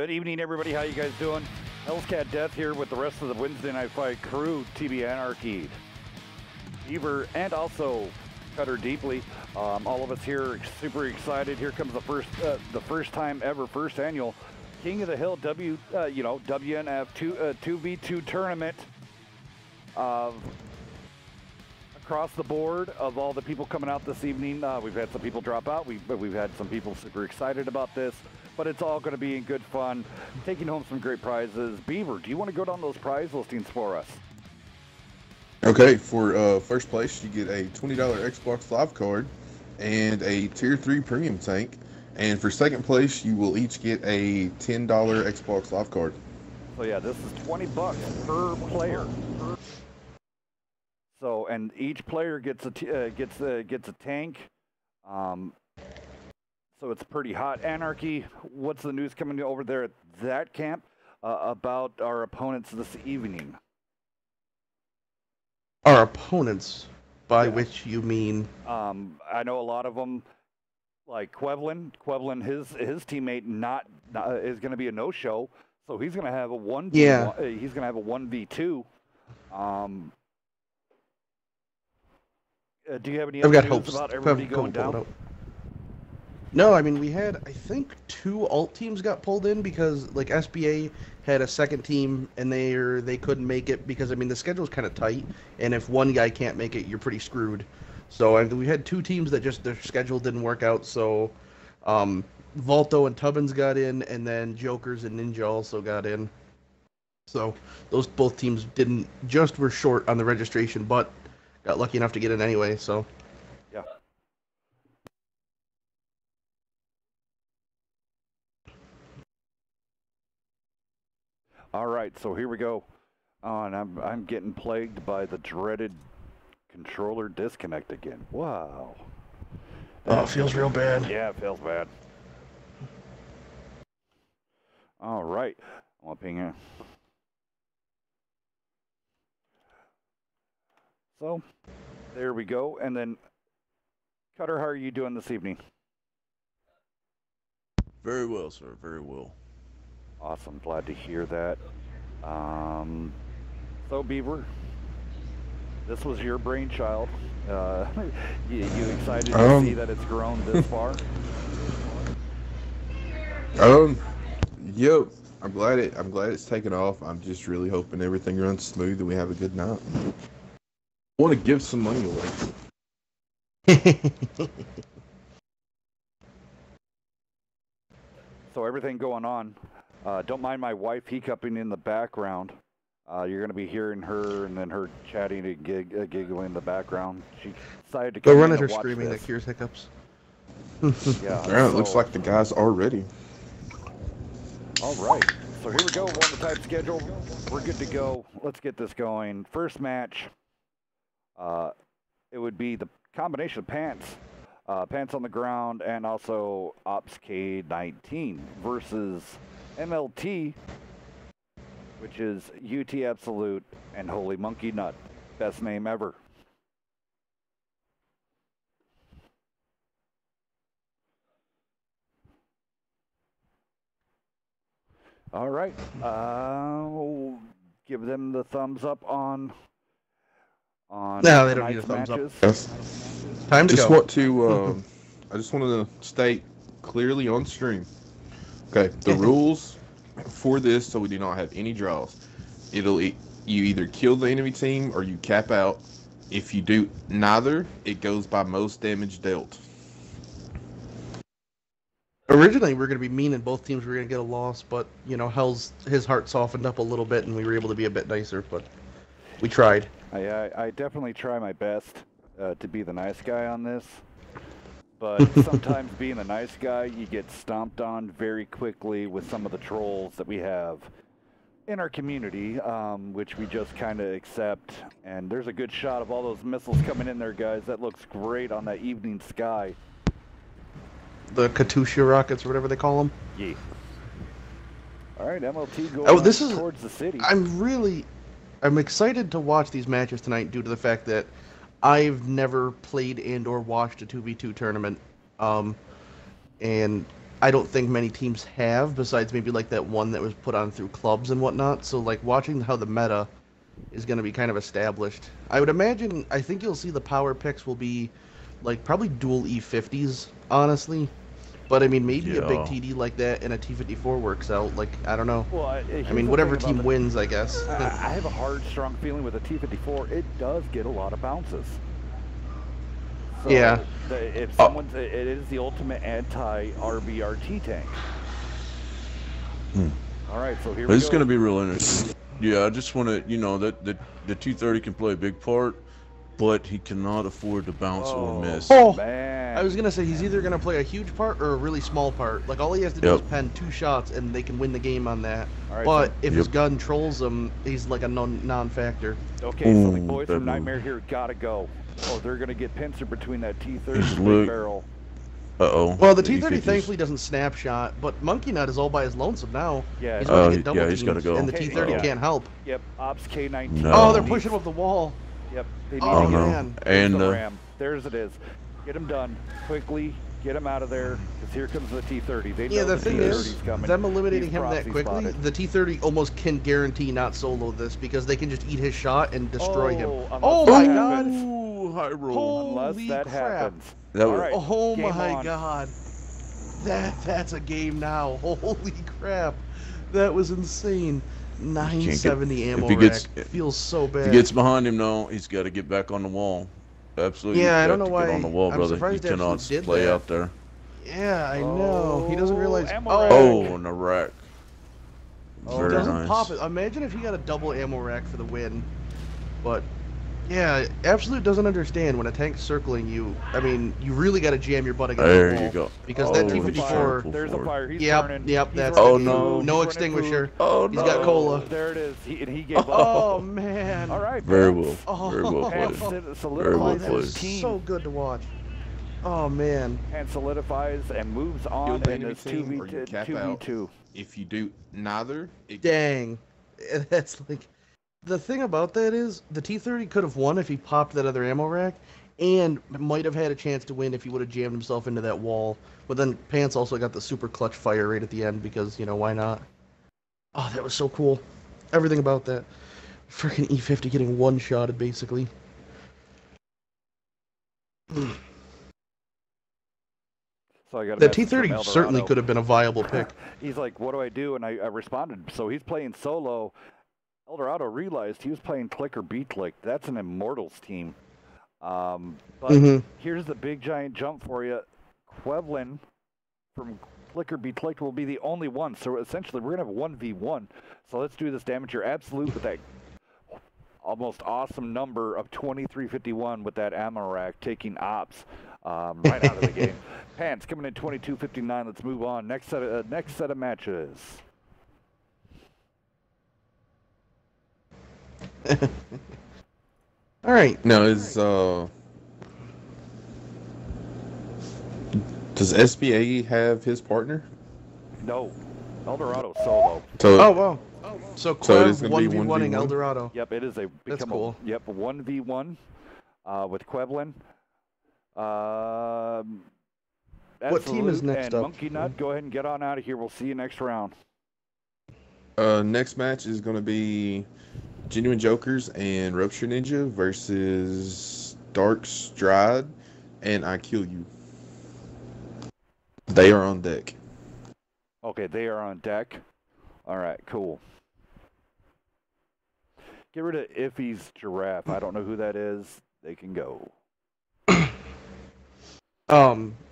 Good evening, everybody. How you guys doing? Hell's Cat Death here with the rest of the Wednesday Night Fight crew, TB Anarchy, Beaver, and also Cutter Deeply. All of us here super excited. Here comes the first time ever, first annual King of the Hill WNF 2v2 tournament. Across the board of all the people coming out this evening, we've had some people drop out. We've had some people super excited about this. But it's all going to be in good fun, taking home some great prizes. Beaver, do you want to go down those prize listings for us? Okay, for first place, you get a $20 Xbox Live card and a Tier 3 Premium Tank. And for second place, you will each get a $10 Xbox Live card. So yeah, this is $20 per player. So, and each player gets a tank. So it's pretty hot. Anarchy, what's the news coming over there at that camp about our opponents this evening? Our opponents, by which you mean? I know a lot of them, like Quevlin. Quevlin, his teammate is going to be a no-show, so he's going to have a 1v1. Yeah. He's going to have a 1v2. Do you have any other news about everybody going down? No, I mean, we had, I think, 2 alt teams got pulled in because, like, SBA had a second team, and they couldn't make it because, I mean, the schedule's kind of tight, and if one guy can't make it, you're pretty screwed. So, I mean, we had 2 teams that just, their schedule didn't work out, so Volto and Tubbins got in, and then Jokers and Ninja also got in. So, those both teams were short on the registration, but got lucky enough to get in anyway, so. Yeah. All right, so here we go. And I'm getting plagued by the dreaded controller disconnect again. Wow. Oh, it feels real bad. Yeah, it feels bad. All right. I'm going to ping in. So, there we go. And then, Cutter, how are you doing this evening? Very well, sir. Very well. Awesome. Glad to hear that. So, Beaver, this was your brainchild. You excited to see that it's grown this far? Yep. I'm glad it's taken off. I'm just really hoping everything runs smooth and we have a good night. I want to give some money away. So everything going on. Don't mind my wife hiccuping in the background. You're going to be hearing her and then her chatting and giggling in the background. She decided to go come run in at her and watch screaming this. that cures hiccups. Yeah. All right, it looks like the guys are ready. All right. So here we go. We're on the tight schedule. We're good to go. Let's get this going. First match. It would be the combination of Pants. Pants on the ground and also Ops K19 versus MLT, which is UT Absolute and Holy Monkey Nut. Best name ever. All right. Give them the thumbs up on No, they don't need a thumbs matches. up. Yes. Time to go. I just wanted to state clearly on stream. Okay, the rules for this, so we do not have any draws. You either kill the enemy team or you cap out. If you do neither, it goes by most damage dealt. Originally, we were going to be mean and both teams were going to get a loss, but, you know, his heart softened up a little bit and we were able to be a bit nicer, but we tried. I definitely try my best to be the nice guy on this, but sometimes being the nice guy, you get stomped on very quickly with some of the trolls that we have in our community, which we just kind of accept. And there's a good shot of all those missiles coming in there, guys. That looks great on that evening sky. The Katusha rockets, or whatever they call them. Yeah. All right, MLT going towards the city. I'm excited to watch these matches tonight due to the fact that I've never played and or watched a 2v2 tournament. And I don't think many teams have, besides maybe like that one that was put on through clubs and whatnot. So like watching how the meta is going to be kind of established. I would imagine, I think you'll see the power picks will be like probably dual E50s, honestly. But I mean, maybe a big Yeah. TD like that and a T54 works out. Like, I don't know. Well, I here's mean, the whatever thing about team wins, I guess. I have a hard, strong feeling with a T54. It does get a lot of bounces. So Yeah. If someone's, it is the ultimate anti-RBRT tank. All right, so here we go. It's going to be real interesting. Yeah, I just want to, that the 230 can play a big part, but he cannot afford to bounce or miss. Oh, man. I was going to say he's either going to play a huge part or a really small part. Like, all he has to do is pen 2 shots, and they can win the game on that. All right, but so, if his gun trolls him, he's like a non-factor. Okay, so the boys from Nightmare here got to go. Oh, they're going to get pincer between that T30 and the big barrel. Uh-oh. Well, the T30 thankfully doesn't snapshot, but Monkey Nut is all by his lonesome now. Yeah. He's going to get double yeah, he's got to go. and the T30 can't help. Yep, Ops K19. No. Oh, they're pushing him up the wall. Yep, they need Oh, to get man. There's And the ram. There's it is. Get him done quickly. Get him out of there, because here comes the T30. They know The thing is, coming. them eliminating He's him that proxy quickly, spotted. the T30 almost can guarantee not solo this, because they can just eat his shot and destroy him. unless Oh that my happens. god! Ooh, high roll. Unless Holy that crap. happens. That All was- right, Oh game my on. god. That's a game now. Holy crap. That was insane. 970 ammo if he gets- rack. Feels so bad. If he gets behind him, though, he's got to get back on the wall. Absolutely. Yeah, I You've don't got know to get why- on the wall, I'm brother. You surprised he cannot actually did play that. out there. Yeah, I know. He doesn't realize. ammo rack. Oh, on the rack. He Very doesn't nice. pop it. Imagine if he got a double ammo rack for the win. But yeah, Absolute doesn't understand when a tank's circling you. I mean, you really got to jam your butt against the There wall. you go. Because that Oh, There's a he's fire. T54. trying to There's a pull fire. He's Yep, burning. yep, He's that's running the- food. no He's running extinguisher. food. Oh, He's got cola. There it is. And he gave up. Oh man. All right. Very man. well. Very well Hand played. Oh, solidifies that was his team. so good to watch. Oh man. And solidifies and moves Kill on the in enemy this team or you cap out. 2v2. If you do neither, it Dang. That's like the thing about that is the T30 could have won if he popped that other ammo rack, and might have had a chance to win if he would have jammed himself into that wall. But then Pants also got the super clutch fire right at the end because, why not? Oh, that was so cool. Everything about that. Freaking E50 getting one-shotted, basically. So I got a The message from T30 Eldorado. certainly could have been a viable pick. He's like, what do I do? And I responded, so he's playing solo. Eldorado realized he was playing Click or Be Click. That's an Immortals team. But here's the big giant jump for you. Quevlin from Click or Be Clicked will be the only one. So essentially, we're going to have a 1v1. So let's do this damage. You're absolute with that almost awesome number of 2351 with that ammo rack taking ops right out of the game. Pants coming in 2259. Let's move on. Next set of matches. All right. now does SBA have his partner? No, Eldorado solo. So Oh, wow. So So it Quev is gonna be 1v1ing 1v1? Eldorado. Yep, it is a That's become cool. a 1v1 with Quevlin. What team is Absolute next and up? Monkey Nut, go ahead and get on out of here. We'll see you next round. next match is going to be Genuine Jokers and Rupture Ninja versus Dark Stride and I Kill You. They are on deck. Okay, they are on deck. All right, cool. Get rid of Iffy's Giraffe. I don't know who that is. They can go.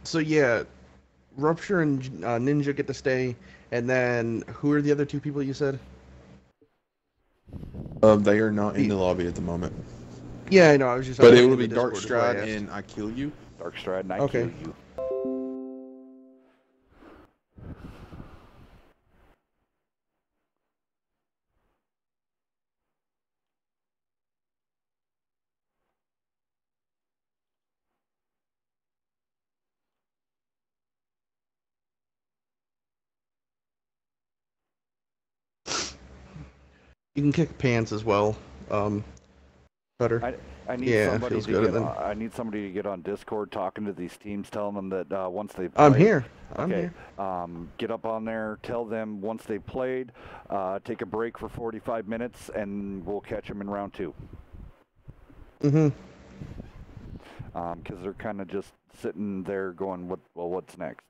So yeah, Rupture and Ninja get to stay, and then who are the other two people you said? They are not in the lobby at the moment. Yeah, I know. I was just. But it in will the be Dark Discord, is why I Stride asked. and I Kill You. Dark Stride and I Okay. kill you. You can kick Pants as well. Better. I need Yeah, somebody feels to good, get. and then- I need somebody to get on Discord talking to these teams, telling them that once they. I'm here. I'm Okay. here. Get up on there. Tell them once they played, take a break for 45 minutes, and we'll catch them in round 2. Mhm. Because they're kind of just sitting there going, what's next?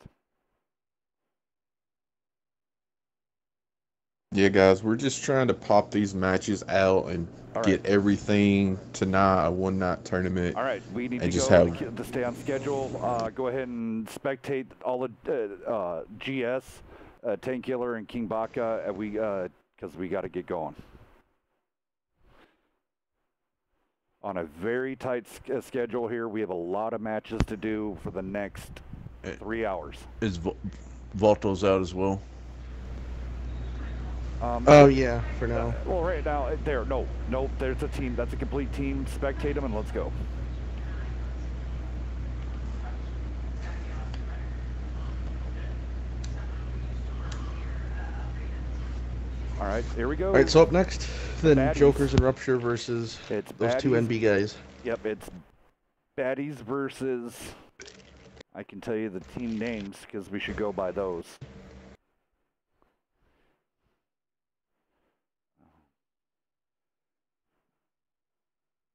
Yeah, guys, we're just trying to pop these matches out and get everything tonight, a one-night tournament. All right, we need and to just go have- to stay on schedule. Go ahead and spectate all the GS, Tank Killer, and King Baka, because we got to get going. On a very tight schedule here, we have a lot of matches to do for the next 3 hours. Is Volto's out as well? Oh yeah, for now. Well, right now, no, there's a team. That's a complete team. Spectate them and let's go. All right, here we go. All right, so up next, then Baddies. Jokers and Rupture versus It's those two Baddies. NB guys. Yep, it's Baddies versus. I can tell you the team names because we should go by those.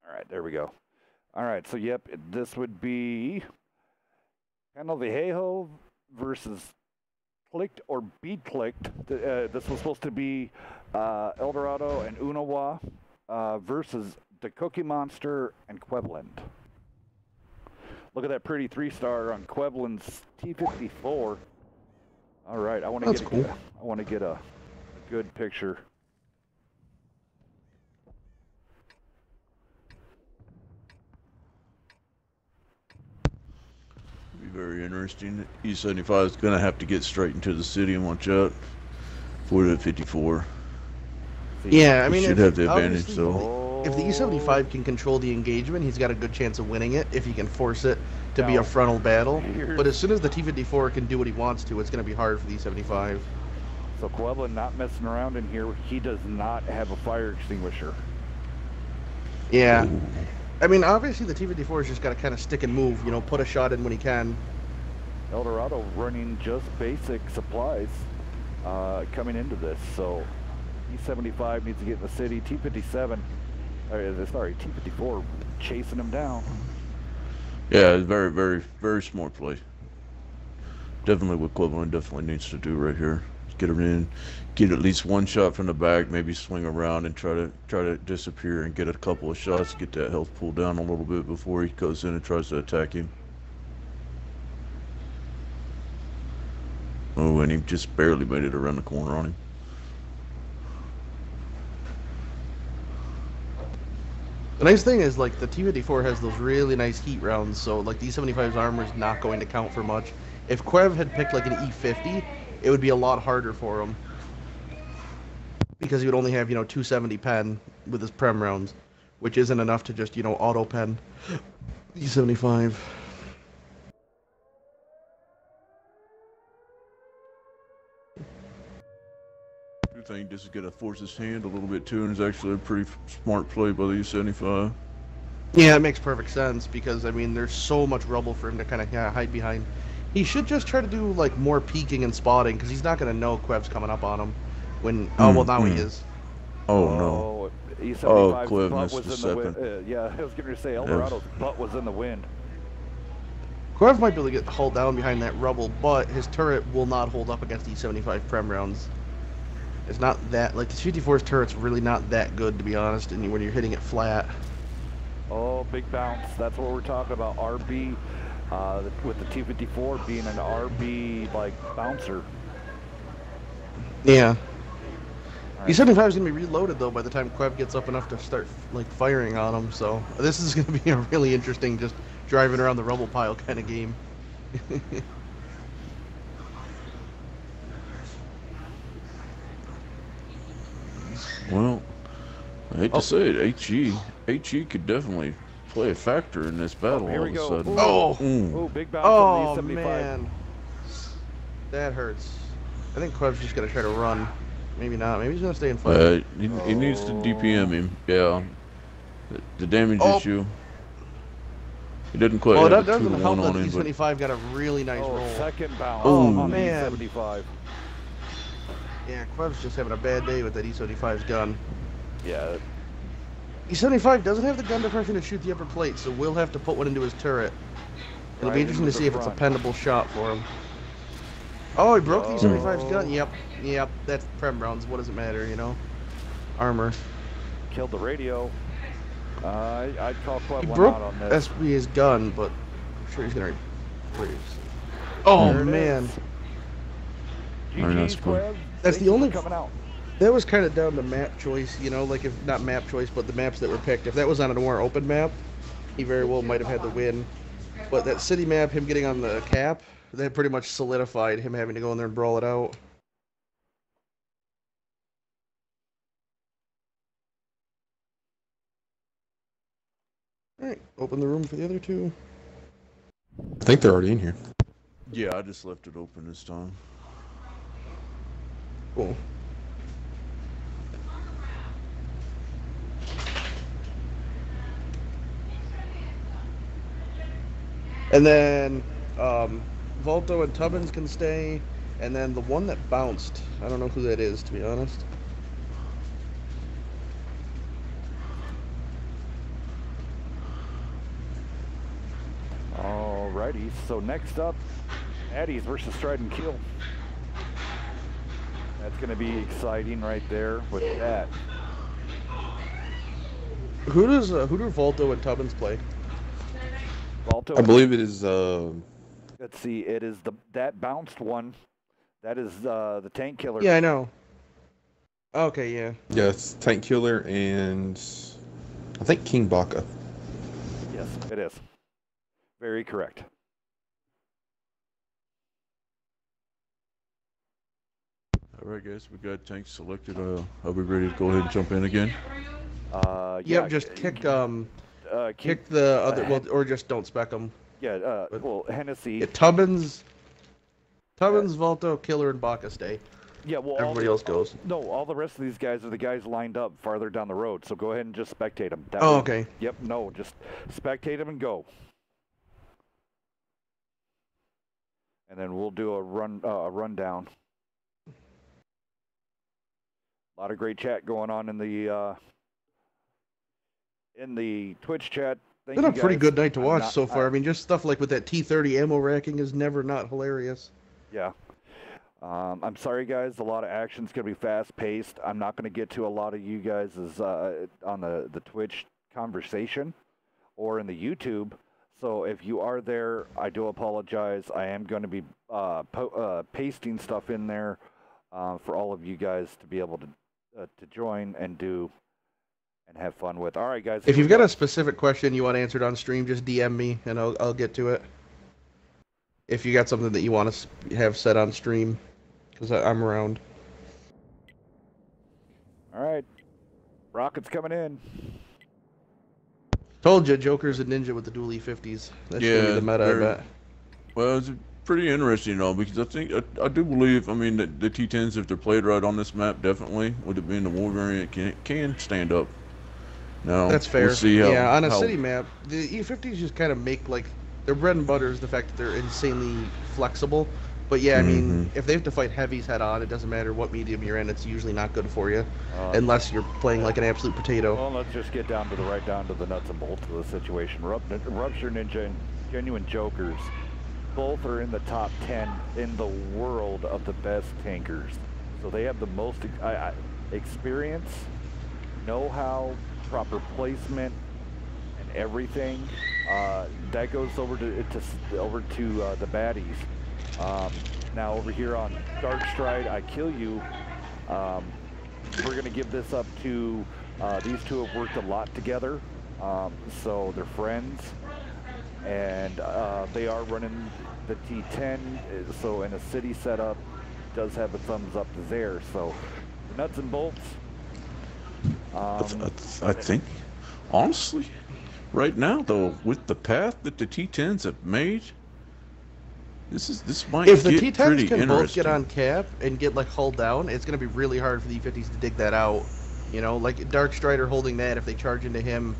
All right, there we go. All right, so yep, this would be Canalviejo versus Clicked or Beat Clicked. This was supposed to be Eldorado and Unawa versus the Cookie Monster and Quevland. Look at that pretty 3-star on Quevland's T54. All right, I want to get a good picture. Be very interesting. E75 is going to have to get straight into the city and watch out for the 54. Yeah, I mean, should have the advantage, obviously, so. If the E75 can control the engagement, he's got a good chance of winning it if he can force it to be a frontal battle. But as soon as the T54 can do what he wants to, it's going to be hard for the E75. So Quevland not messing around in here. He does not have a fire extinguisher. Yeah. I mean, obviously the T54's just got to kind of stick and move, you know, put a shot in when he can. Eldorado running just basic supplies coming into this. So E75 needs to get in the city. T57, T54 chasing him down. Yeah, very, very, very smart play. Definitely what Quevland definitely needs to do right here. Get him in, get at least one shot from the back, maybe swing around and try to disappear and get a couple of shots, get that health pulled down a little bit before he goes in and tries to attack him. Oh, and he just barely made it around the corner on him. The nice thing is, like, the T54 has those really nice heat rounds, so, like, the E75's armor is not going to count for much. If Quev had picked, like, an E50, it would be a lot harder for him. Because he would only have, 270 pen with his Prem rounds, which isn't enough to just, auto pen E75. I think this is going to force his hand a little bit too, and it's actually a pretty smart play by the E75. Yeah, it makes perfect sense, because, I mean, there's so much rubble for him to kind of hide behind. He should just try to do, like, more peeking and spotting, because he's not going to know Quev's coming up on him when... Oh, well, now he is. Oh, no. E75's Quev butt missed was the in the wind. second. Yeah, I was going to say Eldorado's butt was in the wind. Quev might be able to get hauled down behind that rubble, but his turret will not hold up against E75 Prem rounds. It's not that... Like, the 54's turret's really not that good, to be honest, and when you're hitting it flat. Oh, big bounce. That's what we're talking about. RB, with the T54 being an RB, like, bouncer. Yeah. Right. E75 is going to be reloaded, though, by the time Quev gets up enough to start, like, firing on him, so this is going to be a really interesting, just driving around the rubble pile kind of game. Well, I hate to say it, HE could definitely play a factor in this battle here all we of a go. sudden. Oh, big bounce Oh, on the E75. man. That hurts. I think Quev's just going to try to run. Maybe not. Maybe he's going to stay and fight. He needs to DPM him. Yeah. The damage Oh. issue. He didn't quite Well, have that a 2 doesn't to help 1 that on him, but E75 got a really nice roll. Second bounce Oh, on the man. E75. Yeah, Quev's just having a bad day with that E75's gun. Yeah, E75 doesn't have the gun depression to shoot the upper plate, so we'll have to put one into his turret. It'll Right be interesting to into see the if it's a front. pendable shot for him. Oh, he broke the Oh. E75's gun. Yep, that's Prem rounds. What does it matter, you know? Armor. killed the radio. I'd call He Queb one broke out on this. SB's gun, but I'm sure he's gonna replace. Oh There it man, is. Very nice GG's, play. Queb. That's Thank the you for only- coming out. that was kind of down to map choice, you know, like if not map choice, but the maps that were picked. If that was on a more open map, he very well might have had the win. But that city map, him getting on the cap, that pretty much solidified him having to go in there and brawl it out. Alright, open the room for the other two. I think they're already in here. yeah, I just left it open this time. Cool. And then Volto and Tubbins can stay, and then the one that bounced, I don't know who that is, to be honest. Alrighty, so next up, Addies versus Stride and Kill. That's going to be exciting right there with that. Who do Volto and Tubbins play? Balto, I believe it is. let's see, it is that bounced one. That is the tank killer. Yeah, I know. Okay, yeah. Yeah, it's Tank Killer and I think King Baka. Yes, it is. Very correct. All right, guys, we got tanks selected. Are we ready to go ahead and jump in again? Yeah, Yep, just kick kick the other, well, or just don't spec them. Yeah, well, Hennessy. Yeah, Tubbins, Volto, Killer, and Baka stay. Yeah, well, Everybody else goes. No, all the rest of these guys are the guys lined up farther down the road. So go ahead and just spectate them. Oh, okay. Yep. No, just spectate them and go. And then we'll do a rundown. A lot of great chat going on in the Twitch chat. Thank Been you a pretty guys. good night to I'm watch not- so far. I mean, just stuff like with that T30 ammo racking is never not hilarious. Yeah. I'm sorry, guys. A lot of action's going to be fast-paced. I'm not going to get to a lot of you guys' on the Twitch conversation or in the YouTube. So if you are there, I do apologize. I am going to be pasting stuff in there for all of you guys to be able to join and do and have fun with. All right, guys. If you've got a specific question you want answered on stream, just DM me and I'll get to it. If you got something that you want to have said on stream, because I'm around. All right. Rockets coming in. Told you, Joker's a ninja with the dual E50s. That's Yeah, gonna be the meta, I they're- bet. Well, it's pretty interesting, though, because I do believe, I mean, the T10s, if they're played right on this map, definitely, with it being the war variant, can stand up. Now, That's fair. We'll see yeah, on a how- city map, the E50s just kind of make, like, their bread and butter is the fact that they're insanely flexible. But yeah, I mean, if they have to fight heavies head on, it doesn't matter what medium you're in, it's usually not good for you. Unless you're playing like an absolute potato. Well, let's just get down to the nuts and bolts of the situation. Rupture Ninja and Genuine Jokers both are in the top 10 in the world of the best tankers. So they have the most experience, know-how, proper placement, and everything. That goes over to the baddies. Now over here on Dark Stride, I Kill You. We're going to give this up to these two have worked a lot together, so they're friends, and they are running the T10. So in a city setup, does have a thumbs up there. So the nuts and bolts. I think, honestly, right now though, with the path that the T10s have made, this might If the get T10s pretty can both get interesting. on cap and get like hulled down, it's going to be really hard for the E50s to dig that out. You know, like Dark Strider holding that, if they charge into him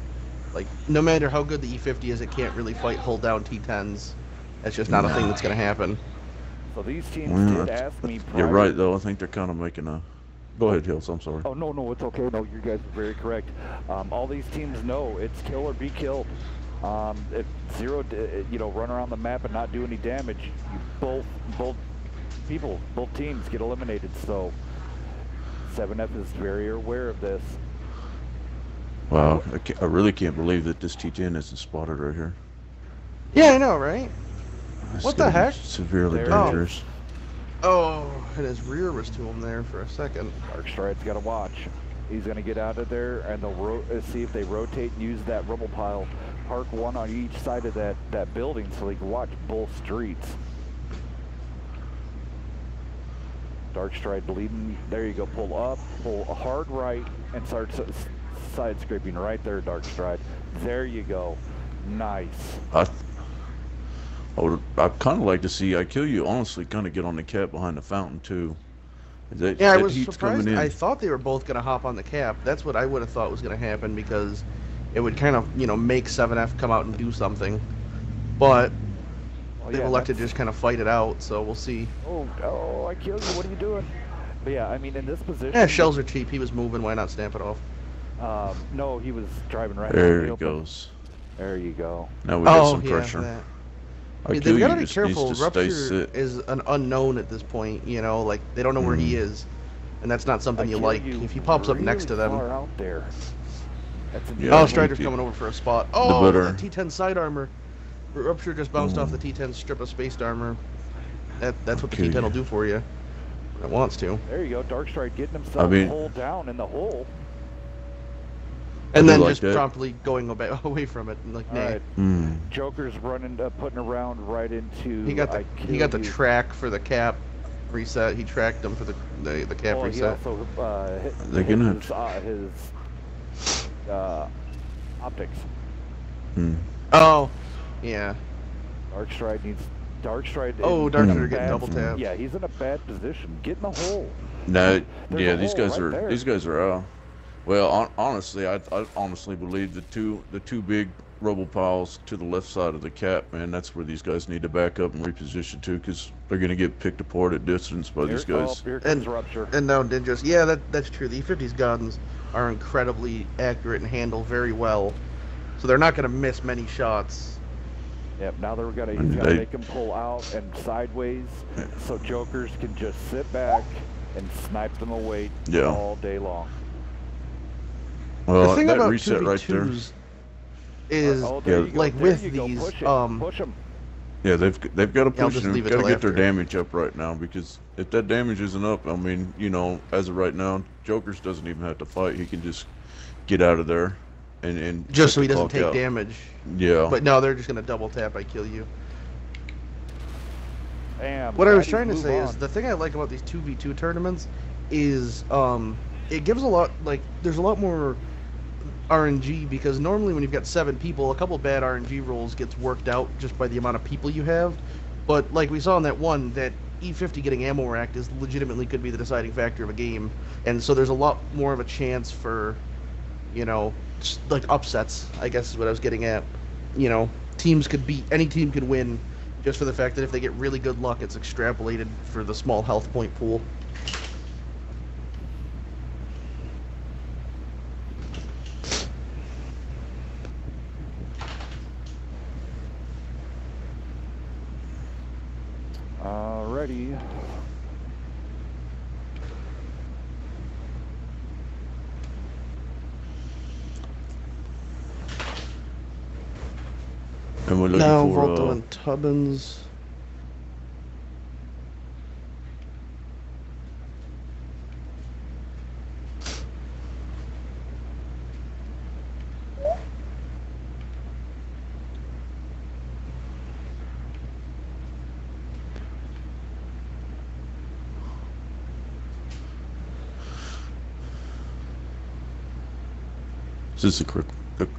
Like, no matter how good the E50 is, it can't really fight hold down T10s. That's just not a thing that's going to happen. So these teams Well, did ask me you're prior. right, though. I think they're kind of making a... Go ahead, Hills. I'm sorry. Oh, no, it's okay. No, you guys are very correct. All these teams know it's kill or be killed. If zero, run around the map and not do any damage, both teams get eliminated. So 7F is very aware of this. Wow, I really can't believe that this T10 isn't spotted right here. Yeah, I know, right? It's What the gonna be heck? Severely There it dangerous. Oh, and his rear was to him there for a second. Darkstride's got to watch. He's going to get out of there, and they'll see if they rotate and use that rubble pile. Park one on each side of that building so they can watch both streets. Darkstride leading. There you go. Pull up, pull a hard right, and start side scraping right there, Darkstride. There you go. Nice. I'd kind of like to see I kill you honestly kind of get on the cap behind the fountain too. Yeah, I was surprised. I thought they were both going to hop on the cap. That's what I would have thought was going to happen because it would kind of, make 7F come out and do something. But they've elected to just kind of fight it out, so we'll see. Oh, I killed you. What are you doing? But yeah, I mean, in this position... Yeah, shells are cheap. He was moving. Why not stamp it off? No, he was driving right there it goes. There you go. Now we got some pressure. That. They've got to be careful. Rupture is an unknown at this point, like they don't know where he is, and that's not something you like. If he pops up next to them. Far out there. That's Strider's coming over for a spot. Oh, the T10 side armor. Rupture just bounced off the T10 strip of spaced armor. That's what the T10 will do for you. When it wants to. There you go. Darkstride getting himself pulled down in the hole. And then just promptly going away from it, like nay. Right. Joker's running, putting around right into. He got the track for the cap reset. He tracked him for the cap reset. He also his optics. Oh, yeah. Darkstride. Oh, Darkstride getting double tapped. Yeah, he's in a bad position. Get in the hole. No, yeah, these guys are out. Well, honestly, I honestly believe the two big rubble piles to the left side of the cap, man, that's where these guys need to back up and reposition to, because they're going to get picked apart at distance by these guys. Here comes Rupture. And no ninjas. Yeah, that's true. The E50's guns are incredibly accurate and handle very well, so they're not going to miss many shots. Yep. Now he's got to make them pull out and sideways, so Jokers can just sit back and snipe them away all day long. Well, the thing that about reset right there is like with these push them. Yeah, they've got to push them. Got to get their damage up right now, because if that damage isn't up, I mean, as of right now, Jokers doesn't even have to fight. He can just get out of there and just so he doesn't take damage. Yeah. But no, they're just gonna double tap. I kill you. Damn. What I was trying to say is the thing I like about these 2v2 tournaments is it gives a lot, there's a lot more RNG, because normally when you've got 7 people, a couple bad RNG rolls gets worked out just by the amount of people you have. But like we saw in that one, that E50 getting ammo racked is legitimately could be the deciding factor of a game, and so there's a lot more of a chance for, upsets, I guess is what I was getting at. Teams could beat, any team could win, just for the fact that if they get really good luck, it's extrapolated for the small health point pool. Alrighty. And we're looking now for Volto and Tubbins. Is this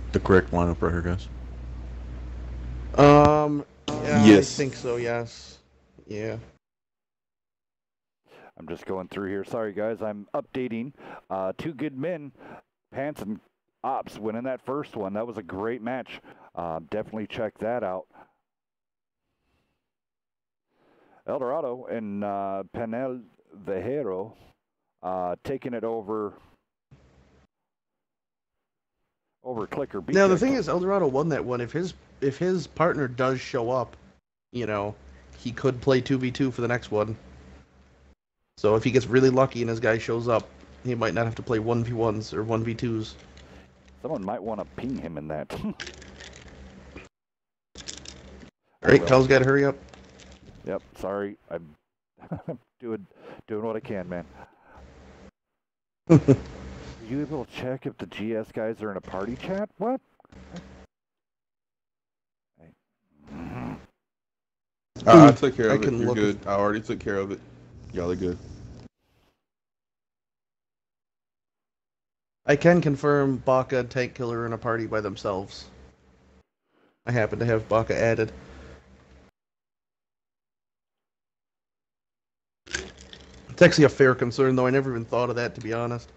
the correct lineup right here, guys? Yeah, yes. I think so, yes. Yeah. I'm just going through here. Sorry, guys. I'm updating. 2 good men, Pants and Ops winning that first one. That was a great match. Definitely check that out. Eldorado and Panel Vejero taking it over Clicker. Now the thing is, Eldorado won that one. If his partner does show up, you know, he could play 2v2 for the next one. So if he gets really lucky and his guy shows up, he might not have to play 1v1s or 1v2s. Someone might want to ping him in that. All right, Tel's got to hurry up. Yep, sorry. I'm doing what I can, man. Are you able to check if the GS guys are in a party chat? What? I took care of it. can You're look good. I already took care of it. Y'all are good. I can confirm Baka and Tank Killer are in a party by themselves. I happen to have Baka added. It's actually a fair concern, though. I never even thought of that, to be honest.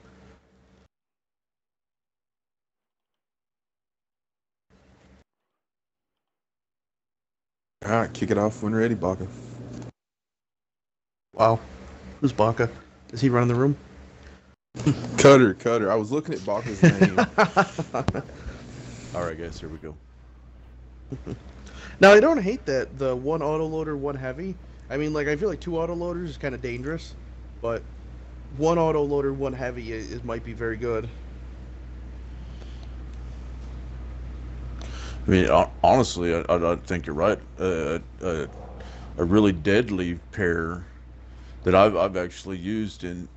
All right, kick it off when ready, Baka. Wow. Who's Baka? Is he running the room? Cutter. I was looking at Baka's name. All right, guys, here we go. Now, I don't hate that, the one autoloader, one heavy. I mean, like, I feel like two autoloaders is kind of dangerous, but one autoloader, one heavy might be very good. I mean, honestly, I think you're right. A really deadly pair that I've actually used in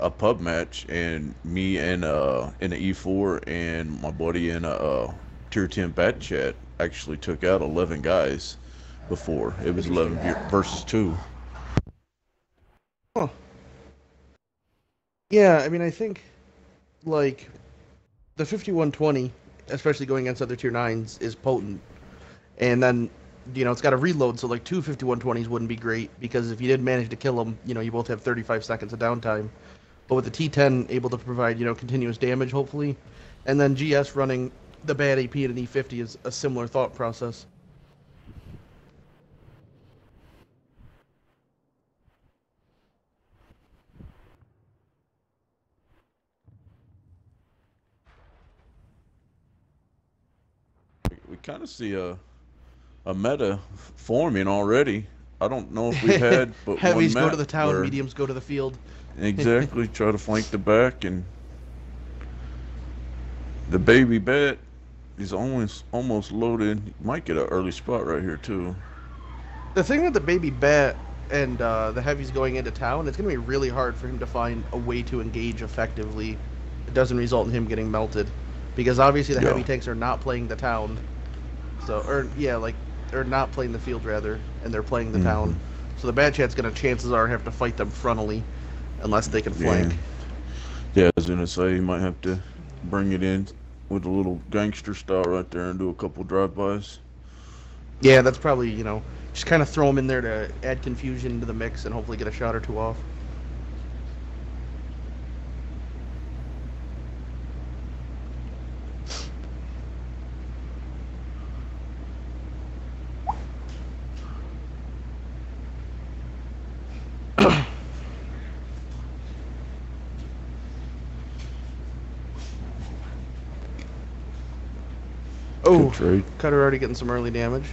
a pub match, and me and in an E4 and my buddy in a Tier 10 bat chat actually took out 11 guys before. It was 11 versus 2. Huh. Yeah, I mean, I think, like, the 5120, especially going against other Tier 9s, is potent. And then, you know, it's got a reload, so, like, two 5120s wouldn't be great, because if you did manage to kill them, you know, you both have 35 seconds of downtime. But with the T10 able to provide, you know, continuous damage, hopefully, and then GS running the bad AP at an E50 is a similar thought process. We kind of see a meta forming already. I don't know if we've had, but Heavies one go to the town, where mediums go to the field. exactly try to flank the back, and the baby bat is almost loaded. Might get an early spot right here too. The thing with the baby bat and the heavies going into town, it's going to be really hard for him to find a way to engage effectively. It doesn't result in him getting melted, because obviously the heavy tanks are not playing the town, or not playing the field rather, and they're playing the town. So the bat chat's going to, chances are, have to fight them frontally, unless they can flank. Yeah, I was gonna say you might have to bring it in with a little gangster style right there and do a couple drive-bys. Yeah, that's probably, you know, just kind of throw them in there to add confusion into the mix and hopefully get a shot or two off. Oh, Cutter already getting some early damage.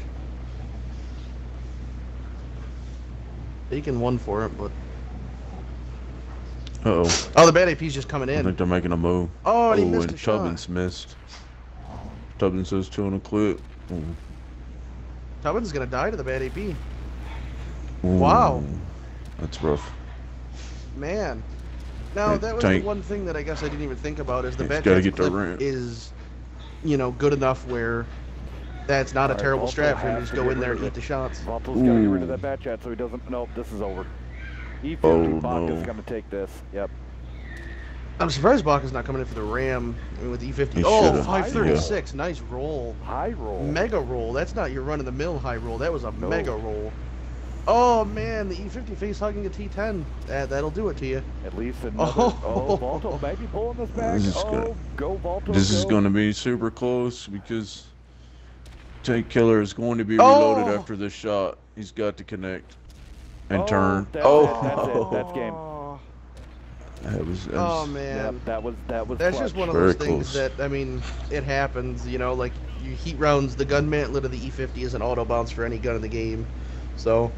Taking one for it, but... Uh-oh. Oh, the bad AP's just coming I in. think they're making a move. Oh, and he missed and a shot. Tubbins missed. Tubbins says 2 on a clip. Tubbins is going to die to the bad AP. Ooh. Wow. That's rough. Man. Now, that was the one thing that I guess I didn't even think about, is the bad clip is, you know, good enough where that's not a terrible strat for him to just go in there and eat the shots. Valto's got to get rid of that bat chat so he doesn't... Nope, this is over. E50 Baka's going to take this. Yep. I'm surprised Baka's not coming in for the ram. I mean, with E50. He Oh, should've. 536. Nice roll. High roll. Mega roll. That's not your run-of-the-mill high roll. That was a mega roll. Oh man, the E50 face hugging a T10. That'll do it to you. At least another. Oh, Volto maybe pulling this back. Go Volto. This is going to be super close because Tank Killer is going to be reloaded after this shot. He's got to connect and turn. That's it. That's game. That was Oh man. Yep, that was. That's clutch. just one of Very those things close. that, I mean, it happens, you know, like, you heat rounds, the gun mantlet of the E50 is an auto bounce for any gun in the game, so,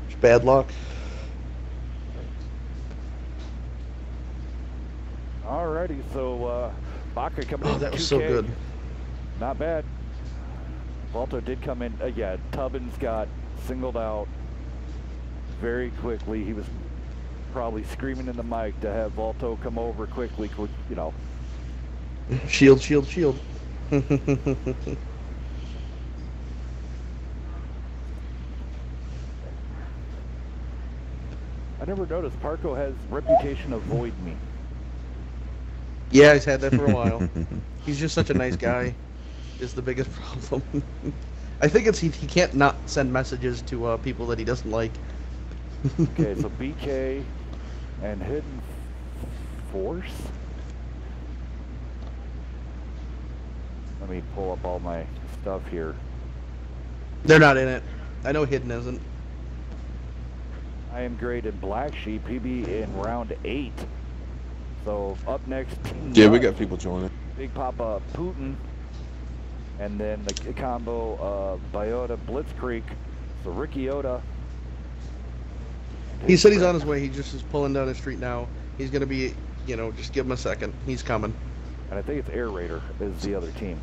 it's bad luck. Alrighty, so Baca coming in. That was 2K. so good. Not bad. Volto did come in. Yeah, Tubbins got singled out very quickly. He was probably screaming in the mic to have Volto come over quickly, you know. Shield, shield, shield. I never noticed Parco has reputation avoid me. Yeah, he's had that for a while. He's just such a nice guy, is the biggest problem. I think it's he can't not send messages to people that he doesn't like. Okay, so BK and Hidden Force. Let me pull up all my stuff here. They're not in it. I know Hidden isn't. I am great in Black Sheep. He be in round 8. So up next, Team Yeah, we Nut, got people joining. Big Papa Putin, and then the combo of Biota Blitzkrieg. So Ricky Oda. He said he's on his way. He just is pulling down the street now. He's gonna be, you know, just give him a second. He's coming. And I think it's Air Raider is the other team.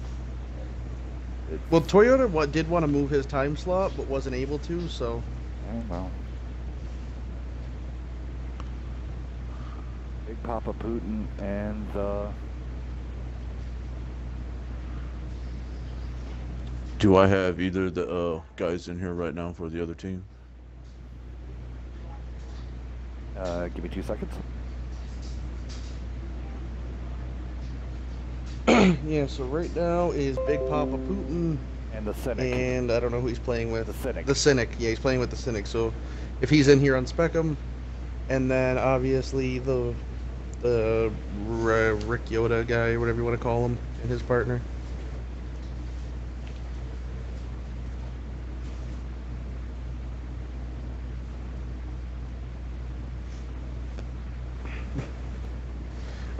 Well, Toyota did want to move his time slot, but wasn't able to, so. I don't know. Big Papa Putin and Do I have either of the guys in here right now for the other team? give me 2 seconds. Yeah, so right now is Big Papa Putin, And the Cynic. and I don't know who he's playing with. The Cynic. The Cynic, yeah, he's playing with the Cynic. So if he's in here, unspec him. And then obviously the Rick Yoda guy, whatever you want to call him, and his partner.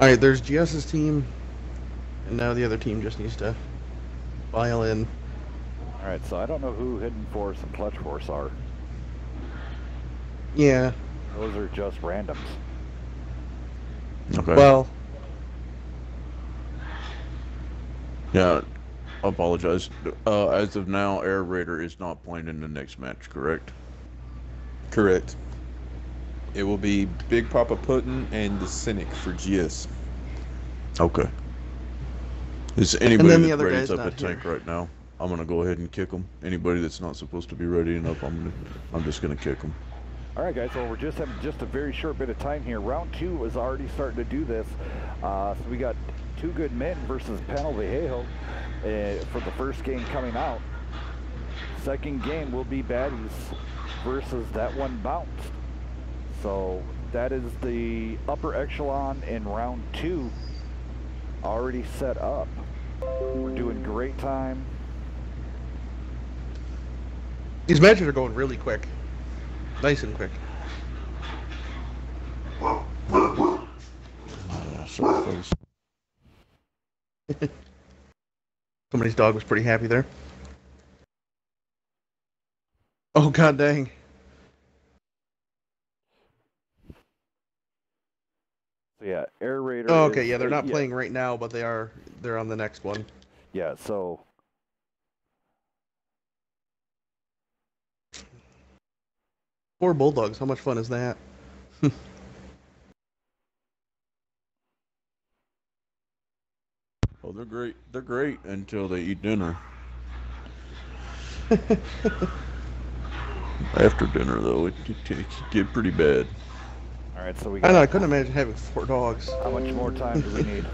Alright, there's GS's team, and now the other team just needs to file in. Alright, so I don't know who Hidden Force and Clutch Force are. Yeah, Those are just randoms. Okay. well, Yeah, I apologize. As of now, Air Raider is not playing in the next match, correct? Correct. It will be Big Papa Putin and the Cynic for GS. Okay. Is anybody then the that other ready's guy's up a not tank here. right now? I'm gonna go ahead and kick them. Anybody that's not supposed to be readying up, I'm just gonna kick them. Alright guys, well we're just having just a very short bit of time here. Round 2 is already starting to do this. So we got Two Good Men versus Panel Viejo for the first game coming out. Second game will be Baddies versus That One Bounced. So that is the upper echelon in round 2 already set up. We're doing great time. these matches are going really quick. Nice and quick. Sorry, folks. Somebody's dog was pretty happy there. Oh, god dang. So yeah, Air Raider. Oh, okay, is- yeah, they're not playing right now, but they're on the next one. Yeah, so 4 bulldogs, how much fun is that? Oh, they're great. They're great until they eat dinner. After dinner, though, it can get pretty bad. all right, so we I got. know, I couldn't imagine having 4 dogs. How much more time do we need?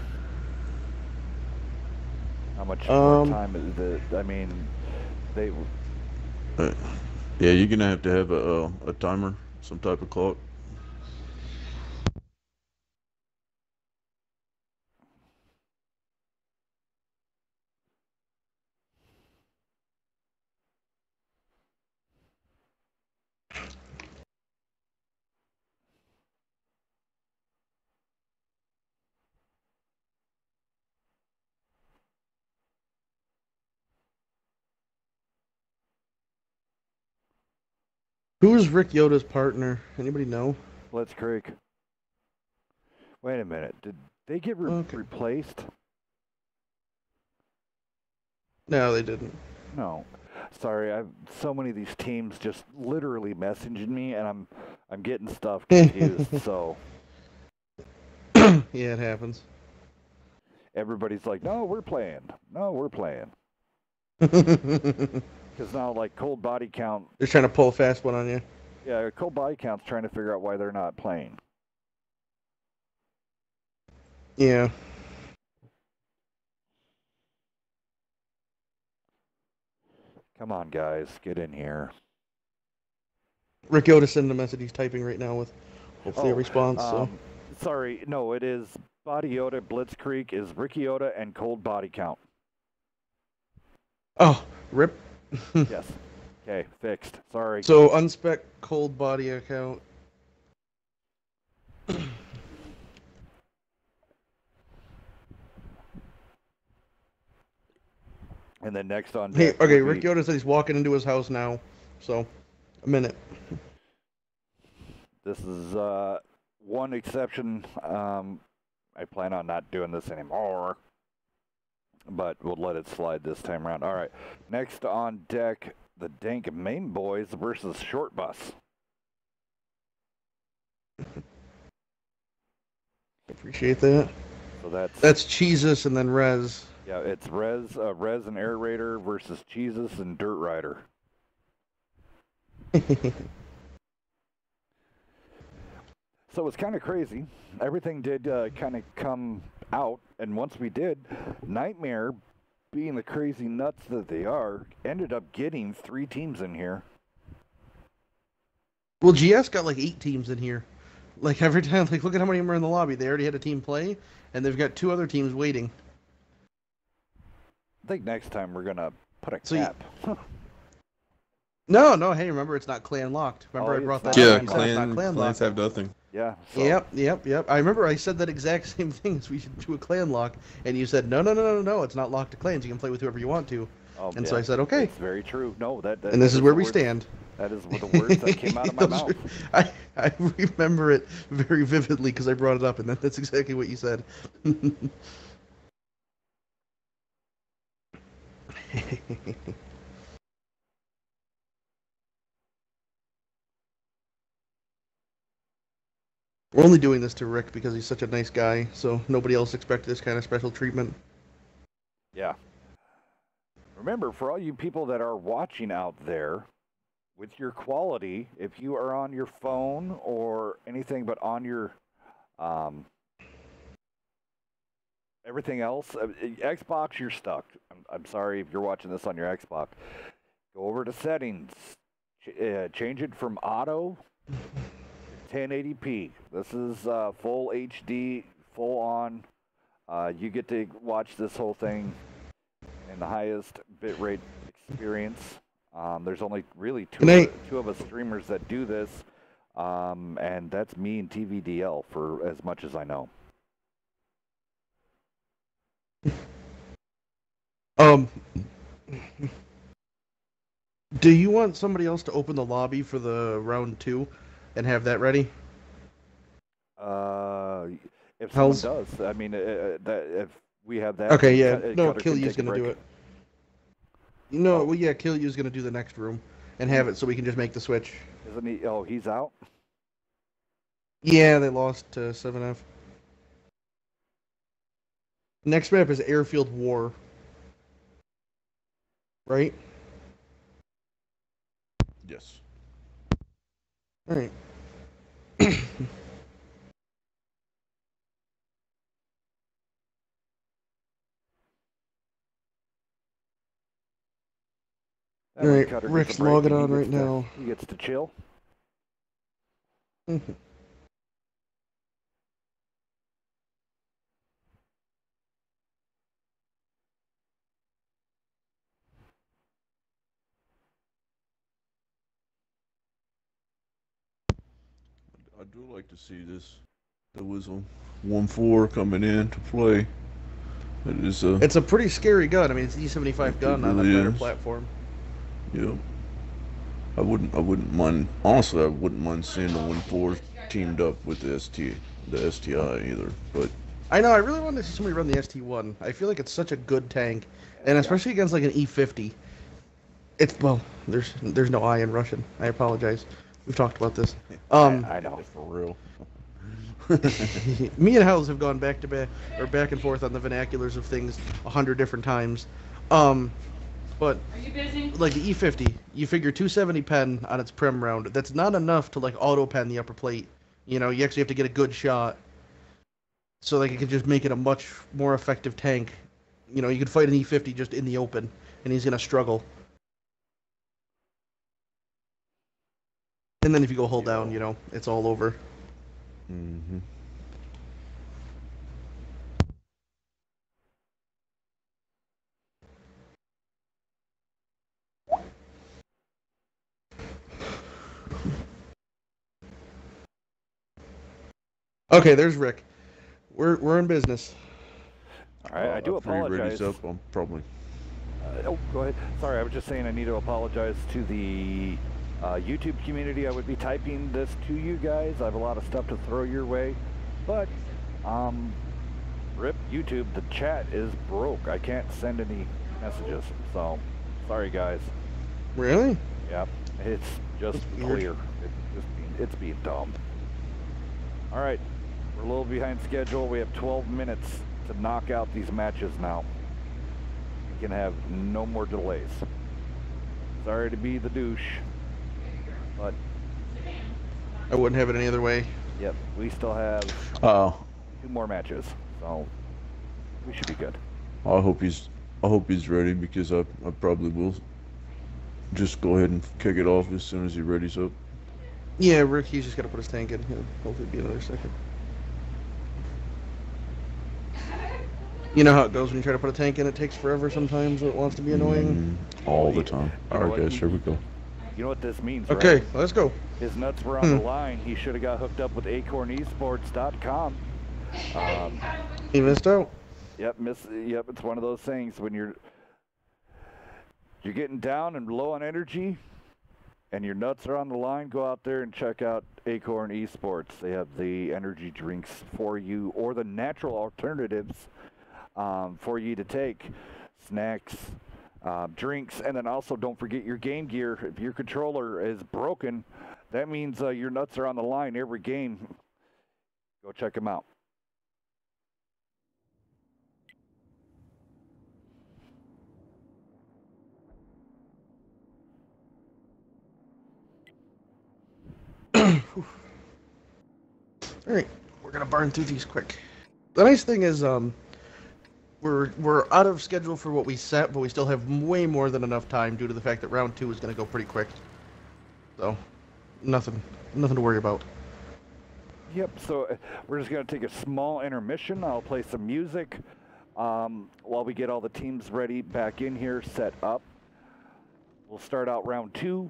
How much more time is it? I mean, they. Yeah, you're gonna have to have a timer, some type of clock. Who's Rick Yoda's partner? Anybody know? Blitzkrieg. Wait a minute. Did they get Okay. replaced? No, they didn't. No. Sorry, I've so many of these teams just literally messaging me, and I'm getting stuff confused. So Yeah, it happens. everybody's like, "No, we're playing. No, we're playing." Because now, like, cold body count. They're trying to pull a fast one on you. Yeah, cold body count's trying to figure out why they're not playing. Yeah. Come on, guys, get in here. Rick Yoda sending a message. He's typing right now with hopefully a response. So. Sorry, no, it is Body Yoda, Blitzkrieg is Ricky Yoda, and cold body count. Oh, rip. Yes. Okay, fixed. Sorry. So unspec cold body account. And then next on Hey, deck. okay, Rick Yoda said he's walking into his house now. So, a minute. This is one exception. I plan on not doing this anymore, but we'll let it slide this time around. All right, next on deck, the Dank Main Boys versus Short Bus. Appreciate that. So that's Jesus and then Rez. Yeah, it's Rez and Air Raider versus Jesus and Dirt Rider. So it's kind of crazy. Everything did kind of come out, and once we did, Nightmare, being the crazy nuts that they are, ended up getting 3 teams in here. Well, GS got like 8 teams in here. Like every time, like look at how many of them are in the lobby. They already had a team play, and they've got 2 other teams waiting. I think next time we're gonna put a cap. No. Hey, remember it's not clan locked. Remember I brought that up. Yeah, clans have nothing. Yeah. So. Yep. I remember I said that exact same thing as we should do a clan lock, and you said no. It's not locked to clans. You can play with whoever you want to. And so I said okay. It's very true. No, that and this is where we stand. That is the words that came out of my mouth. I remember it very vividly because I brought it up, and that's exactly what you said. We're only doing this to Rick because he's such a nice guy, so nobody else expected this kind of special treatment. Yeah. Remember, for all you people that are watching out there, with your quality, if you are on your phone or anything but on your everything else, Xbox, you're stuck. I'm sorry if you're watching this on your Xbox. Go over to settings, change it from auto to 1080p. This is full HD, full on. You get to watch this whole thing in the highest bitrate experience. There's only really two of us streamers that do this, and that's me and TVDL for as much as I know. Do you want somebody else to open the lobby for the round 2 and have that ready? If someone does, I mean, if we have that. Okay, yeah. No, Killyu's gonna do it. No, well, yeah, Killyu's gonna do the next room and have it so we can just make the switch. Isn't he? Oh, he's out? Yeah, they lost to 7F. Next map is Airfield War. Right? Yes. Alright. And when Alright, Cutter gets Rick's a break, logging he on gets right to- now. He gets to chill. I do like to see this. There was a 1.4 coming in to play. It is a. It's a pretty scary gun. I mean, it's an E75 It gun on a really better is. platform. Yep. I wouldn't mind. Honestly, I wouldn't mind seeing the 1.4 teamed up with the STI either. But I know, I really wanted to see somebody run the ST1. I feel like it's such a good tank, and especially against like an E50. It's, well, there's no I in Russian. I apologize. We've talked about this. I know. for real. Me and Hells have gone back to back or back and forth on the vernaculars of things 100 different times. But Are you busy? like the E50, you figure 270 pen on its prim round. That's not enough to like auto pen the upper plate. You know, you actually have to get a good shot. So like it could just make it a much more effective tank. You know, you could fight an E50 just in the open, and he's gonna struggle. And then if you go hold down, you know, it's all over. Mm-hmm. Okay, there's Rick. We're in business. All right, I do After he apologize. readies up, I'm probably. Oh, go ahead. Sorry, I was just saying I need to apologize to the YouTube community. I would be typing this to you guys. I have a lot of stuff to throw your way, but rip YouTube, the chat is broke. I can't send any messages, so sorry guys. Really? Yeah, it's just That's weird. clear. It's being dumb. All right, we're a little behind schedule. We have 12 minutes to knock out these matches now. We can have no more delays. Sorry to be the douche, but I wouldn't have it any other way. yep, we still have Oh, 2 more matches, so we should be good. I hope he's ready because I probably will just go ahead and kick it off as soon as he readies up. Yeah, Rick, he's just got to put his tank in. He'll hopefully be another second. You know how it goes when you try to put a tank in, it takes forever sometimes, or it wants to be annoying. All the time. You know All what? right, guys, here we go. You know what this means, Okay, right? let's go. His nuts were on the line. He should have got hooked up with acornesports.com. He missed out. Yep, it's one of those things when you're getting down and low on energy and your nuts are on the line, go out there and check out Acorn Esports. They have the energy drinks for you, or the natural alternatives for you to take. Snacks, drinks, and then also don't forget your game gear. If your controller is broken, that means your nuts are on the line every game. Go check them out. All right, we're gonna burn through these quick. The nice thing is, we're out of schedule for what we set, but we still have way more than enough time due to the fact that round 2 is gonna go pretty quick. So, nothing to worry about. Yep, so we're just going to take a small intermission. I'll play some music while we get all the teams ready back in here, set up. We'll start out round 2,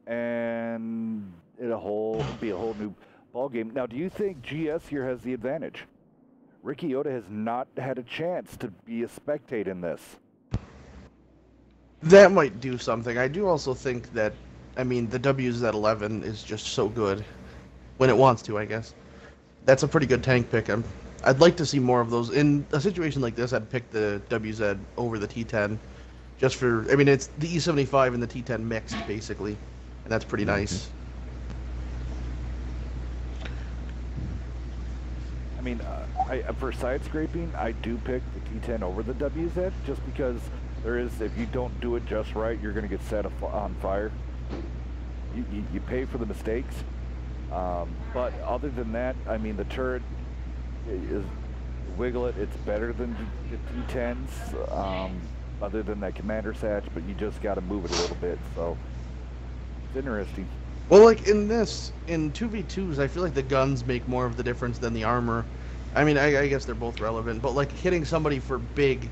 and it'll be a whole new ball game. Now, do you think GS here has the advantage? Ricky Oda has not had a chance to be a spectate in this. That might do something. I do also think that, I mean, the WZ11 is just so good. When it wants to, I guess. That's a pretty good tank pick. I'd like to see more of those. In a situation like this, I'd pick the WZ over the T10. Just for, I mean, it's the E75 and the T10 mixed, basically. And that's pretty nice. I mean, for side scraping, I do pick the T10 over the WZ just because there is, if you don't do it just right, you're going to get set on fire. You pay for the mistakes. But other than that, I mean, the turret is wiggle it. It's better than the T10s. other than that commander's hatch, but you just got to move it a little bit. So it's interesting. Well, like in 2v2s, I feel like the guns make more of the difference than the armor. I mean, I guess they're both relevant, but like hitting somebody for big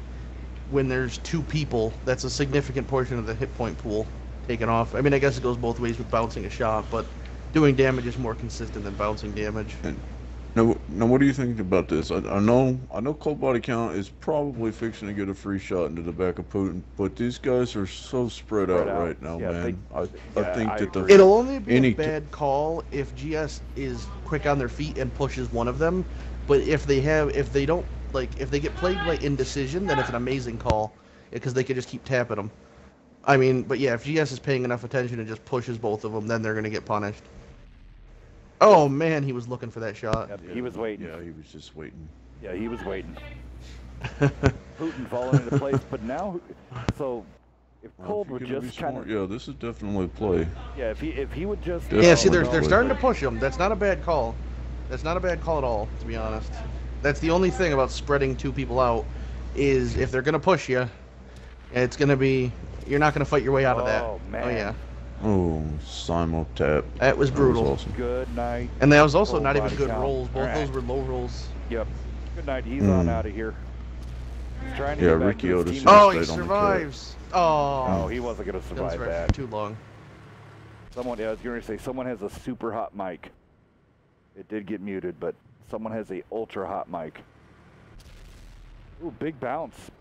when there's 2 people, that's a significant portion of the hit point pool taken off. I mean, I guess it goes both ways with bouncing a shot, but doing damage is more consistent than bouncing damage. And now, what do you think about this? I know cold body count is probably fixing to get a free shot into the back of Putin, but these guys are so spread out right now, yeah, man. I think that agree. It'll only be a bad call if GS is quick on their feet and pushes one of them, but if they get plagued by indecision, then it's an amazing call because they can just keep tapping them. I mean, but yeah, if GS is paying enough attention and just pushes both of them, then they're going to get punished. Oh man, he was looking for that shot. Yep, he was waiting. Yeah, he was just waiting. Yeah, he was waiting. Putin falling into place, but now, so if Cold would just kind of, yeah, this is definitely play. yeah, if he would just, Yeah, see, they're starting to push him. That's not a bad call. That's not a bad call at all, to be honest. That's the only thing about spreading 2 people out, is if they're gonna push you, it's gonna be, you're not gonna fight your way out of that. Oh man. Oh yeah. Oh, simul tap. That was brutal. That was awesome. Good night. And that was also Full not even body good count. rolls. Both All those right. were low rolls. Yep. Good night. He's on out of here. He's trying to Yeah, get back Ricky to his Otis. team. Oh, he stayed on the survives. Oh, Oh, he wasn't gonna that was survive right that. for too long. Someone, yeah, I was gonna say someone has a super hot mic. It did get muted, but someone has a ultra hot mic. Ooh, big bounce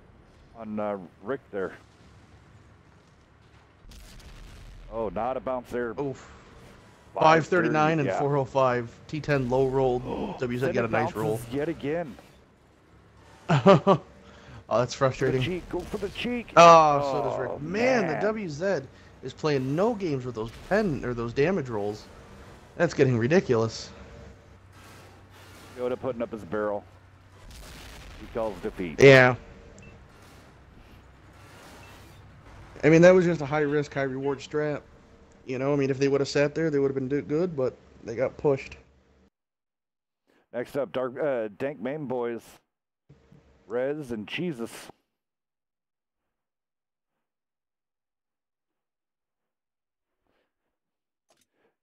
on Rick there. Oh, not a bounce there. Oof. 539 and yeah. 405. T10 low rolled. WZ Then got a it nice roll. bounces yet again. Oh, that's The frustrating. cheek, go for the cheek. Oh, so does Rick. Oh, Man, the WZ is playing no games with those those damage rolls. That's getting ridiculous. Yoda putting up his barrel. He calls defeat. Yeah. I mean, that was just a high risk, high reward strat. You know, I mean, if they would have sat there, they would have been good, but they got pushed. Next up, Dank Main Boys. Rez and Jesus.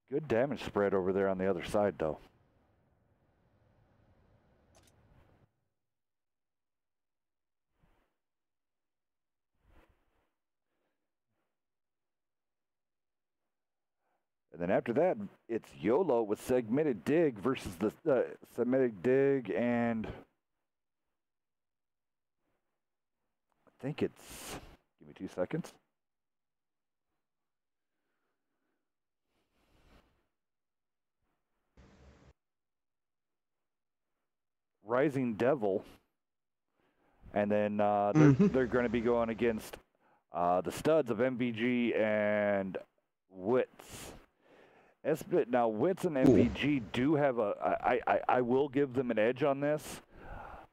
Good damage spread over there on the other side, though. And then after that, it's YOLO with Segmented Dig versus the Segmented Dig, and I think it's, give me 2 seconds. Rising Devil, and then they're going to be going against the studs of MVG and Wits. Now, Wits and MVG do have I will give them an edge on this,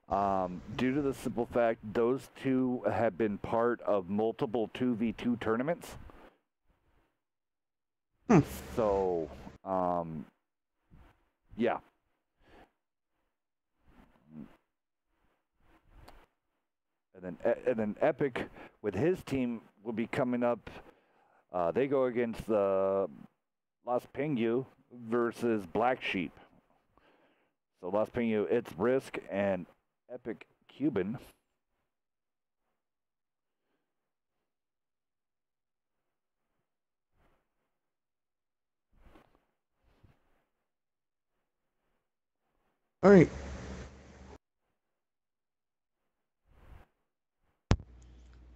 due to the simple fact those two have been part of multiple 2v2 tournaments. So, yeah. And then Epic with his team will be coming up. They go against the Las Pingu versus Black Sheep. So Las Pingu, it's Risk and Epic Cuban. All right.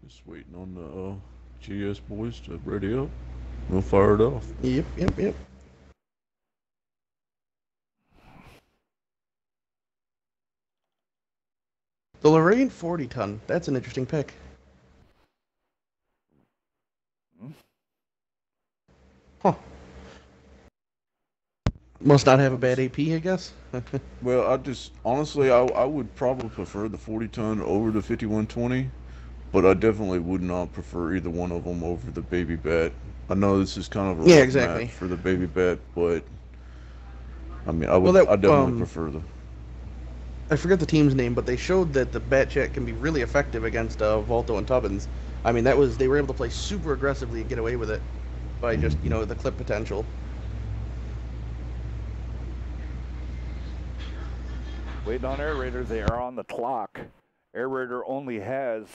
Just waiting on the GS boys to ready up. We'll fire it off. Yep. The Lorraine 40 ton. That's an interesting pick. Huh. Must not have a bad AP, I guess. Well, honestly, I would probably prefer the 40 ton over the 5120, but I definitely would not prefer either one of them over the Baby Bat. I know this is kind of a rough match for the Baby Bat, but I mean, I definitely prefer the. I forget the team's name, but they showed that the bat chat can be really effective against Volto and Tubbins. I mean, they were able to play super aggressively and get away with it by just the clip potential. Waiting on Air Raider. They are on the clock. Air Raider only has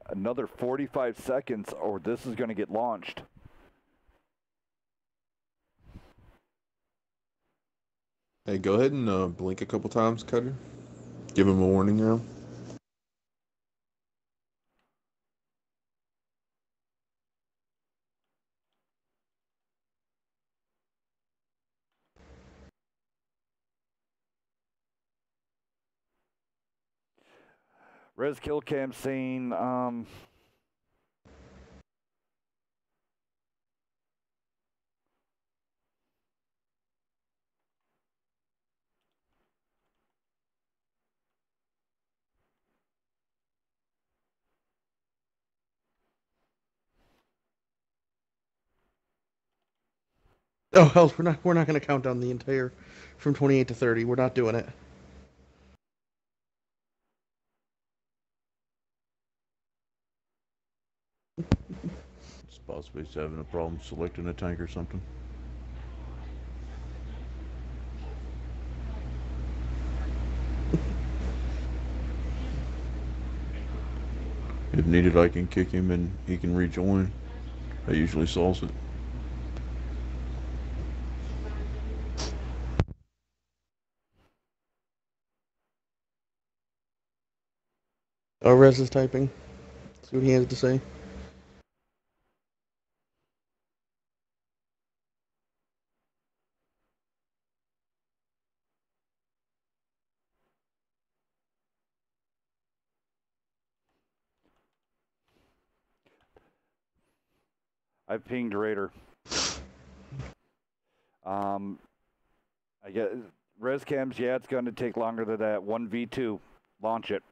another 45 seconds, or this is going to get launched. Hey, go ahead and blink a couple times, Cutter. Give him a warning now. Res kill cam saying, Oh hell, we're not going to count down the entire from 28 to 30. We're not doing it. It's possibly he's having a problem selecting a tank or something. If needed, I can kick him and he can rejoin. That usually solves it. Oh, Rez is typing. See what he has to say. I've pinged Raider. I guess res cams, yeah, it's going to take longer than that. 1v2. Launch it.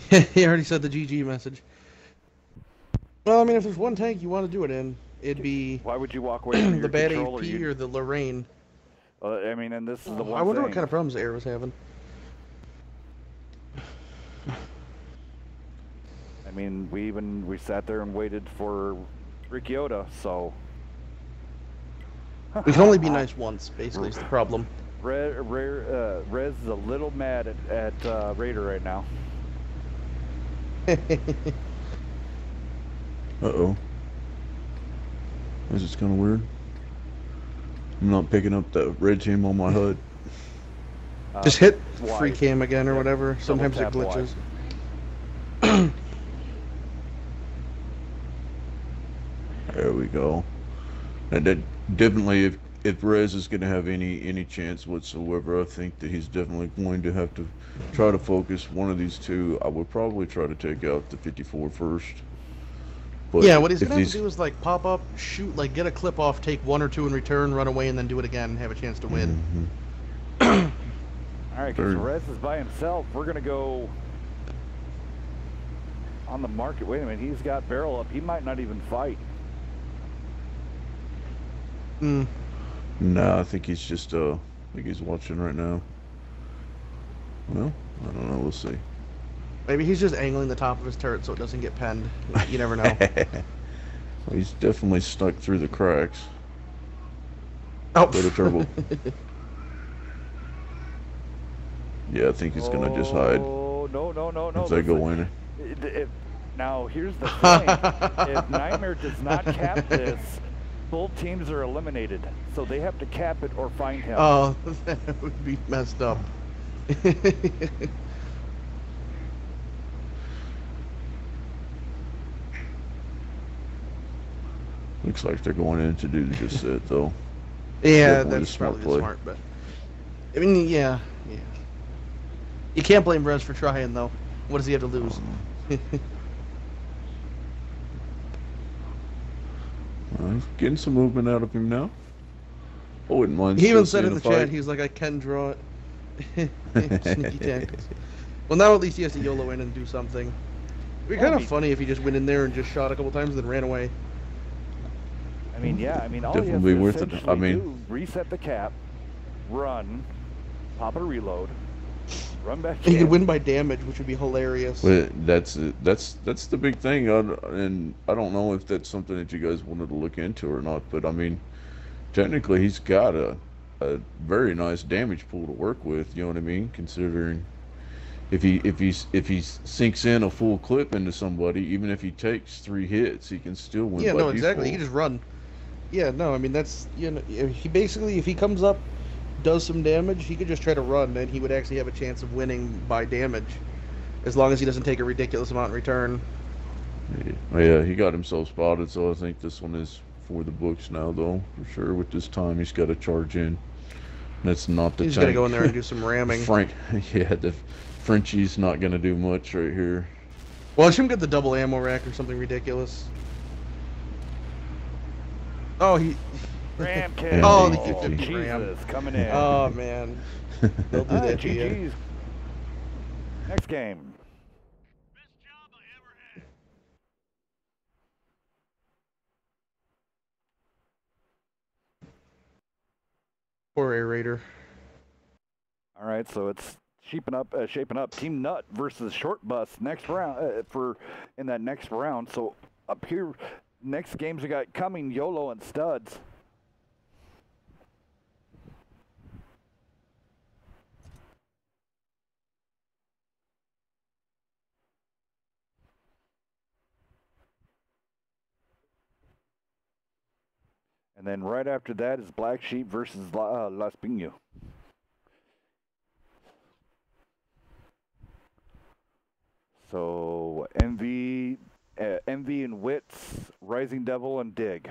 He already said the GG message. Well, I mean, if there's one tank you want to do it in, it'd be Why would you walk away from the your bad control, AP or or the Lorraine. I mean, and this is the one I wonder thing. what kind of problems Air was having. I mean, we sat there and waited for Ricciota, so. We can only be nice once, basically, is the problem. Rez is a little mad at Raider right now. Uh-oh. This is kind of weird. I'm not picking up that red team on my HUD. Just hit Y. free cam again or whatever. Sometimes it tap Y. glitches. There we go. And that definitely, if Rez is going to have any chance whatsoever, I think that he's definitely going to have to try to focus one of these two. I would probably try to take out the 54 first. But Yeah, what he's if gonna have to do is like pop up, shoot, like get a clip off, take 1 or 2 in return, run away, and then do it again, and have a chance to win. All right, because Rez is by himself. We're going to go on the market. Wait a minute, he's got barrel up. He might not even fight. Mm. No, I think he's just I think he's watching right now. Well, I don't know. We'll see. Maybe he's just angling the top of his turret so it doesn't get penned. You never know. Well, he's definitely stuck through the cracks. Oh, Go to turbo. Yeah, I think he's gonna just hide. Oh, no. If they go in. Now, here's the thing. If Nightmare does not cap this, both teams are eliminated. So they have to cap it or find him. Oh, that would be messed up. Looks like they're going in to do just that, though. Yeah, Definitely that's a smart probably play. smart, but I mean, yeah. You can't blame Rez for trying, though. What does he have to lose? Getting some movement out of him now. I wouldn't mind. He even still said in seeing the a fight. chat, he's like, I can draw it. Sneaky tactics. Well, now at least he has to YOLO in and do something. It'd be kind of funny if he just went in there and just shot a couple times and then ran away. I mean, yeah, I mean, all he has Definitely to worth it. essentially I mean, do, reset the cap, run, pop a reload, run back He in. could win by damage, which would be hilarious. but that's the big thing. And I don't know if that's something that you guys wanted to look into or not. But I mean, technically, he's got a very nice damage pool to work with. You know what I mean? Considering if he sinks in a full clip into somebody, even if he takes 3 hits, he can still win. Yeah, by no, exactly. He default. can just run. Yeah, no, I mean, that's, you know, he basically, if he comes up, does some damage, he could just try to run, and he would actually have a chance of winning by damage, as long as he doesn't take a ridiculous amount in return. Yeah, he got himself spotted, so I think this one is for the books now, though, for sure. With this time, he's got to charge in. That's not the He's tank. got to go in there and do some ramming. Yeah, the Frenchie's not going to do much right here. Watch him get the double ammo rack or something ridiculous. Oh, he... Ram kick. Yeah, Oh, the the 50 Jesus, ram. coming in. Oh, man. They'll do that to you. GG's. Next game. Poor Air Raider. All right, so it's shaping up. Team Nut versus Short Bus next round in that next round. So up here, next games we got coming YOLO and Studs. And then right after that is Black Sheep versus Las Piñas. So Envy and Wits, Rising Devil, and Dig.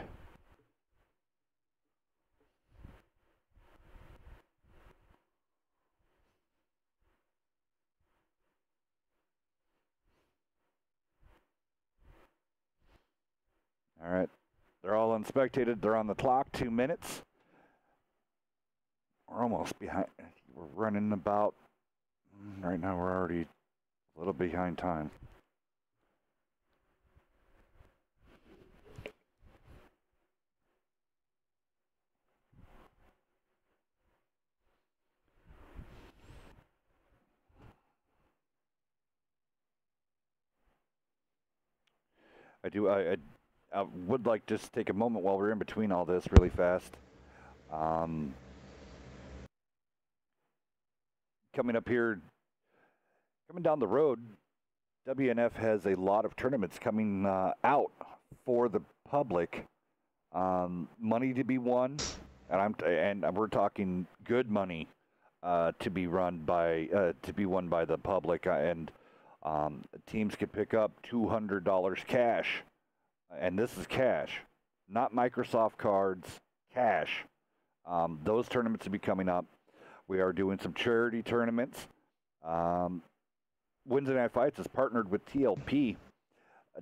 All right, they're all unspectated. They're on the clock. 2 minutes. We're almost behind. We're running about. Right now, we're already a little behind time. I would like to just take a moment while we're in between all this really fast. Coming up here, coming down the road, WNF has a lot of tournaments coming out for the public. Money to be won, and we're talking good money to be won by the public, and teams could pick up $200 cash, and this is cash, not Microsoft cards, cash. Those tournaments will be coming up. We are doing some charity tournaments. Wednesday Night Fights has partnered with TLP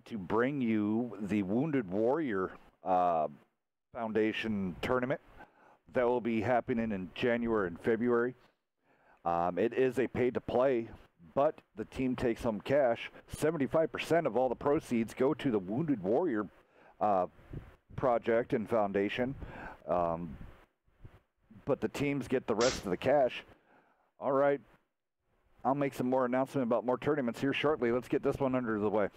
to bring you the Wounded Warrior Foundation tournament that will be happening in January and February. It is a pay-to-play, but the team takes home cash. 75% of all the proceeds go to the Wounded Warrior project and foundation, but the teams get the rest of the cash. All right, I'll make some more announcement about more tournaments here shortly. Let's get this one under the way.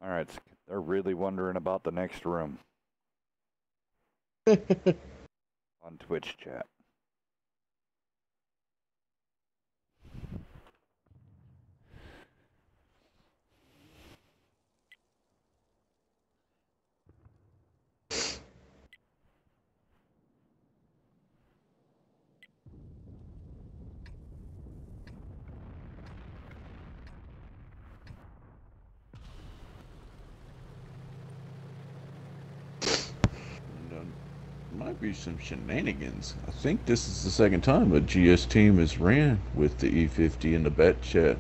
All right, they're really wondering about the next room on Twitch chat. might be some shenanigans. I think this is the second time a GS team has ran with the E50 in the bat chat.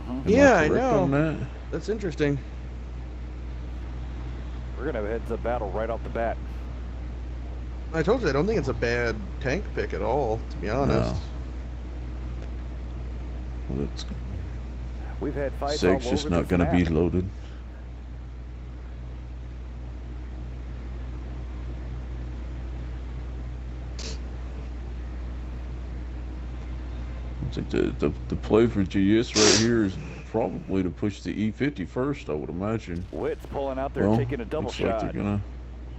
Am Yeah, I correct know. on that? That's interesting. We're gonna have a heads-up battle right off the bat. I told you, I don't think it's a bad tank pick at all, to be honest. No. Well, that's We've had fights all Seg's over just not this going to be map. loaded. I think the play for GS right here is probably to push the E50 first, I would imagine. Witt's pulling out there, Well, taking a double looks like shot. they're gonna.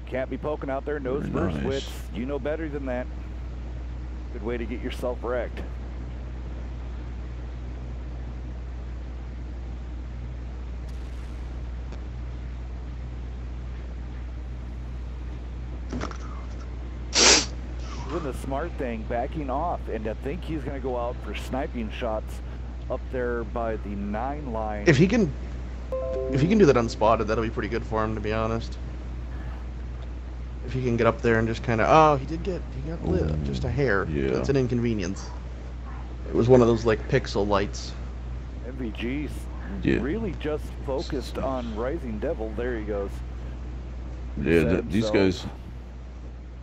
Can't be poking out there nose Very first, nice. Witts. You know better than that. Good way to get yourself wrecked. Doing the smart thing, backing off, and I think he's going to go out for sniping shots up there by the 9 line. If he can do that unspotted, that'll be pretty good for him, to be honest. If he can get up there and just kind of, oh, he got lit up just a hair. Yeah. That's an inconvenience. It was one of those like pixel lights. MVG's Yeah. really just focused on Rising Devil. There he goes. Yeah, Set these himself. guys.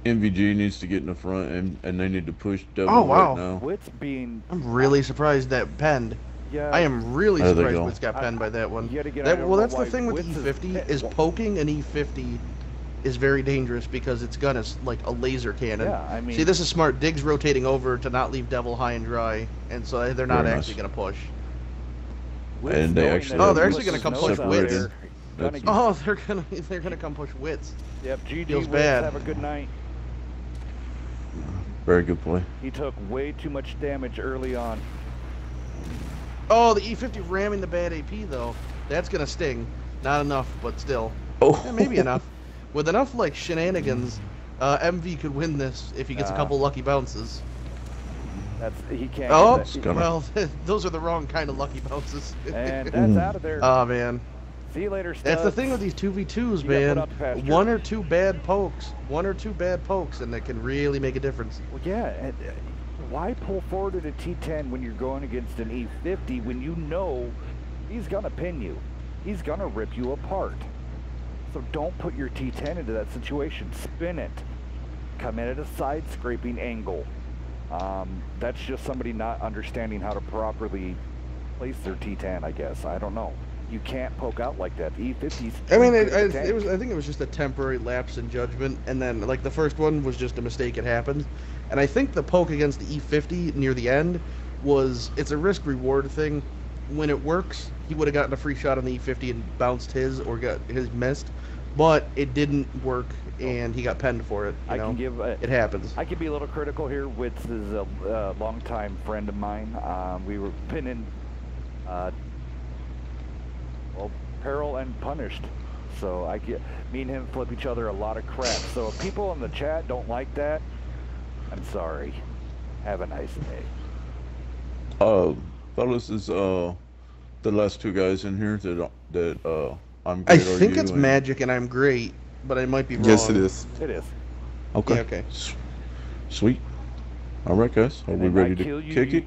MVG needs to get in the front, and they need to push Double Oh, wow. right now. Witt's being, I'm really surprised that penned. yeah. I am really There they surprised go. Witz got penned by that one. Yet again, I don't Well, know that's the why thing with the Witz E50 is poking an E50 is very dangerous because its gun is like a laser cannon. Yeah, I mean, See, this is smart. Dig's rotating over to not leave Devil high and dry, and so they're not Very actually nice. going to push. Witt's And they knowing actually that Oh, if they're he actually puts gonna his come nose push out Witz. there, gonna That's- get- Oh, they're gonna come push Witz. Yep, GG feels Witz, bad. have a good night. Very good play. He took way too much damage early on. Oh, the E50 ramming the bad AP though. That's gonna sting. Not enough, but still. Oh, Yeah, maybe enough. With enough like shenanigans, MV could win this if he gets a couple lucky bounces. He can't. Oh, get that. gonna- well, those are the wrong kind of lucky bounces. And that's out of there. Oh man, See you later, that's the Stubbs. thing with these 2v2s, You got put man. out to pasture. One or two bad pokes, and it can really make a difference. Well, yeah. And, why pull forward at a T10 when you're going against an E50 when you know he's gonna pin you, he's gonna rip you apart? So don't put your T10 into that situation. Spin it. Come in at a side scraping angle. That's just somebody not understanding how to properly place their T10, I guess. I don't know. You can't poke out like that. The E50's. I mean, too good of a it was. tank. I think it was just a temporary lapse in judgment, and then like the first one was just a mistake. It happened, and I think the poke against the E50 near the end it's a risk reward thing. When it works, he would have gotten a free shot on the E50 and bounced his or got his missed, but it didn't work, and he got penned for it. You know? can give. It happens. I can be a little critical here. Witz is a longtime friend of mine. We were pinning, Peril and Punished. So me and him flip each other a lot of crap. So if people in the chat don't like that, I'm sorry. Have a nice day. Fellas, is the last two guys in here that I'm I great, are think you, it's and- Magic, and I'm great, but I might be wrong. Yes, it is. It is. Okay. Yeah, okay. Sweet. All right, guys. Are And we then ready I to kill kick it?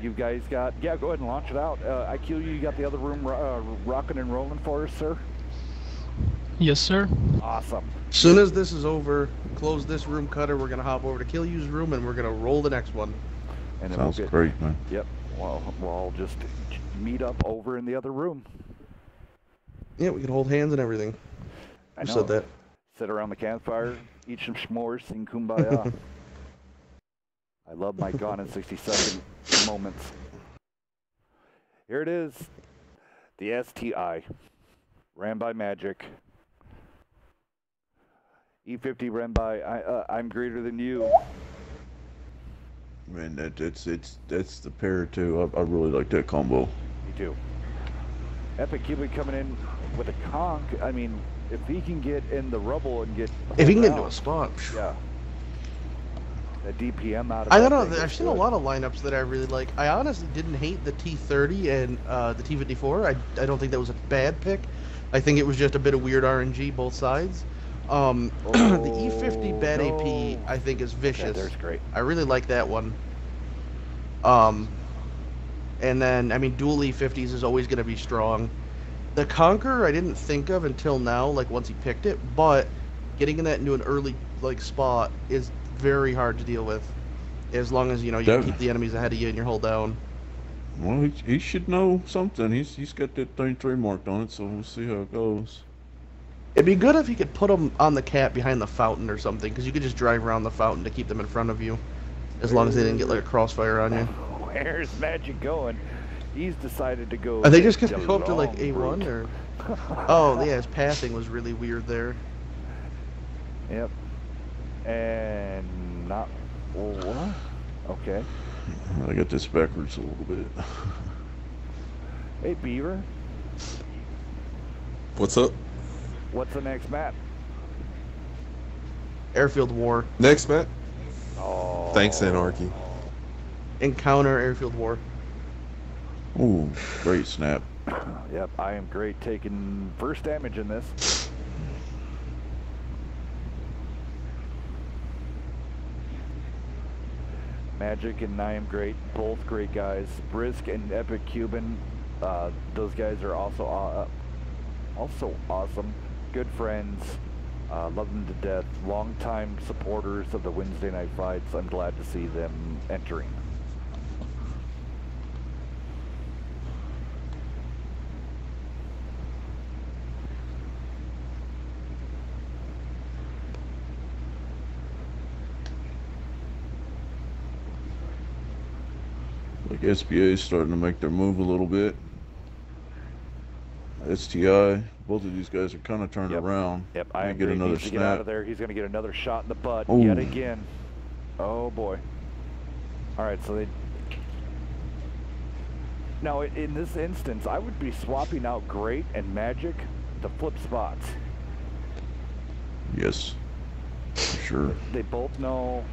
You guys got, yeah, go ahead and launch it out. I kill you got the other room rocking and rolling for us, sir? Yes, sir. Awesome. As soon as this is over, close this room cutter. We're gonna hop over to Kill You's room, and we're gonna roll the next one. And then Sounds we'll get, great, man. Yep. Well, we'll all just meet up over in the other room. Yeah, we can hold hands and everything. I Who know. said that? Sit around the campfire, eat some s'mores, sing kumbaya. I love my Gone in 60-second moments. Here it is. The STI. Ran by Magic. E50 ran by I'm Greater Than You. Man, that's the pair too. I really like that combo. Me too. Epic Cubic coming in with a conk. I mean, if he can get in the rubble and get... If he can get down, into a spot. phew. Yeah. That DPM out of I that don't know. thing I've is seen a good. lot of lineups that I really like. I honestly didn't hate the T30 and the T54. I don't think that was a bad pick. I think it was just a bit of weird RNG both sides. The E50 bad no. AP I think is vicious. Okay, there's great. I really like that one. And then I mean dual E50s is always going to be strong. The Conqueror I didn't think of until now, like once he picked it, but getting in that into an early like spot is very hard to deal with. As long as you know you can keep the enemies ahead of you and you hold down. Well, he should know something. He's got that 33 marked on it, so we'll see how it goes. It'd be good if you could put them on the cap behind the fountain or something, because you could just drive around the fountain to keep them in front of you, as long as they didn't get like a crossfire on you. Where's Magic going? He's decided to go. Are they just gonna go up to like long A1 route. or? Oh yeah, his passing was really weird there. Yep. And not what? Okay. I got this backwards a little bit. Hey Beaver, What's up? what's the next map? Airfield War. Next, Matt. Oh. Thanks, Anarchy. Encounter Airfield War. Ooh, great snap. Yep, I am great taking first damage in this. Magic and I am great, both great guys. Brisk and Epic Cuban, those guys are also awesome. Good friends, love them to death. Longtime supporters of the Wednesday night fights. I'm glad to see them entering. Like SBA is starting to make their move a little bit. STI, both of these guys are kind of turned around. Yep, I Might get another needs to get out of there. He's going to get another shot in the butt Ooh. yet again. Oh boy. All right, so they. Now, in this instance, I would be swapping out Great and Magic to flip spots. Yes, for sure. They both know.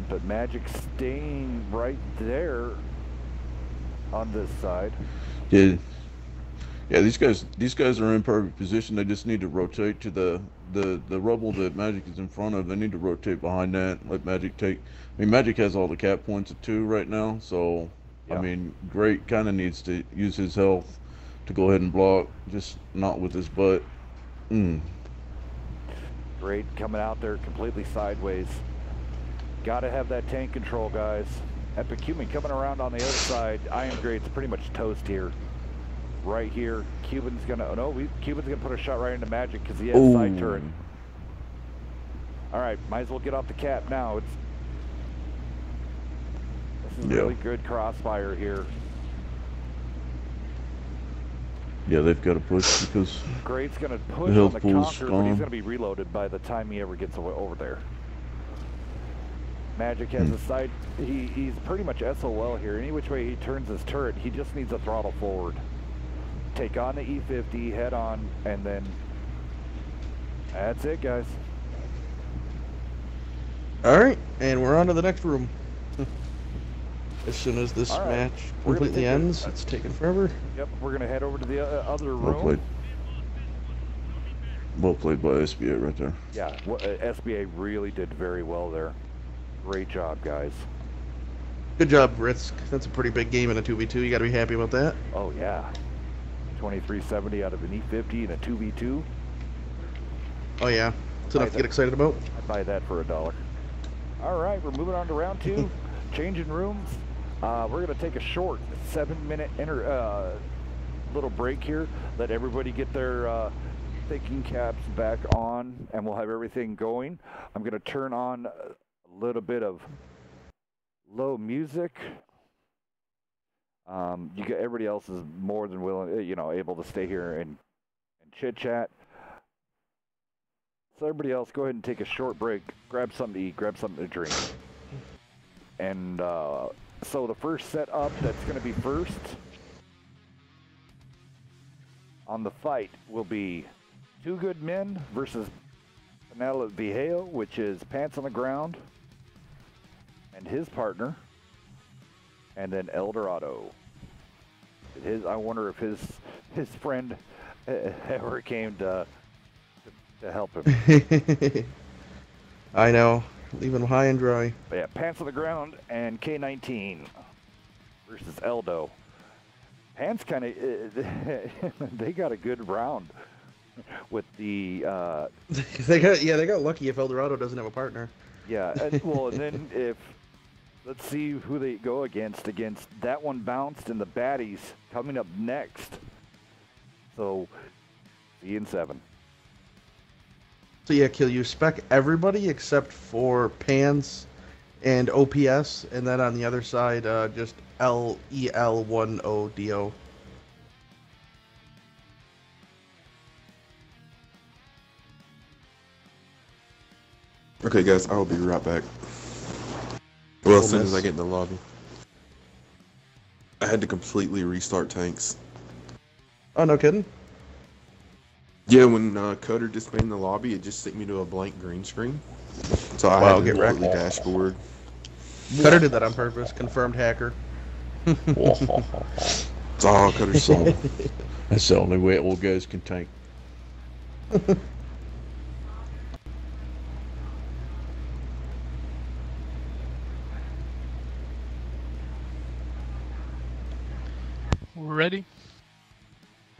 But Magic staying right there on this side. Yeah, yeah. These guys are in perfect position. They just need to rotate to the rubble that Magic is in front of. They need to rotate behind that. Let Magic take. I mean, Magic has all the cap points at 2 right now. So, Yeah. I mean, Great kind of needs to use his health to go ahead and block, just not with his butt. Great coming out there completely sideways. Got to have that tank control, guys. Epic Cuban coming around on the other side. I am Great's pretty much toast here. Right here. Cuban's gonna. Oh no, Cuban's gonna put a shot right into Magic because he has side turret. All right, might as well get off the cap now. This is really good crossfire here. Yeah, they've got to push because Great's gonna push health on the pool's Conqueror, but gone. he's gonna be reloaded by the time he ever gets over there. Magic has a side. He's pretty much SOL here. Any which way he turns his turret, he just needs a throttle forward. Take on the E50 head on, and then that's it, guys. All right, and we're on to the next room. As soon as this All right. match We're gonna completely take ends, it's taking forever. Yep, we're gonna head over to the other well room. played. Well played by SBA right there. Yeah, SBA really did very well there. Great job, guys. Good job, Risk. That's a pretty big game in a 2v2. You got to be happy about that. Oh yeah, 2370 out of an E50 and a 2v2. Oh yeah, it's enough to get excited about. I'd buy that for $1. All right, we're moving on to round 2. Changing rooms. We're gonna take a short 7-minute little break here. Let everybody get their thinking caps back on, and we'll have everything going. I'm gonna turn on a little bit of low music. Everybody else is more than willing, able to stay here and chit chat. So everybody else, go ahead and take a short break. Grab something to eat. Grab something to drink. And so the first setup that's going to be first on the fight will be Two Good Men versus Penelope Viejo, which is Pants on the Ground, and his partner, and then El Dorado. I wonder if his friend ever came to help him. I know. Leave him high and dry. But yeah, Pants on the Ground and K-19 versus Eldo. Pants kind of they got a good round with the. they got lucky if Eldorado doesn't have a partner. Yeah, well, and then if let's see who they go against. Against that one bounced and the baddies coming up next. So, see you in 7. So yeah, Kill, you spec everybody except for Pants and OPS, and then on the other side, just LEL10DO. Okay, guys, I'll be right back. Well, as soon as I get in the lobby. I had to completely restart tanks. Oh, no kidding? Yeah, when Cutter disbanded the lobby, it just sent me to a blank green screen. So I had to get reload wrecked. the dashboard. Cutter did that on purpose. Confirmed hacker. It's all Cutter's fault. That's the only way old guys can tank. We're ready?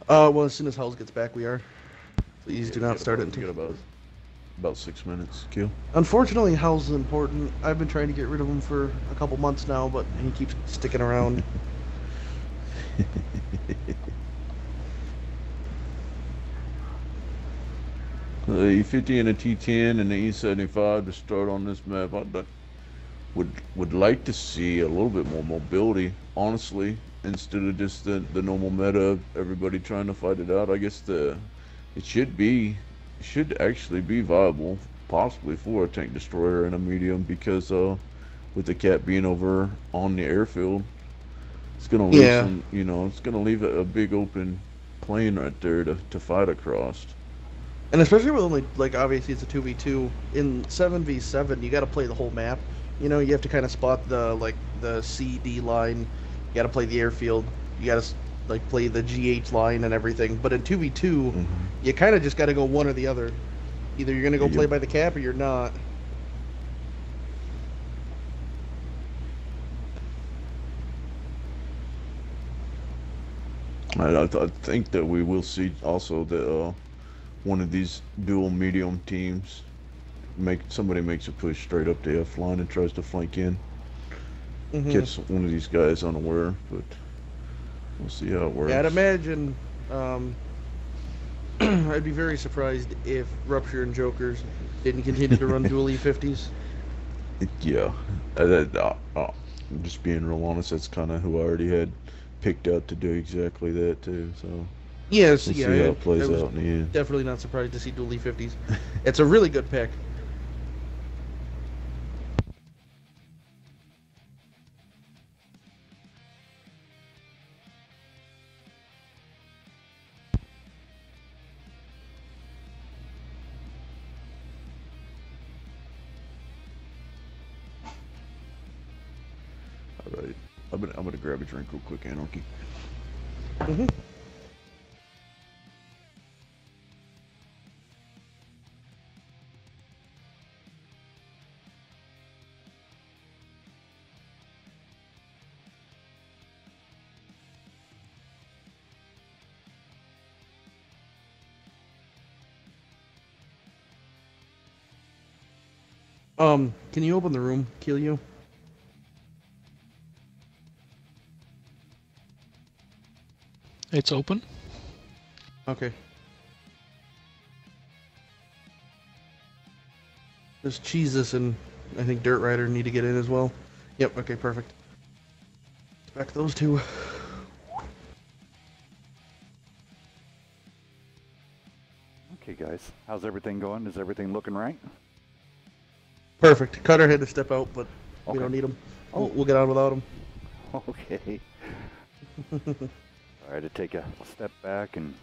Well, as soon as Hulls gets back, we are. Please do not start it until until... about 6 minutes. Kill. Unfortunately, Hulls is important. I've been trying to get rid of him for a couple months now, but he keeps sticking around. The E50 and a T10 and the E75 to start on this map. Would like to see a little bit more mobility, honestly, instead of just the normal meta of everybody trying to fight it out. I guess it should actually be viable, possibly for a tank destroyer and a medium, because with the cap being over on the airfield, it's gonna leave it's gonna leave a big open plane right there to fight across. And especially with only, like, obviously it's a 2v2. In 7v7, you gotta play the whole map. You know, you have to kind of spot the C-D line. You gotta play the airfield. You gotta, like, play the GH line and everything. But in 2v2, you kind of just gotta go one or the other. Either you're gonna go play by the cap or you're not. I think that we will see also that one of these dual medium teams somebody makes a push straight up the F line and tries to flank in. Gets one of these guys unaware, but we'll see how it works. Yeah, I'd imagine. I'd be very surprised if Rupture and Jokers didn't continue to run dual E50s. Yeah, just being real honest, that's kind of who I already had picked out to do exactly that too. So yes, we'll see how it plays out in the end. Definitely not surprised to see dual E50s. It's a really good pick. All right, I'm gonna grab a drink real quick, Anarchy. Can you open the room, Keelio? It's open. Okay. There's Jesus and I think Dirt Rider need to get in as well. Yep, okay, perfect. Back those two. Okay, guys, how's everything going? Is everything looking right? Perfect. Cutter had to step out, but we Okay. don't need him. We'll get on without him. Okay. All right, to take a step back and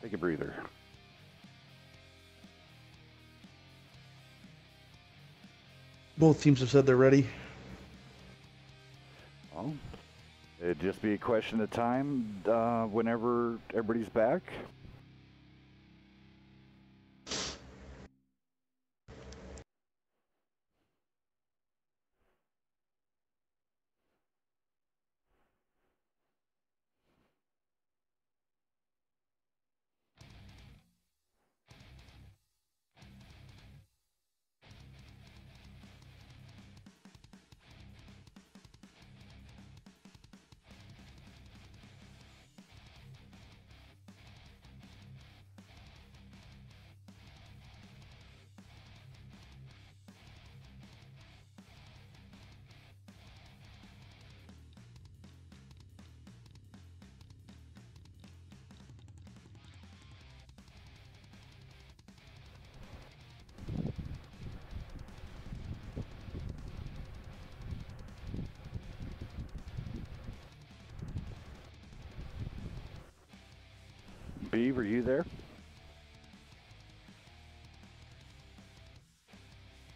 take a breather. Both teams have said they're ready. Well, It'd just be a question of time whenever everybody's back. B, were you there?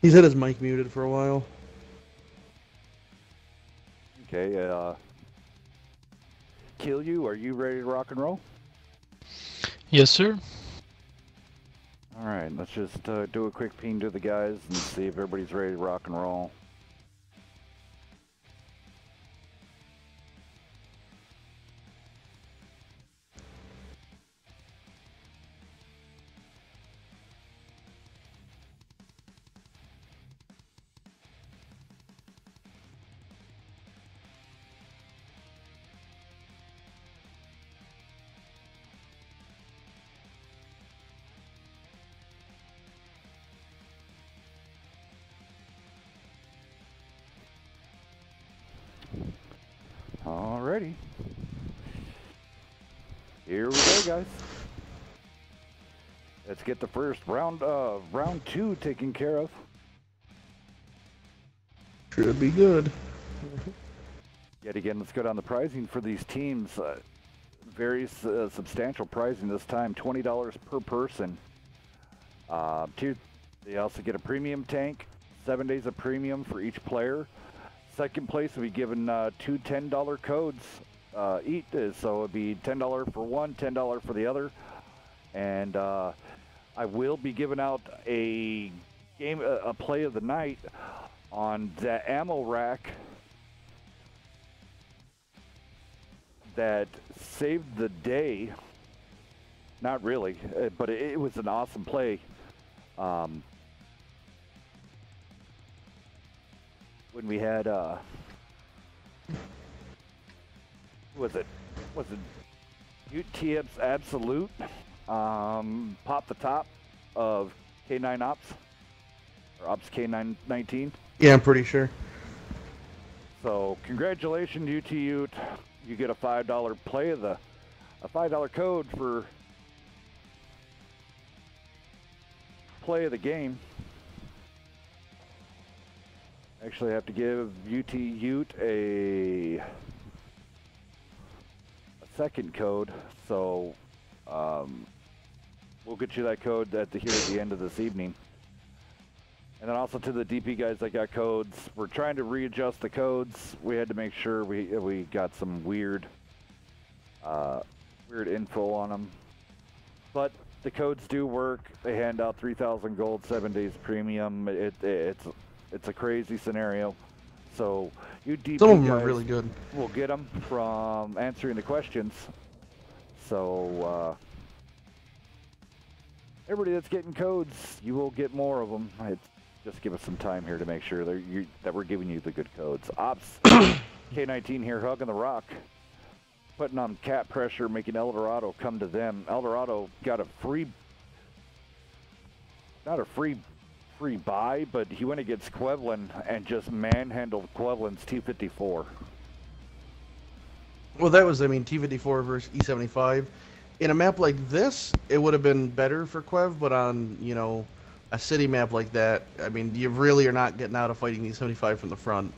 He's had his mic muted for a while. Okay, Kill You, are you ready to rock and roll? Yes, sir. Alright, let's just do a quick ping to the guys and see if everybody's ready to rock and roll. Alrighty. Here we go, guys. Let's get the first round 2 taken care of. Should be good. Yet again, let's go down the pricing for these teams. Very substantial pricing this time, $20 per person. They also get a premium tank, 7 days of premium for each player. Second place will be given 2 $10 codes each, so it'll be $10 for one, $10 for the other. And I will be giving out a play of the night on the ammo rack that saved the day. Not really, but it was an awesome play. When we had was it UTF's Absolute pop the top of K9 Ops or Ops K919. Yeah, I'm pretty sure. So congratulations, UT Ute. You get a $5 play of a $5 code for play of the game. Actually, I have to give UT Ute a second code, so we'll get you that code here at the end of this evening. And then also to the DP guys that got codes, we're trying to readjust the codes. We had to make sure we got some weird info on them, but the codes do work. They hand out 3,000 gold, 7 days premium. It's a crazy scenario. So you DP Some of them guys are really good. will get them from answering the questions. So everybody that's getting codes, you will get more of them. Just give us some time here to make sure that we're giving you the good codes. Ops K19 here, hugging the rock, putting on cap pressure, making El Dorado come to them. El Dorado got not a free buy, but he went against Quevlin and just manhandled Quevlin's T-54. Well, that was, I mean, T-54 versus E-75. In a map like this, it would have been better for Quev, but on, you know, a city map like that, I mean, you really are not getting out of fighting E-75 from the front.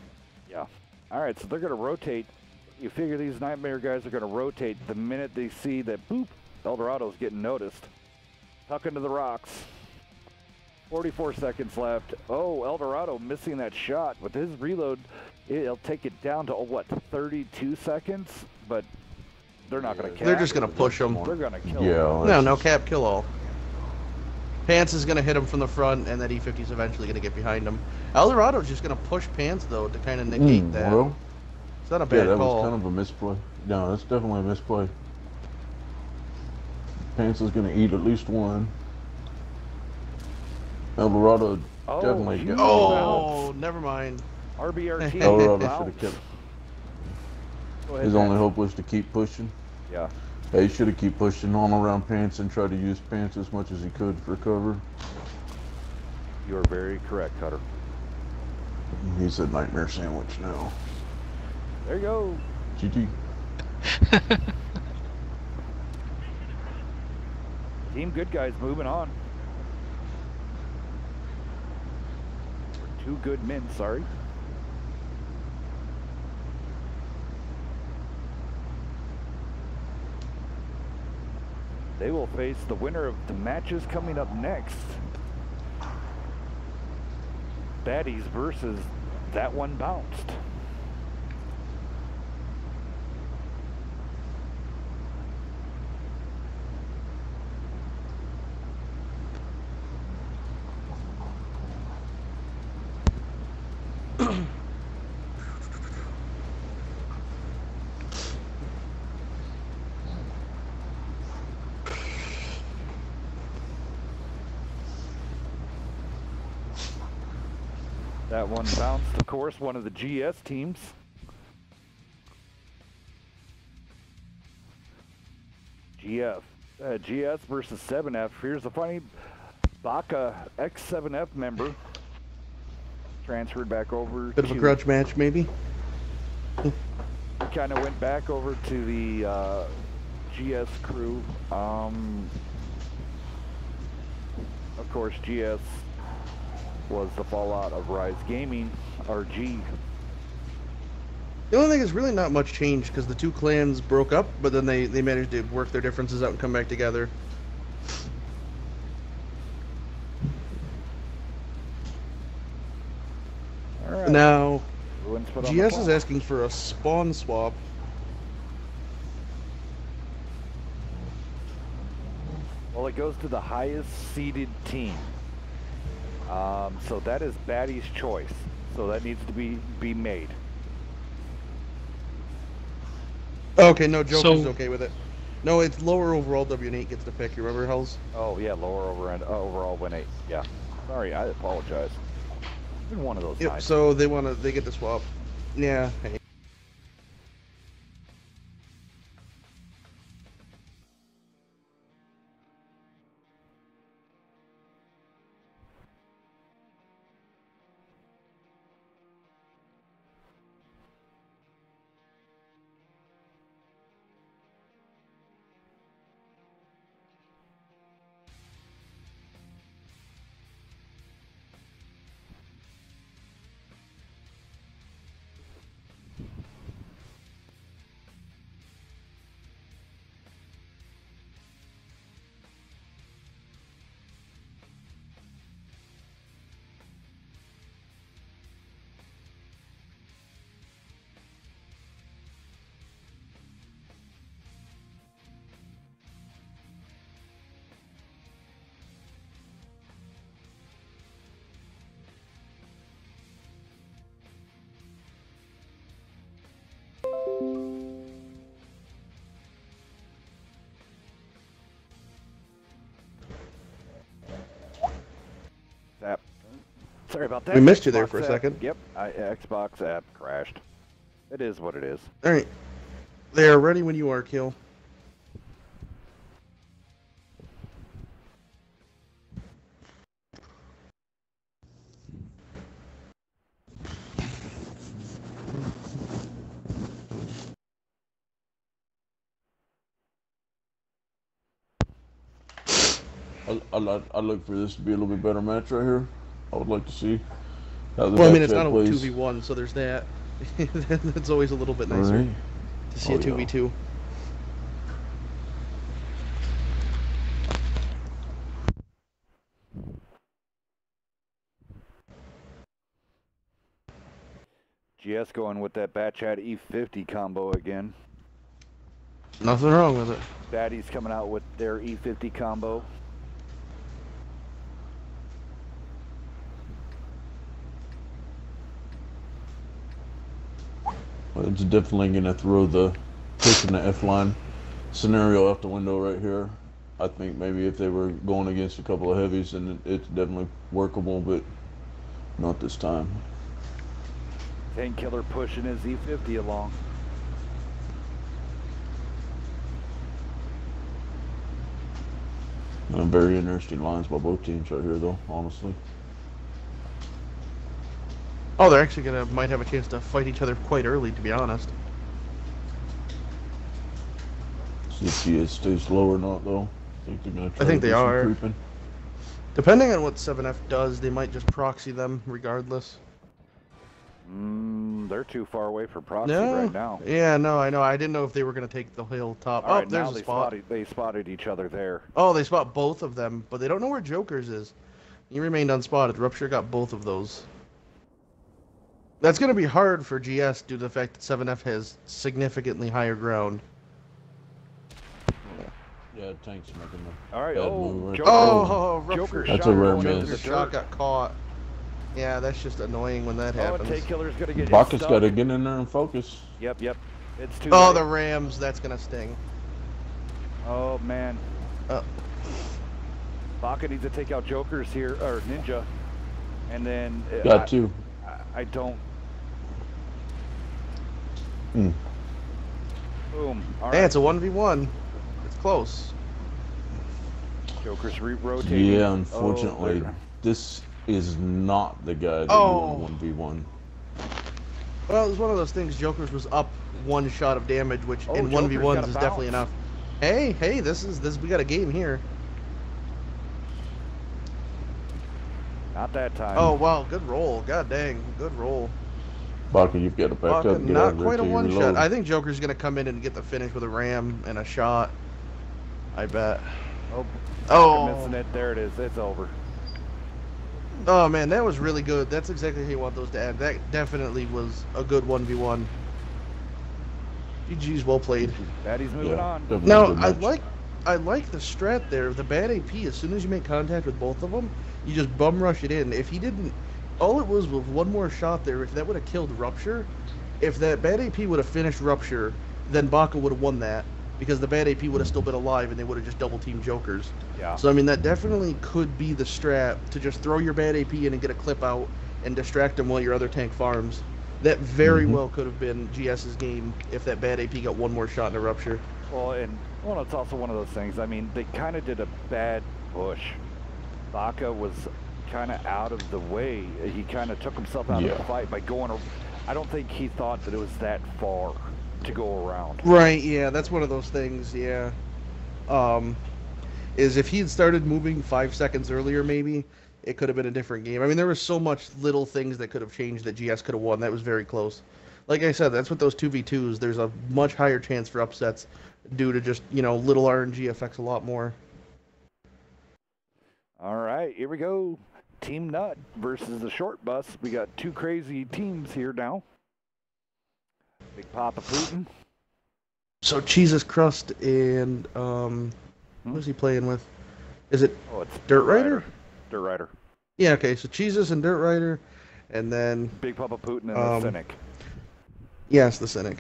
Yeah. All right, so they're going to rotate. You figure these Nightmare guys are going to rotate the minute they see that, boop, El Dorado's getting noticed. Tuck into the rocks. 44 seconds left. Oh, Eldorado missing that shot. With his reload, it'll take it down to, what, 32 seconds? But they're not going to cap. They're just going to push him. They're going to kill Yeah. him. No cap, kill all. Pants is going to hit him from the front, and that E50 is eventually going to get behind him. Eldorado's just going to push Pants, though, to kind of negate that. Well, It's not a yeah, bad that call. was kind of a misplay. No, that's definitely a misplay. Pants is going to eat at least one. Eldorado Oh, definitely huge got. Oh, never mind. RBRT. Eldorado should bounce. have kept. Go ahead, His Matt. only hope was to keep pushing. Yeah. Yeah, he should have keep pushing on around Pants and try to use Pants as much as he could for cover. You are very correct, Cutter. He's a nightmare sandwich now. There you go. GG. Team Good Guys moving on. Two good men, sorry. They will face the winner of the matches coming up next. Baddies versus That One Bounced. That One Bounced, of course, one of the GS teams. GS versus 7F. Here's the funny, Baca, ex-7F member, transferred back over Bit of a grudge match, maybe? kind of went back over to the GS crew. Of course, GS was the fallout of Rise Gaming, RG. The only thing is really not much change because the two clans broke up, but then they managed to work their differences out and come back together. All right. Now, Ruins put on the GS is clock. asking for a spawn swap. Well, it goes to the highest seeded team. So that is Baddie's choice. So that needs to be made. Okay, no, Joker's So- okay with it. No, it's lower overall WN8 gets to pick. You remember, Hells? Oh yeah, lower overall win 8. Yeah. Sorry, I apologize. Been one of those Yep. nights. So they get to swap. Yeah. Hey. App. Sorry about that. We missed you there Xbox for a app. second. Yep, Xbox app crashed. It is what it is. All right. They are ready when you are, Kill. I'd look for this to be a little bit better match right here. I would like to see how the Well, I mean, match it's not a plays. 2v1, so there's that. That's always a little bit nicer Right. to see Oh, a 2v2. GS going with that Bat Chat E50 combo again. Nothing wrong with it. Baddies coming out with their E50 combo. Well, it's definitely going to throw the pushing the F-line scenario out the window right here. I think maybe if they were going against a couple of heavies, then it's definitely workable, but not this time. Tank Killer pushing his E50 along. Very interesting lines by both teams right here, though, honestly. Oh, they're actually might have a chance to fight each other quite early, to be honest. See if GS stays low or not, though. I think they are. Creeping. Depending on what 7F does, they might just proxy them regardless. They're too far away for proxy right now. Yeah, no, I know. I didn't know if they were going to take the hilltop. All right, there's now a spot. They spotted each other there. Oh, they spot both of them, but they don't know where Joker's is. He remained unspotted. Rupture got both of those. That's going to be hard for GS due to the fact that 7F has significantly higher ground. Yeah, Tank's making the All right, bad move right Joker. Rupture Joker That's shot a rare going into miss. the Joker's shot dirt. got caught. Yeah, that's just annoying when that happens. Tank Killer's gonna get Bacchus stuck. got to get in there and focus. Yep. It's too Oh, late. the Rams, that's going to sting. Oh man. Oh. Baka needs to take out Jokers here, or Ninja, and then Got two. I don't. Hmm. Boom. All Hey, right. it's a 1v1. It's close. Joker's rotating. Yeah, unfortunately, Oh, this is not the guy that Oh. you want 1v1. Well, it was one of those things. Joker's was up one shot of damage, which Oh, in Joker's 1v1s got is a definitely bounce. enough. Hey, this. We got a game here. Not that time. Oh wow, good roll. God dang, good roll. Baka, you've got to back Baka, up and get out not of there quite a till you one shot. reload. I think Joker's gonna come in and get the finish with a ram and a shot. I bet. Oh, Oh. missing it. There it is. It's over. Oh man, that was really good. That's exactly how you want those to end. That definitely was a good 1v1. GG's, well played. Baddie's moving on. definitely Now, good match. I like the strat there. The bad AP, as soon as you make contact with both of them, you just bum rush it in. If he didn't, all it was one more shot there. If that would have killed Rupture, if that bad AP would have finished Rupture, then Baka would have won that because the bad AP would have still been alive and they would have just double teamed Jokers. Yeah. So I mean that definitely could be the strat to just throw your bad AP in and get a clip out and distract them while your other tank farms. That very well could have been GS's game if that bad AP got one more shot in a Rupture. Well, it's also one of those things. I mean, they kind of did a bad push. Baka was kind of out of the way. He kind of took himself out of the fight by going. I don't think he thought that it was that far to go around. Right, yeah, that's one of those things, yeah. Is if he had started moving 5 seconds earlier, maybe, it could have been a different game. I mean, there was so much little things that could have changed that GS could have won. That was very close. Like I said, that's what those 2v2s, there's a much higher chance for upsets due to just, little RNG affects a lot more. All right, here we go. Team Nut versus the Short Bus. We got two crazy teams here now. Big Papa Putin. So, Jesus Crust and, who's he playing with? Is it Oh, it's Dirt Rider? Dirt Rider. Yeah, okay, so Jesus and Dirt Rider, and then, Big Papa Putin and the Cynic. yes, the Cynic.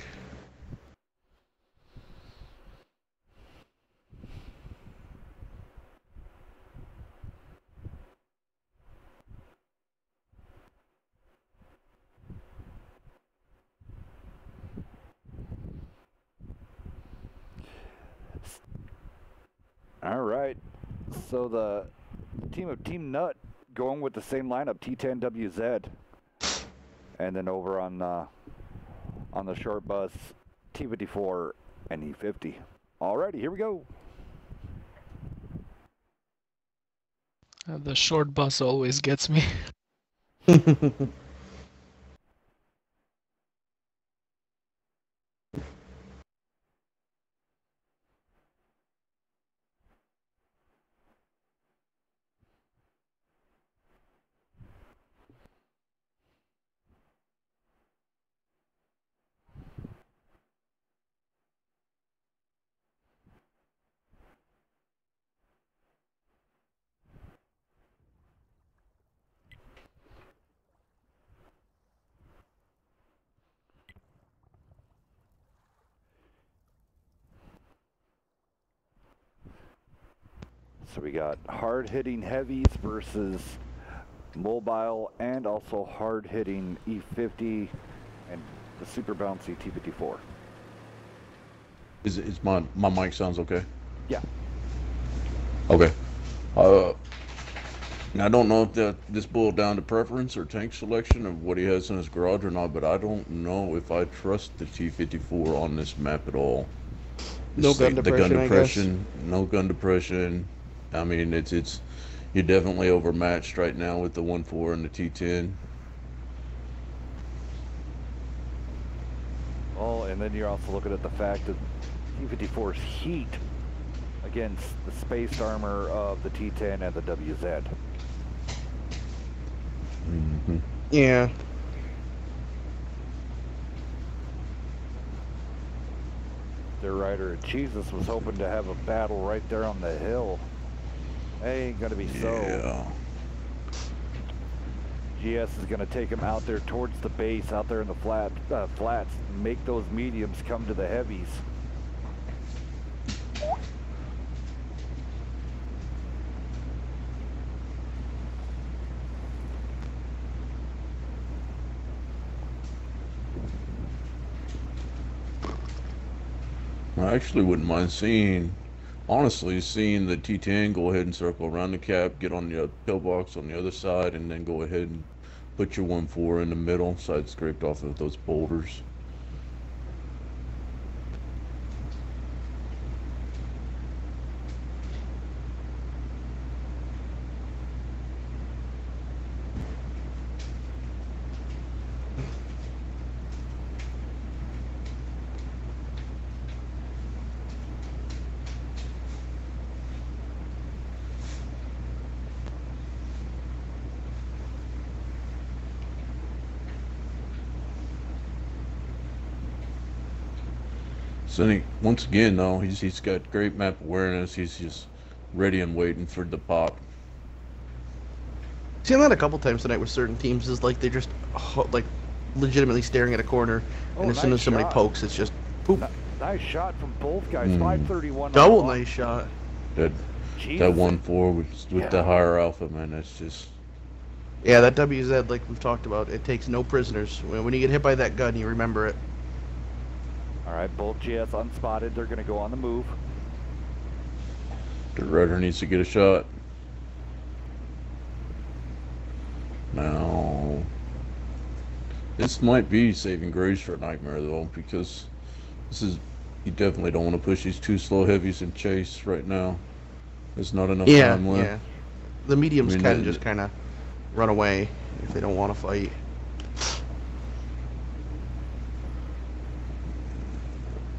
All right. So the team of Team Nut going with the same lineup, T10WZ. And then over on the Short Bus, T54 and E50. Alrighty, here we go. The short bus always gets me. So we got hard-hitting heavies versus mobile and also hard-hitting E50 and the super bouncy T54. Is my mic sounds okay? Yeah. Okay. I don't know if this boiled down to preference or tank selection of what he has in his garage or not, but I don't know if I trust the T54 on this map at all. No gun depression, I guess. No gun depression. I mean, it's you're definitely overmatched right now with the 1.4 and the T10. Well, and then you're also looking at the fact that T54's heat against the spaced armor of the T10 and the WZ. Mm-hmm. Yeah. Their rider, Jesus, was hoping to have a battle right there on the hill. Ain't gonna be so. Yeah. GS is gonna take him out there towards the base, out there in the flats, make those mediums come to the heavies. I actually wouldn't mind honestly, seeing the T10 go ahead and circle around the cap, get on the pillbox on the other side, and then go ahead and put your 1.4 in the middle, side scraped off of those boulders. So once again, though, he's got great map awareness. He's just ready and waiting for the pop. Seen that a couple times tonight with certain teams. Is like they're just like legitimately staring at a corner, and as soon as somebody pokes, it's just poop. Nice shot from both guys. 531. Double nice shot. That 1.4 with the higher alpha, man. That's just. Yeah, that WZ, like we've talked about, it takes no prisoners. When you get hit by that gun, you remember it. All right, both GS unspotted. They're going to go on the move. The rider needs to get a shot. Now, this might be saving grace for Nightmare, though, because you definitely don't want to push these two slow heavies in chase right now. There's not enough time left. Yeah. The mediums can just kind of run away if they don't want to fight.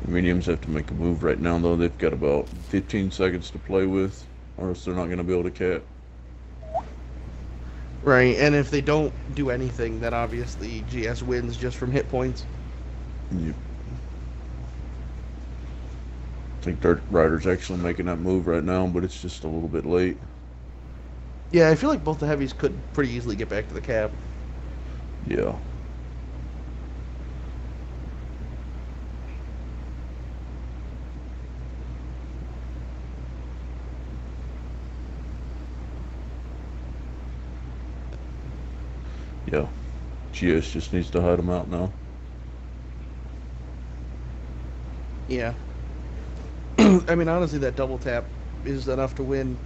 Mediums have to make a move right now, though. They've got about 15 seconds to play with, or else they're not going to be able to cap. Right, and if they don't do anything, then obviously GS wins just from hit points. Yep. I think Dirt Rider's actually making that move right now, but it's just a little bit late. Yeah, I feel like both the heavies could pretty easily get back to the cap. Yeah. Yeah, GS just needs to hide them out now. Yeah. I mean, honestly, that double tap is enough to win.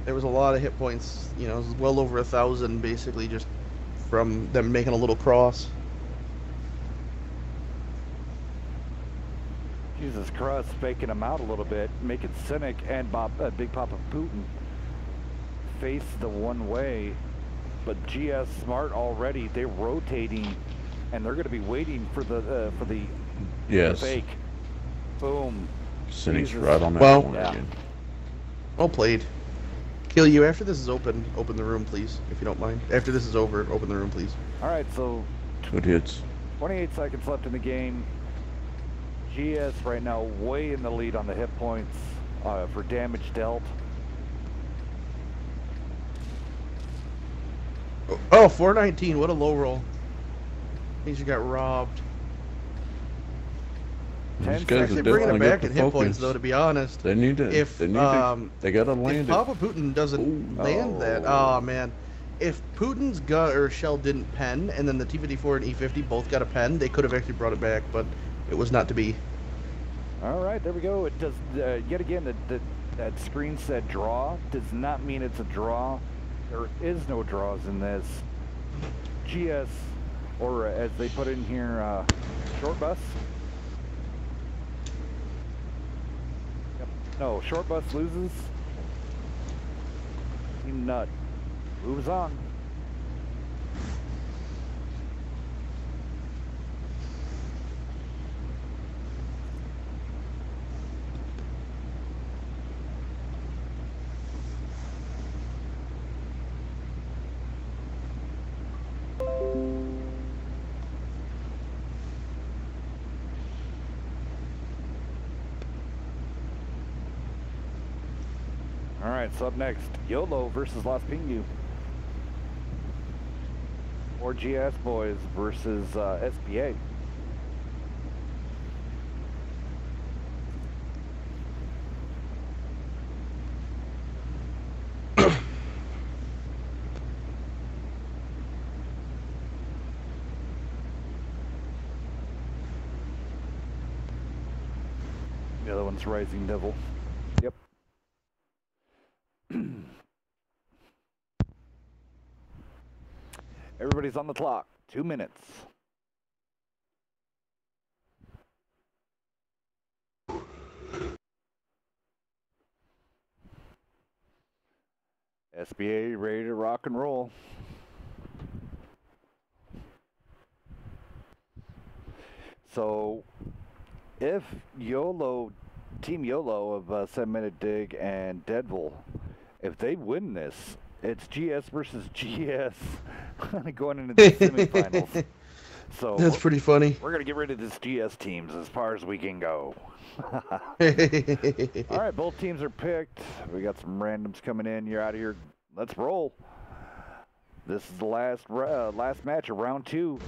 There was a lot of hit points, you know, it was well over 1,000 basically just from them making a little cross. Jesus Christ, faking him out a little bit, making Cynic and Big Papa Putin face the one way. But GS smart already. They're rotating, and they're going to be waiting for the fake. Boom. Cynic's right on that one again. Well played. Kill you after this is open the room, please, if you don't mind. After this is over, open the room, please. All right, so good hits. 28 seconds left in the game. GS right now way in the lead on the hit points for damage dealt. Oh, 419, what a low roll. Means you got robbed. These guys Actually are bringing definitely it got back the at hit points, focus. though, to be honest. They need to. If, they gotta land If it. Papa Putin doesn't land that, oh man. If Putin's gun or shell didn't pen, and then the T-54 and E-50 both got a pen, they could have actually brought it back, but it was not to be. All right, there we go. It does, yet again, that screen said draw. Does not mean it's a draw. There is no draws in this. GS, or as they put in here, short bus. Yep. No, short bus loses. Team Nut moves on. All right, so up next, YOLO versus Las Pingu. Or GS Boys versus SBA. The other one's Rising Devil. Yep. Everybody's on the clock. 2 minutes. SBA ready to rock and roll. So, if YOLO, Team YOLO of 7 Minute Dig and Deadpool, if they win this, it's GS versus GS going into the semifinals. So That's pretty funny. We're gonna get rid of this GS teams as far as we can go. All right, both teams are picked. We got some randoms coming in. You're out of here. Let's roll. This is the last match of round 2.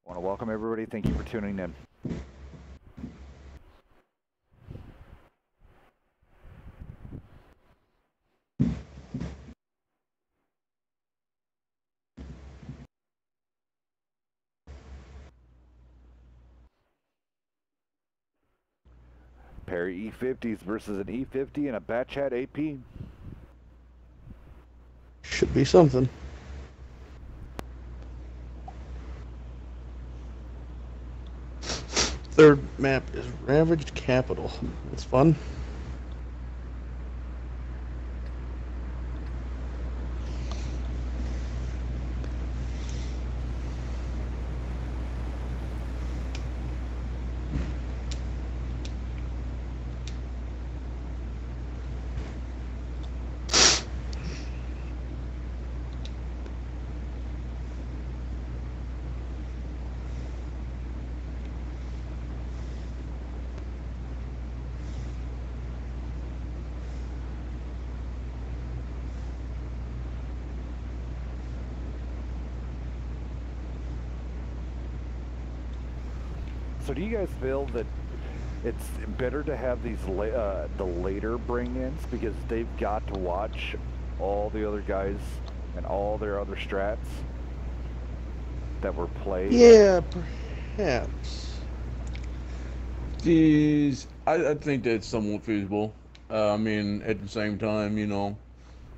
Want to welcome everybody. Thank you for tuning in. Pair of E50s versus an E50 and a Batch Hat AP. Should be something. Third map is Ravaged Capital. That's fun. So do you guys feel that it's better to have these the later bring-ins because they've got to watch all the other guys and all their other strats that were played? Yeah, perhaps. Geez, I think that's somewhat feasible. I mean, at the same time, you know,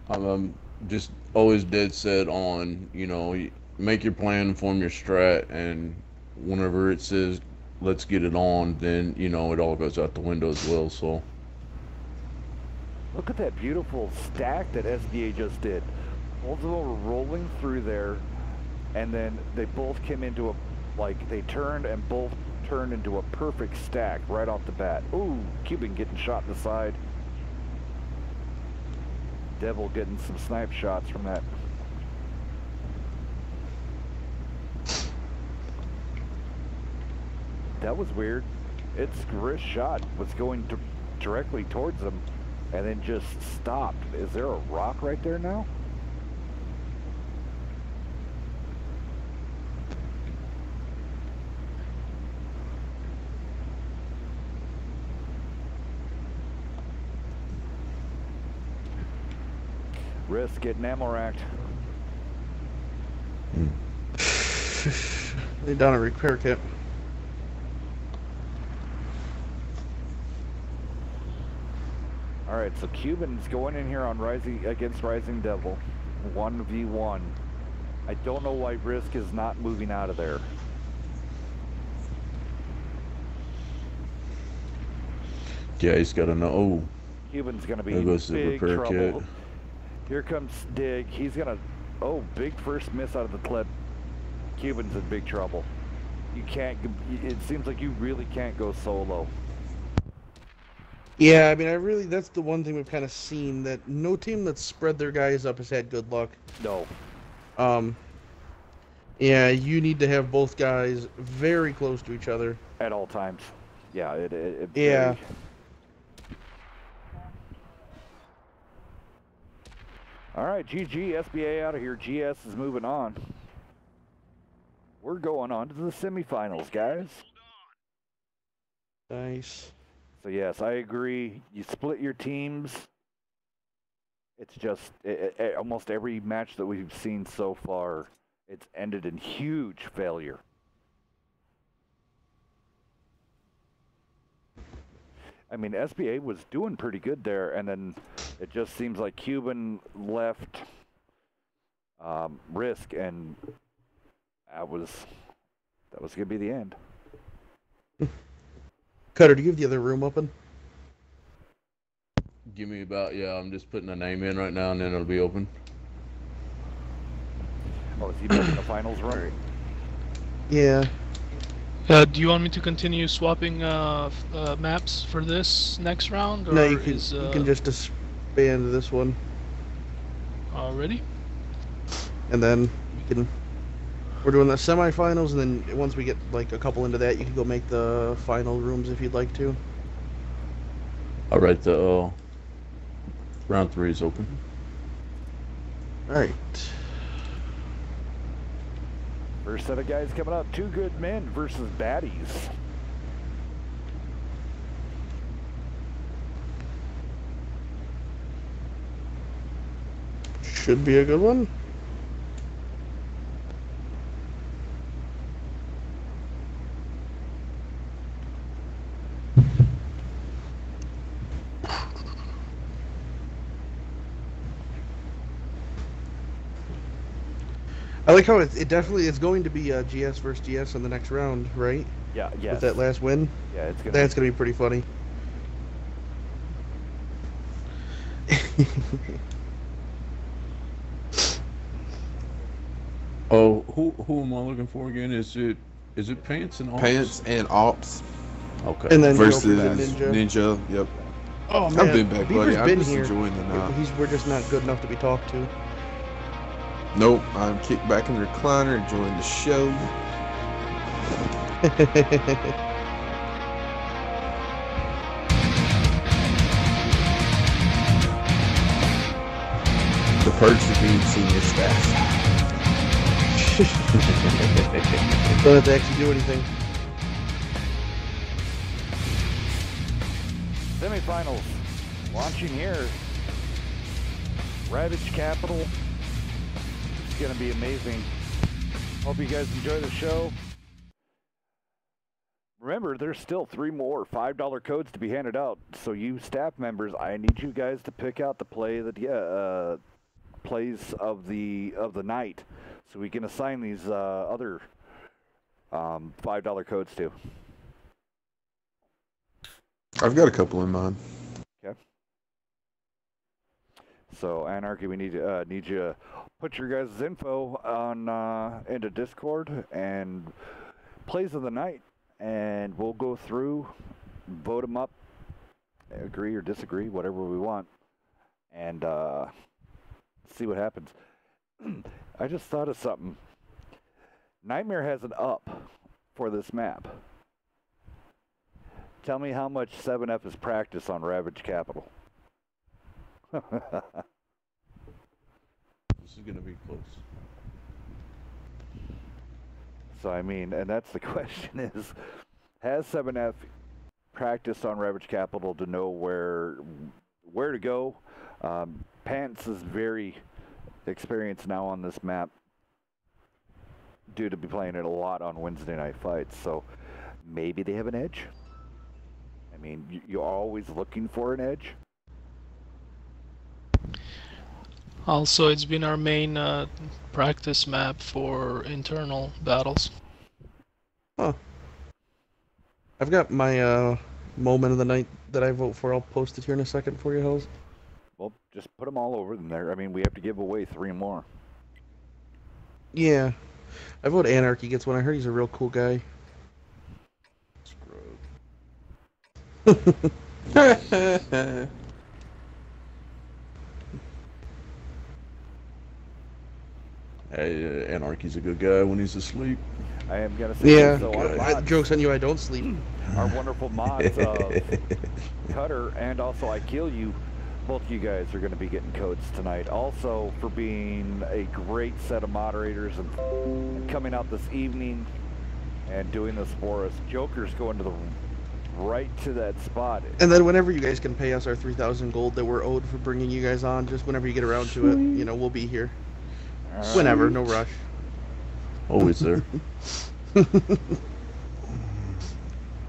I'm just always dead set on, you know, make your plan, form your strat, and whenever it says let's get it on, then, you know, it all goes out the window as well. So look at that beautiful stack that SBA just did. Both of them were rolling through there, and then they both came into a, like, they turned and both turned into a perfect stack right off the bat. Ooh, Cuban getting shot in the side. Devil getting some snipe shots from that. That was weird. Its wrist shot was going directly towards them and then just stopped. Is there a rock right there now? Risk getting ammo racked. They down a repair kit. All right, so Cuban's going in here on against Rising Devil, 1v1. I don't know why Risk is not moving out of there. Yeah, he's got to know. Oh, Cuban's gonna be there in goes the big repair trouble. kit. Here comes Dig. He's gonna. Oh, big first miss out of the clip. Cuban's in big trouble. You can't. It seems like you really can't go solo. Yeah, I mean, that's the one thing we've kind of seen, that no team that's spread their guys up has had good luck. No. Yeah, you need to have both guys very close to each other. At all times. Yeah, Yeah. Very... All right, GG, SBA out of here. GS is moving on. We're going on to the semifinals, guys. Nice. So yes, I agree. You split your teams. It's just almost every match that we've seen so far, it's ended in huge failure. I mean, SBA was doing pretty good there, and then it just seems like Cuban left Risk, and that was gonna be the end. Cutter, do you have the other room open? Give me about, yeah, I'm just putting a name in right now and then it'll be open. Oh, is he making the finals run? Yeah. Do you want me to continue swapping maps for this next round? Or No, you can just disband this one. Already? And then you can... We're doing the semifinals, and then once we get like a couple into that, you can go make the final rooms if you'd like to. All right, the round 3 is open. All right. First set of guys coming up, Two Good Men versus Baddies. Should be a good one. I like how it definitely is going to be GS versus GS in the next round, right? Yeah, yes. With that last win. Yeah, That's gonna be pretty funny. Oh, who am I looking for again? Is it Pants and Ops? Pants and Ops. Okay. And then Versus Ninja. Yep. Oh man, I've been back, buddy. Beaver's I'm been just here. enjoying the night. We're just not good enough to be talked to. Nope, I'm kicked back in the recliner, enjoying the show. The perks of being senior staff. Don't have to actually do anything. Semifinals launching here. Ravage Capital. It's going to be amazing. Hope you guys enjoy the show. Remember, there's still 3 more $5 codes to be handed out. So you staff members, I need you guys to pick out the plays of the night, so we can assign these other $5 codes to. I've got a couple in mind. Okay. So Anarchy, we need you to put your guys' info on into Discord and plays of the night, and we'll go through, vote them up, agree or disagree, whatever we want, and see what happens. I just thought of something. Nightmare has an up for this map. Tell me how much 7F is practice on Ravage Capital. This is going to be close. So, I mean, and that's the question is, has 7F practiced on Ravage Capital to know where to go? Pants is very experienced now on this map due to be playing it a lot on Wednesday night fights, so maybe they have an edge. I mean, you're always looking for an edge. Also, it's been our main practice map for internal battles. Huh. I've got my moment of the night that I vote for. I'll post it here in a second for you, Hells. Well, just put them all over in there. I mean, we have to give away 3 more. Yeah. I vote Anarchy gets one. I heard he's a real cool guy. Hey, Anarchy's a good guy when he's asleep. I am going to say, Yeah. so our mods, Joke's on you, I don't sleep. our wonderful mods of Cutter and also I Kill You, both you guys are going to be getting codes tonight. Also for being a great set of moderators and coming out this evening and doing this for us. Joker's going to the right to that spot. And then whenever you guys can pay us our 3,000 gold that we're owed for bringing you guys on, just whenever you get around to it, you know, we'll be here. Whenever, no rush. Always there.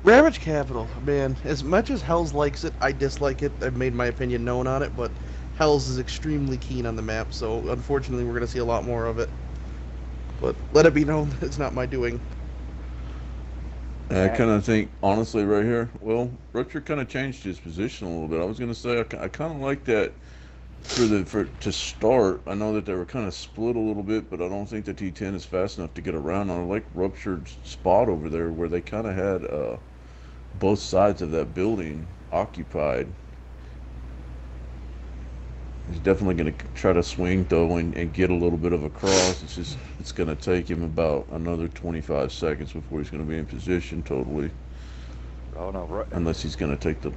Ravage Capital, man, as much as Hells likes it, I dislike it. I've made my opinion known on it, but Hells is extremely keen on the map, so unfortunately we're going to see a lot more of it. But let it be known that it's not my doing. I kind of think, honestly, right here, well, Rutger kind of changed his position a little bit. I was going to say, I kind of like that to start. I know that they were kind of split a little bit, but I don't think the T10 is fast enough to get around. I like Ruptured's spot over there where they kind of had both sides of that building occupied. He's definitely going to try to swing though and get a little bit of a cross. It's going to take him about another 25 seconds before he's going to be in position totally. Oh no! Unless he's going to take the.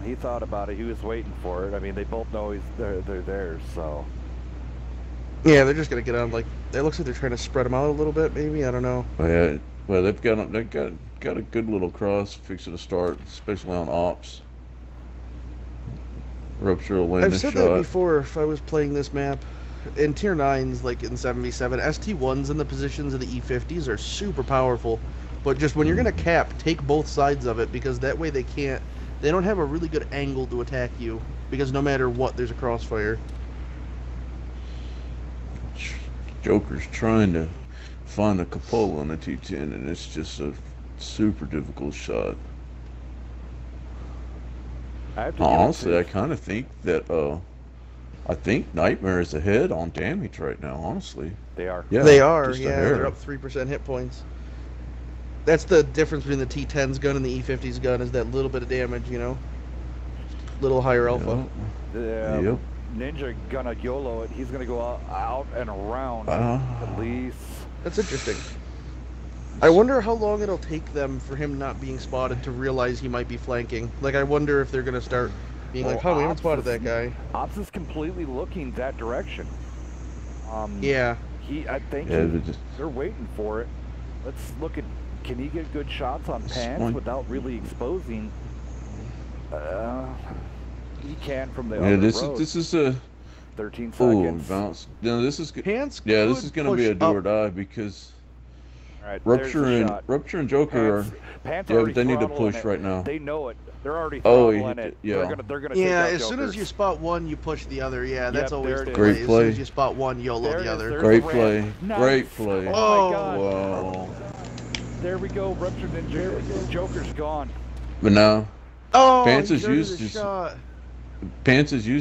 He thought about it. He was waiting for it. I mean, they both know they're there. So. Yeah, they're just gonna get on. Like it looks like they're trying to spread them out a little bit. Maybe I don't know. Yeah, well, they've got a good little cross fixing to start, especially on ops. Rupture will land I've said that before. If I was playing this map, in tier 9s, like in 7v7, ST1s in the positions of the E50s are super powerful. But just when you're gonna cap, take both sides of it, because that way they don't have a really good angle to attack you, because no matter what, there's a crossfire. Joker's trying to find a cupola on the T10, and it's just a super difficult shot. Honestly, I kind of think that I think Nightmare is ahead on damage right now. Honestly, they are. Yeah, they are. Yeah, they're up 3% hit points. That's the difference between the T10's gun and the E50's gun, is that little bit of damage, you know? Little higher alpha. Yep. Ninja gonna YOLO it. He's gonna go out and around at least. That's interesting. I wonder how long it'll take them for him not being spotted to realize he might be flanking. Like, I wonder if they're gonna start being like, "Oh, we haven't spotted that guy." Ops is completely looking that direction. Yeah. I think they're waiting for it. Let's look at. Can he get good shots on Pants without really exposing? He can from the other road. This is a 13 seconds. Bounce. No, this is good. Pants. Yeah, this is going to be a do or die because Rupture and Joker Pants they need to push right now. They know it. They're already throttling it. Yeah. They're gonna yeah, take out as soon as you spot one, you push the other. Yeah, that's always the play. Great play. As soon as you spot one, YOLO the other. Great play. Nice. Great play. Oh my God. Wow. There we go. Rupture Ninja. Joker's gone. But now, Pants has used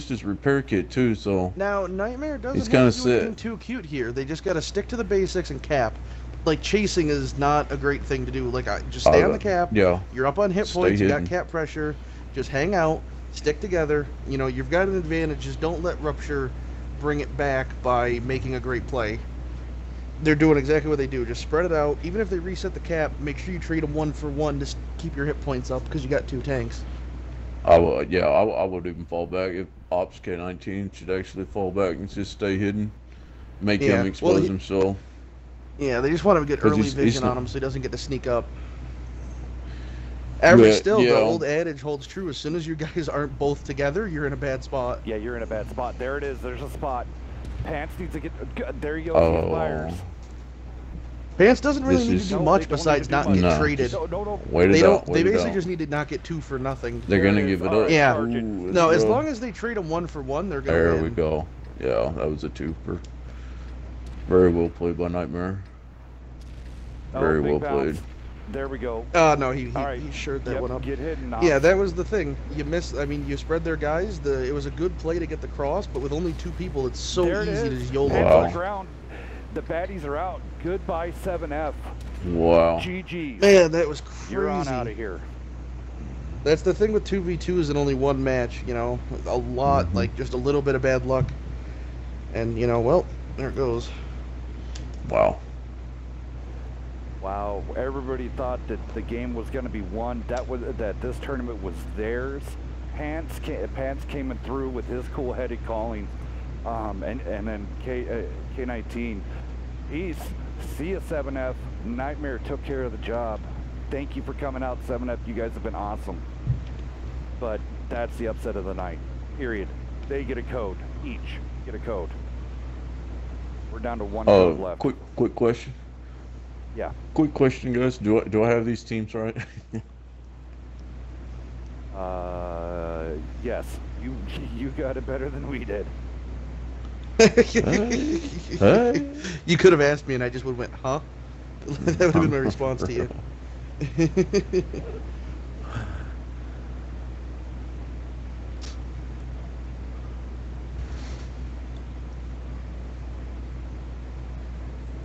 his repair kit too, so now Nightmare doesn't he's kind of do anything too cute here. They just got to stick to the basics and cap. Like, chasing is not a great thing to do. Like, just stay on the cap. Yeah. You're up on hit points. You got cap pressure. Just hang out. Stick together. You know, you've got an advantage. Just don't let Rupture bring it back by making a great play. They're doing exactly what they do. Just spread it out. Even if they reset the cap, make sure you treat them 1 for 1 to keep your hit points up, because you got 2 tanks. I would even fall back if Ops K19 should actually fall back and just stay hidden, make him expose himself. Yeah, they just want to get early vision on him so he doesn't get to sneak up. The Yeah. old adage holds true. As soon as you guys aren't both together, you're in a bad spot. Yeah, you're in a bad spot. There it is. There's a spot. Pants needs to get. There you go. Oh. Fires. Pants doesn't really This need is- to do No, much they don't besides need to not do get much. No. traded. No. Wait They it don't. out. They Wait it basically out. just need to not get 2 for nothing. They're There gonna it is. give it All up. right, Yeah. Sergeant. Ooh, No, let's as go. long as they trade them 1 for 1, they're gonna There win. we go. Yeah, that was a twofer. Very well played by Nightmare. Oh, Very big well bounce. played. There we go. No, he All right. shored that Yep, one up. Get hidden. Yeah, that was the thing. You missed. I mean, you spread their guys. It was a good play to get the cross, but with only 2 people, it's so There it easy to is. just YOLO. Hands Wow. on the ground. The baddies are out. Goodbye, 7F. Wow. GG's. Man, that was crazy. You're on out of here. That's the thing with 2v2s and only 1 match. You know, a lot, like just a little bit of bad luck, and well, there it goes. Wow. Wow, everybody thought that the game was going to be won. That this tournament was theirs. Pants came in through with his cool-headed calling, and then K19. Peace. See ya, 7F. Nightmare took care of the job. Thank you for coming out, 7F. You guys have been awesome. But that's the upset of the night. Period. They get a code. Each get a code. We're down to 1 code left. Quick question. Yeah. Quick question, guys. Do I have these teams right? Yes. You got it better than we did. Hey. You could have asked me, and I just would have went, huh? That would have been my response to you.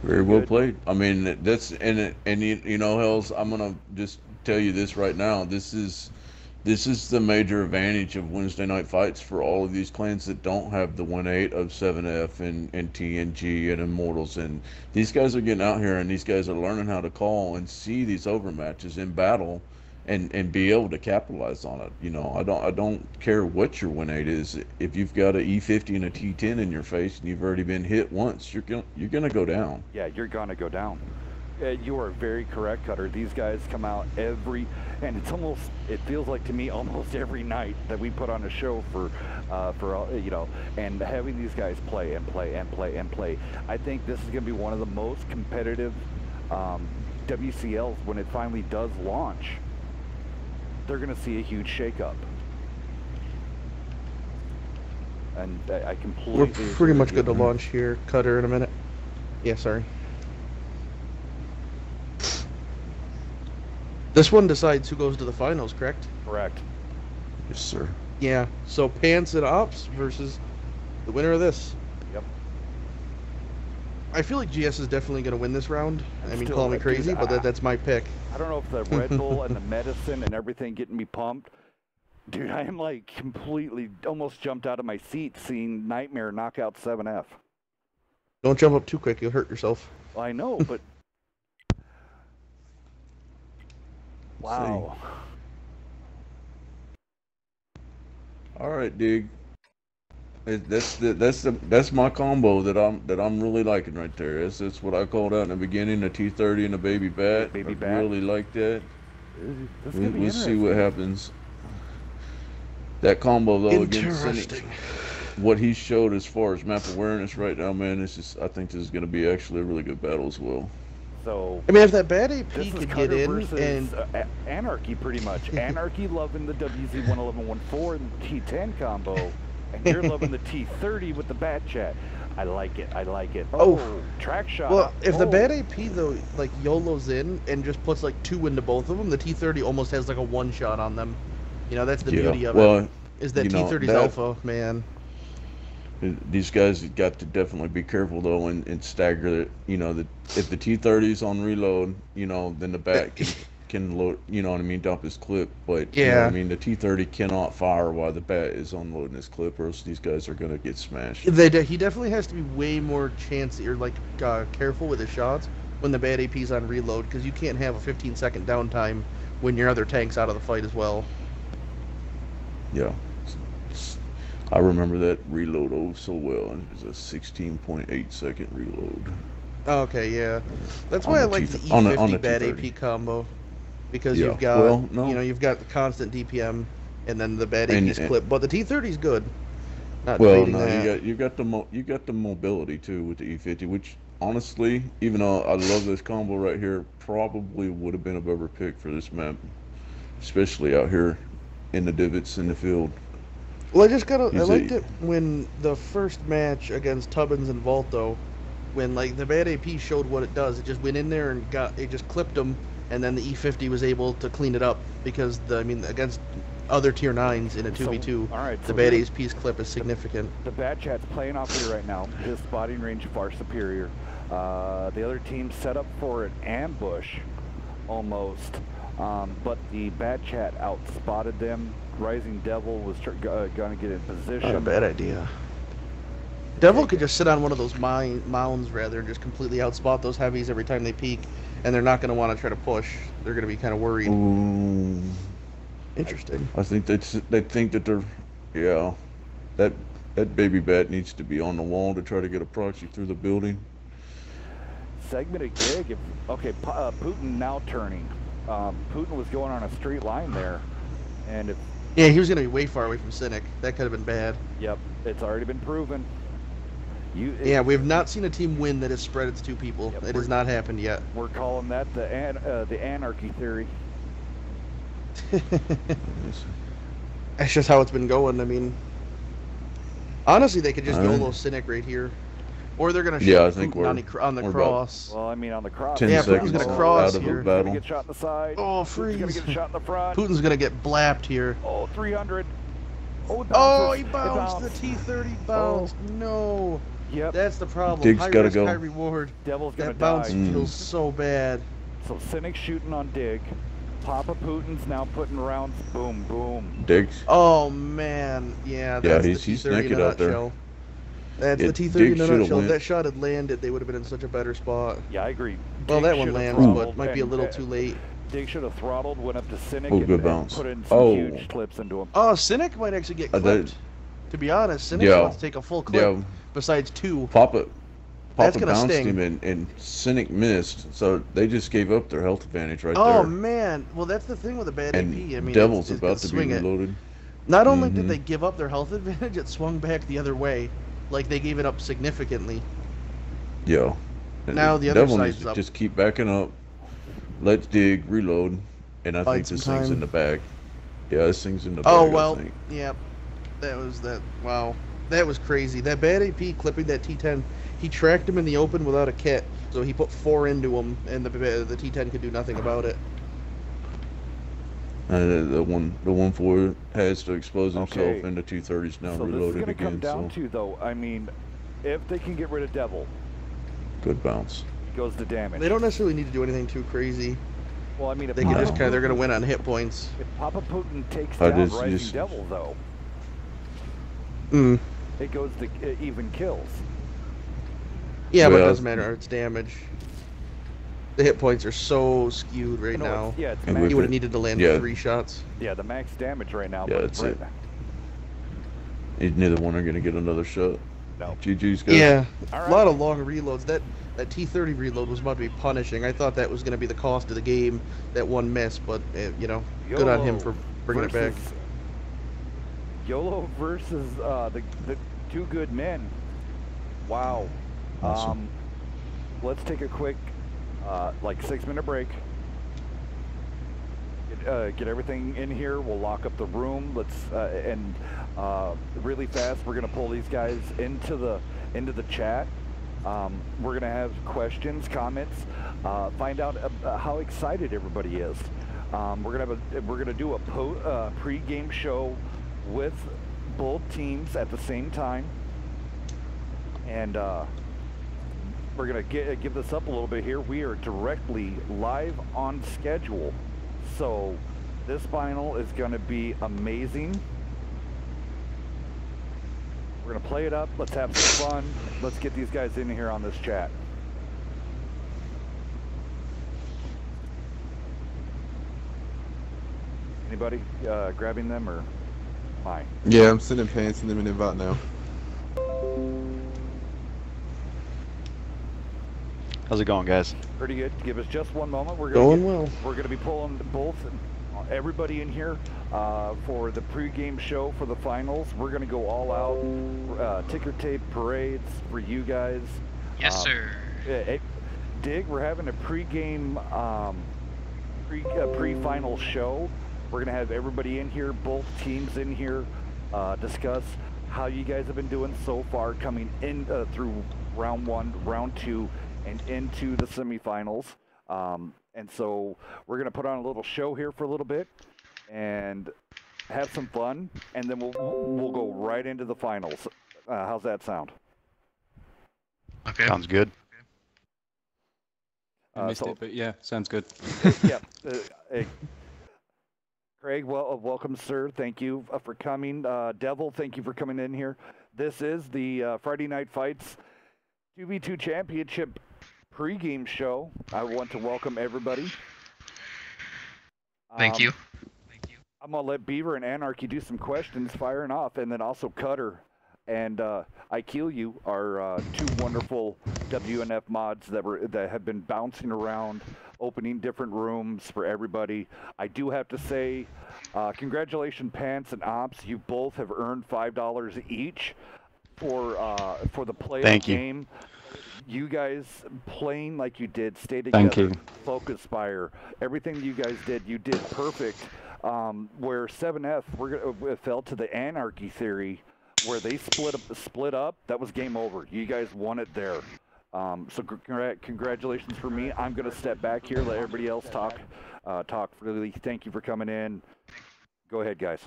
Very well Good. played. I mean, that's and Hells. I'm gonna just tell you this right now. This is the major advantage of Wednesday night fights for all of these clans that don't have the 1-8 of 7F and TNG and Immortals. And these guys are getting out here, and these guys are learning how to call and see these overmatches in battle, and be able to capitalize on it. I don't care what your 1-8 is. If you've got a E50 and a T10 in your face and you've already been hit once, you're gonna go down. Yeah, you're gonna go down. You are very correct, Cutter. These guys come out and it feels like to me almost every night that we put on a show for and having these guys play and play and play and play. I think this is gonna be one of the most competitive WCLs when it finally does launch. They're gonna see a huge shakeup. And I completely We're pretty agree much with good to you. launch here, Cutter, in a minute. Yeah, sorry. This one decides who goes to the finals, correct? Correct. Yes, sir. Yeah, so Pants and Ops versus the winner of this. Yep. I feel like GS is definitely going to win this round. I mean, Still, call me dude, crazy, but that's my pick. I don't know if the Red Bull and the medicine and everything getting me pumped. Dude, I am like completely almost jumped out of my seat seeing Nightmare knock out 7F. Don't jump up too quick, you'll hurt yourself. I know, but wow. All right, Dig. That's my combo that I'm really liking right there. That's what I called out in the beginning, the T30 and the baby bat. Baby I bat. really like that. This is gonna be We'll see what interesting. happens. That combo though against Cynic, Interesting. what he showed as far as map awareness right now, man, I think this is going to be actually a really good battle as well. So I mean, if that bad AP this is could Cutter get in versus and Anarchy pretty much. Anarchy loving the WZ11114 and the T10 combo, and you're loving the T30 with the bat chat. I like it. I like it. Oh. Track shot. well, if the Oh. bad AP though like YOLO's in and just puts like 2 into both of them, the T30 almost has like a 1 shot on them. That's the beauty of it. Is that T30's alpha, man? These guys got to definitely be careful though and stagger it. If the T30's on reload, then the bat can load. Dump his clip. But Yeah. the T30 cannot fire while the bat is unloading his clip, or else these guys are gonna get smashed. He definitely has to be way more careful with his shots when the bad AP's on reload, because you can't have a 15-second downtime when your other tank's out of the fight as well. Yeah. I remember that reload so well, and it was a 16.8-second reload. Okay, yeah. That's On why I the like the T- on the E50 bad T30. AP combo. because Yeah. you've got Well, no. you've got the constant DPM and then the bad And- AP's clip, but the T30 is good. Not Well, debating no, that. you got the mobility too with the E50, which honestly, even though I love this combo right here, probably would have been a better pick for this map, especially out here in the divots in the field. Well, I He's liked a- it when the first match against Tubbins and Volto, when like the bad AP showed what it does. It just went in there and just clipped them, and then the E50 was able to clean it up because against other tier 9s in a 2v2, all right, the so bad here- AP's clip is significant. The bad chat's playing off here right now. His spotting range far superior. The other team set up for an ambush, almost, but the bad chat outspotted them. Rising Devil was going to get in position. Not a bad idea. Devil could just sit on one of those mounds rather and just completely outspot those heavies every time they peek, and they're not going to want to try to push. They're going to be kind of worried. Ooh, Interesting. I think they think that they're, yeah, that baby bat needs to be on the wall to try to get a proxy through the building. Segmented gig. Okay, Putin now turning. Putin was going on a straight line there, and if Yeah, he was going to be way far away from Cynic. That could have been bad. yep, it's already been proven. Yeah, we have not seen a team win that has spread its two people. Yep, It has not happened yet. We're calling that the anarchy theory. That's just how it's been going. I mean, honestly, they could just Alright. YOLO Cynic right here. Or they're going to Yeah, shoot I think Putin on the we're cross. Well, I mean, on the cross. 10 Yeah, Putin's seconds gonna out cross of here. a Gonna battle. get shot in the side. Oh, Putin's freeze. gonna get shot in the front. Putin's going to get blapped here. Oh, 300. Oh, it Oh, bounces. he It bounced. The T30 bounced. No. Yep. That's the problem. Dig's High gotta risk, go. high reward. Devil's gonna That bounce die. feels so bad. So Cynic shooting on Dig. Papa Putin's now putting rounds. Boom, boom. Diggs. Oh, man. Yeah, that's he's the T30 naked in a out there. nutshell. That's Yeah, the T30 Dig in a should've nutshell. If went. that shot had landed, they would have been in such a better spot. Yeah, I agree. Well, Dig that one should've lands, throttled but might be a and- little too late. Dig should have throttled, went up to Cynic, Oh, and, good and bounce. put in some Oh. huge clips into him. Oh, Cynic might actually get that- clipped. To be honest, Cynic Yeah. wants to take a full clip Yeah, besides two. Papa That's gonna bounced sting. him and Cynic missed, so they just gave up their health advantage right Oh, there. man. Well, that's the thing with a bad And AP. I mean, Devil's it's about to be swing it. reloaded. Not only did Mhm. they give up their health advantage, it swung back the other way. Like, they gave it up significantly. Yeah. And Now the other Devil side's needs to up. just keep backing up. Let's dig, reload, and I Bide think this some thing's time. in the bag. Yeah, this thing's in the bag. Oh, I well, think. yeah. That was that. Wow. That was crazy. That bad AP clipping that T10, he tracked him in the open without a kit, so he put 4 into him, and the T10 could do nothing about it. The 1-4 has to expose himself, Okay. and the 230's now So this is reloaded going to come again. down So to, though, I mean, if they can get rid of Devil, good bounce. it goes to damage. They don't necessarily need to do anything too crazy. Well, I mean, if They can Papa just kind of, they're going to Putin- win on hit points. If Papa Putin takes I down just- Rising just- Devil, though, Mm. it goes to even kills. Yeah, but it Well, doesn't matter. It's damage. The hit points are so skewed right No, now. it's, yeah, it's And max, He would have needed to land Yeah. 3 shots. yeah, the max damage right now. Yeah, but that's right it. Neither one are going to get another shot. No. GG's guys. Yeah, All a right. lot of long reloads. That T30 reload was about to be punishing. I thought that was going to be the cost of the game, that one miss, but, good on him for bringing it back. versus- YOLO versus the two good men. Wow. Awesome. Let's take a quick, 6-minute break. Get everything in here. We'll lock up the room. Let's really fast. We're gonna pull these guys into the chat. We're gonna have questions, comments, find out how excited everybody is. We're gonna do a pre-game show with both teams at the same time, and we're gonna give this up a little bit here. We are directly live on schedule, so this final is gonna be amazing. We're gonna play it up. Let's have some fun. Let's get these guys in here on this chat. Anybody grabbing them or mine? Yeah, I'm sending pants and them an invite now. How's it going, guys? Pretty good. Give us just one moment. We're gonna be pulling both everybody in here for the pregame show for the finals. We're gonna go all out ticker tape parades for you guys. Yes, sir. Dig, we're having a pregame pre-final show. We're gonna have everybody in here, both teams in here, discuss how you guys have been doing so far coming in through round 1, round 2, and into the semifinals. And so we're gonna put on a little show here for a little bit and have some fun, and then we'll go right into the finals. How's that sound? Okay. Sounds good. I missed it, but yeah, sounds good. Yeah. Hey, Craig, welcome, sir. Thank you for coming. Devil, thank you for coming in here. This is the Friday Night Fights 2v2 Championship pregame show. I want to welcome everybody. Thank you. I'm going to let Beaver and Anarchy do some questions, firing off, and then also Cutter and I Kill You are two wonderful WNF mods that have been bouncing around, opening different rooms for everybody. I do have to say, congratulations, Pants and Ops. You both have earned $5 each for the play of the game. You guys playing like you did, stay together, Thank you. focus, fire. Everything you guys did, you did perfect. Where 7F fell to the anarchy theory, where they split up, that was game over. You guys won it there. So congratulations for me. I'm going to step back here, let everybody else talk freely. Thank you for coming in. Go ahead, guys.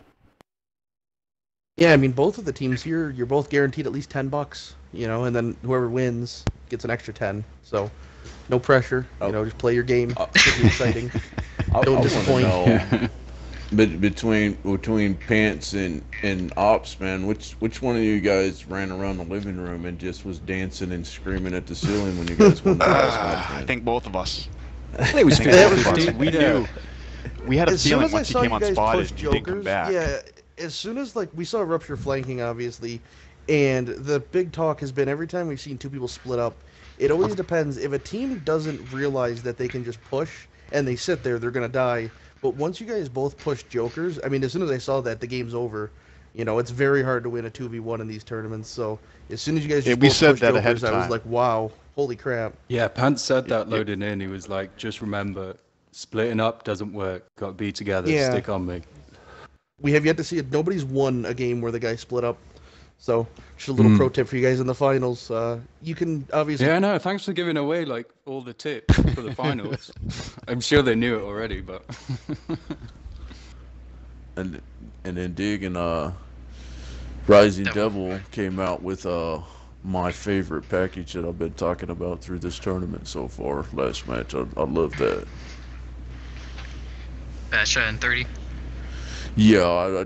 Yeah, I mean, both of the teams here, you're both guaranteed at least $10, you know, and then whoever wins gets an extra 10. So, no pressure. You know, just play your game. It's exciting. Don't disappoint. But between Pants and Ops, man, which one of you guys ran around the living room and just was dancing and screaming at the ceiling when you guys won the last match? Man? I think both of us. I think it was We knew. We had a feeling once you came on spotted, you didn't come back. Yeah, as soon as we saw Rupture flanking, obviously, and the big talk has been every time we've seen two people split up, it always depends. If a team doesn't realize that they can just push and they sit there, they're gonna die. But once you guys both push Jokers, I mean, as soon as I saw that, the game's over. You know, it's very hard to win a 2v1 in these tournaments. So as soon as you guys just both push Jokers, I was like, wow, holy crap. Yeah, Pants said that loading in. He was like, just remember, splitting up doesn't work. Got to be together. Yeah. Stick on me. We have yet to see it. Nobody's won a game where the guy split up. So just a little pro tip for you guys in the finals. You can obviously... Yeah, no, thanks for giving away like all the tips for the finals. I'm sure they knew it already, but... and then Dig and Rising Devil came out with my favorite package that I've been talking about through this tournament so far. Last match, I love that. Basha and 30. Yeah,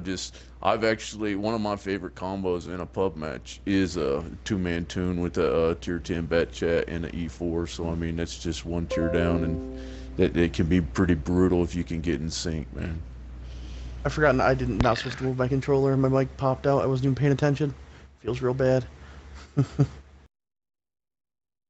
I've actually, one of my favorite combos in a pub match is a two-man tune with a tier 10 bat chat and an E4. So, I mean, that's just one tier down, and it can be pretty brutal if you can get in sync, man. I've forgotten I didn't not supposed to move my controller and my mic popped out. I wasn't even paying attention. Feels real bad.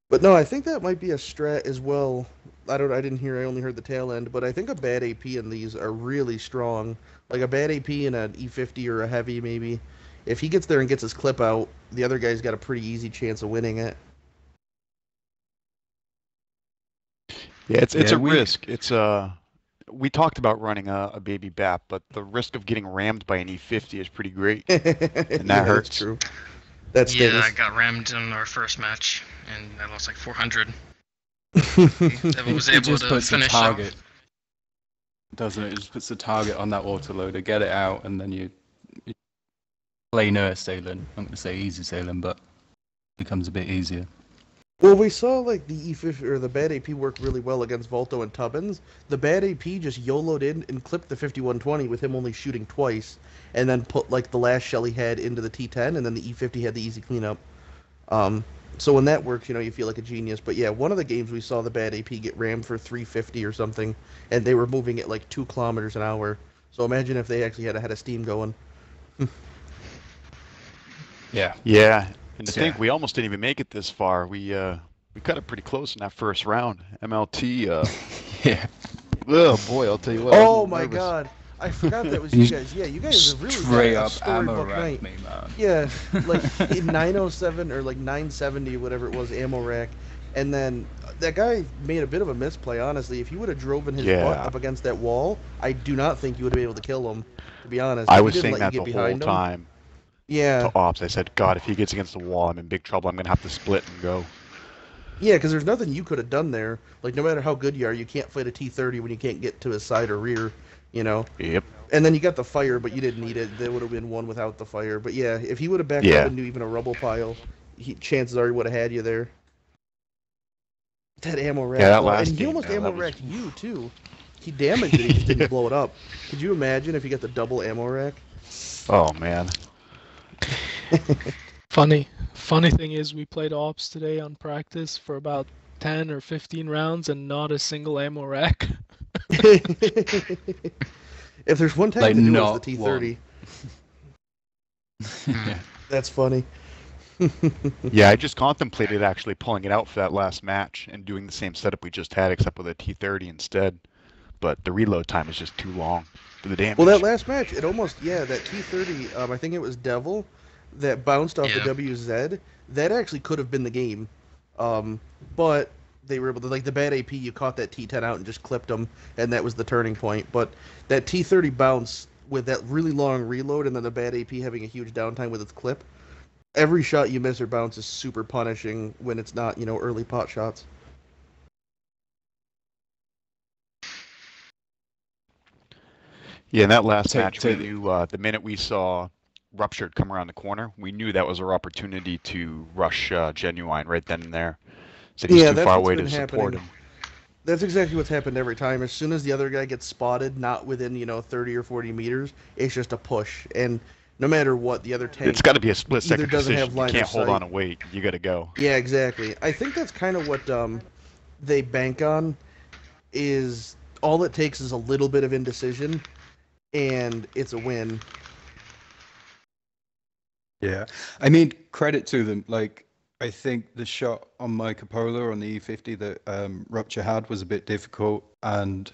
But no, I think that might be a strat as well. I didn't hear, I only heard the tail end, but I think a bad AP in these are really strong. Like a bad AP in an E50 or a heavy maybe. If he gets there and gets his clip out, the other guy's got a pretty easy chance of winning it. Yeah, it's a risk. It's we talked about running a baby BAP, but the risk of getting rammed by an E50 is pretty great, and that hurts. That's true. That's yeah, I got rammed in our first match, and I lost like 400. Devil was able to finish out. Doesn't it? It just puts the target on that autoloader, get it out, and then you play no sailing. I'm going to say easy sailing, but it becomes a bit easier. Well, we saw like the E50 or the bad AP work really well against Volto and Tubbins. The bad AP just YOLO'd in and clipped the 5120 with him only shooting twice, and then put like the last shell he had into the T10, and then the E50 had the easy cleanup. So when that works, you know, you feel like a genius. But yeah, one of the games we saw the bad AP get rammed for 350 or something, and they were moving at like 2 kilometers an hour. So imagine if they actually had a head of steam going. Yeah. And to think we almost didn't even make it this far. We We cut it pretty close in that first round. MLT, Yeah. oh boy, I'll tell you what. Oh my God, I forgot that was you guys. Yeah, you guys have really Straight got a up storybook ammo night. racked me, man. Yeah, like in 907 or like 970, whatever it was, ammo rack, and then that guy made a bit of a misplay. Honestly, if he would have driven his butt up against that wall, I do not think you would have been able to kill him. To be honest, I If he was didn't saying let that you the get whole behind him. time Yeah, to Ops. I said, God, if he gets against the wall, I'm in big trouble. I'm gonna have to split and go. yeah, because there's nothing you could have done there. Like no matter how good you are, you can't fight a T-30 when you can't get to his side or rear. You know. Yep. And then you got the fire, but you didn't need it. There would have been one without the fire. But yeah, if he would have backed up into even a rubble pile, chances are he would have had you there. That ammo rack. Yeah, that last and he game, almost man, ammo that was- racked you too. He damaged it. He just didn't blow it up. Could you imagine if he got the double ammo rack? Oh man. Funny thing is, we played Ops today on practice for about 10 or 15 rounds and not a single ammo rack. If there's one tank Like, to do it, not it's the T-30. Yeah. That's funny. Yeah, I just contemplated actually pulling it out for that last match and doing the same setup we just had, except with a T-30 instead. But the reload time is just too long for the damage. Well, that last match, it almost, that T-30, I think it was Devil, that bounced off the WZ, that actually could have been the game. But they were able to, like the bad AP, you caught that T-10 out and just clipped them, and that was the turning point. But that T-30 bounce with that really long reload and then the bad AP having a huge downtime with its clip, every shot you miss or bounce is super punishing when it's not, early pot shots. Yeah, in that last match, we knew the minute we saw Ruptured come around the corner, we knew that was our opportunity to rush Genuine right then and there. So he's too far away to support him. That's exactly what's happened every time. As soon as the other guy gets spotted, not within 30 or 40 meters, it's just a push. And no matter what, the other tank, it's got to be a split second doesn't decision. have You line can't of hold sight. on and wait. You got to go. Yeah, exactly. I think that's kind of what they bank on. Is all it takes is a little bit of indecision, and it's a win. Yeah, I mean, credit to them. Like, I think the shot on my Cupola on the E50 that Rupture had was a bit difficult, and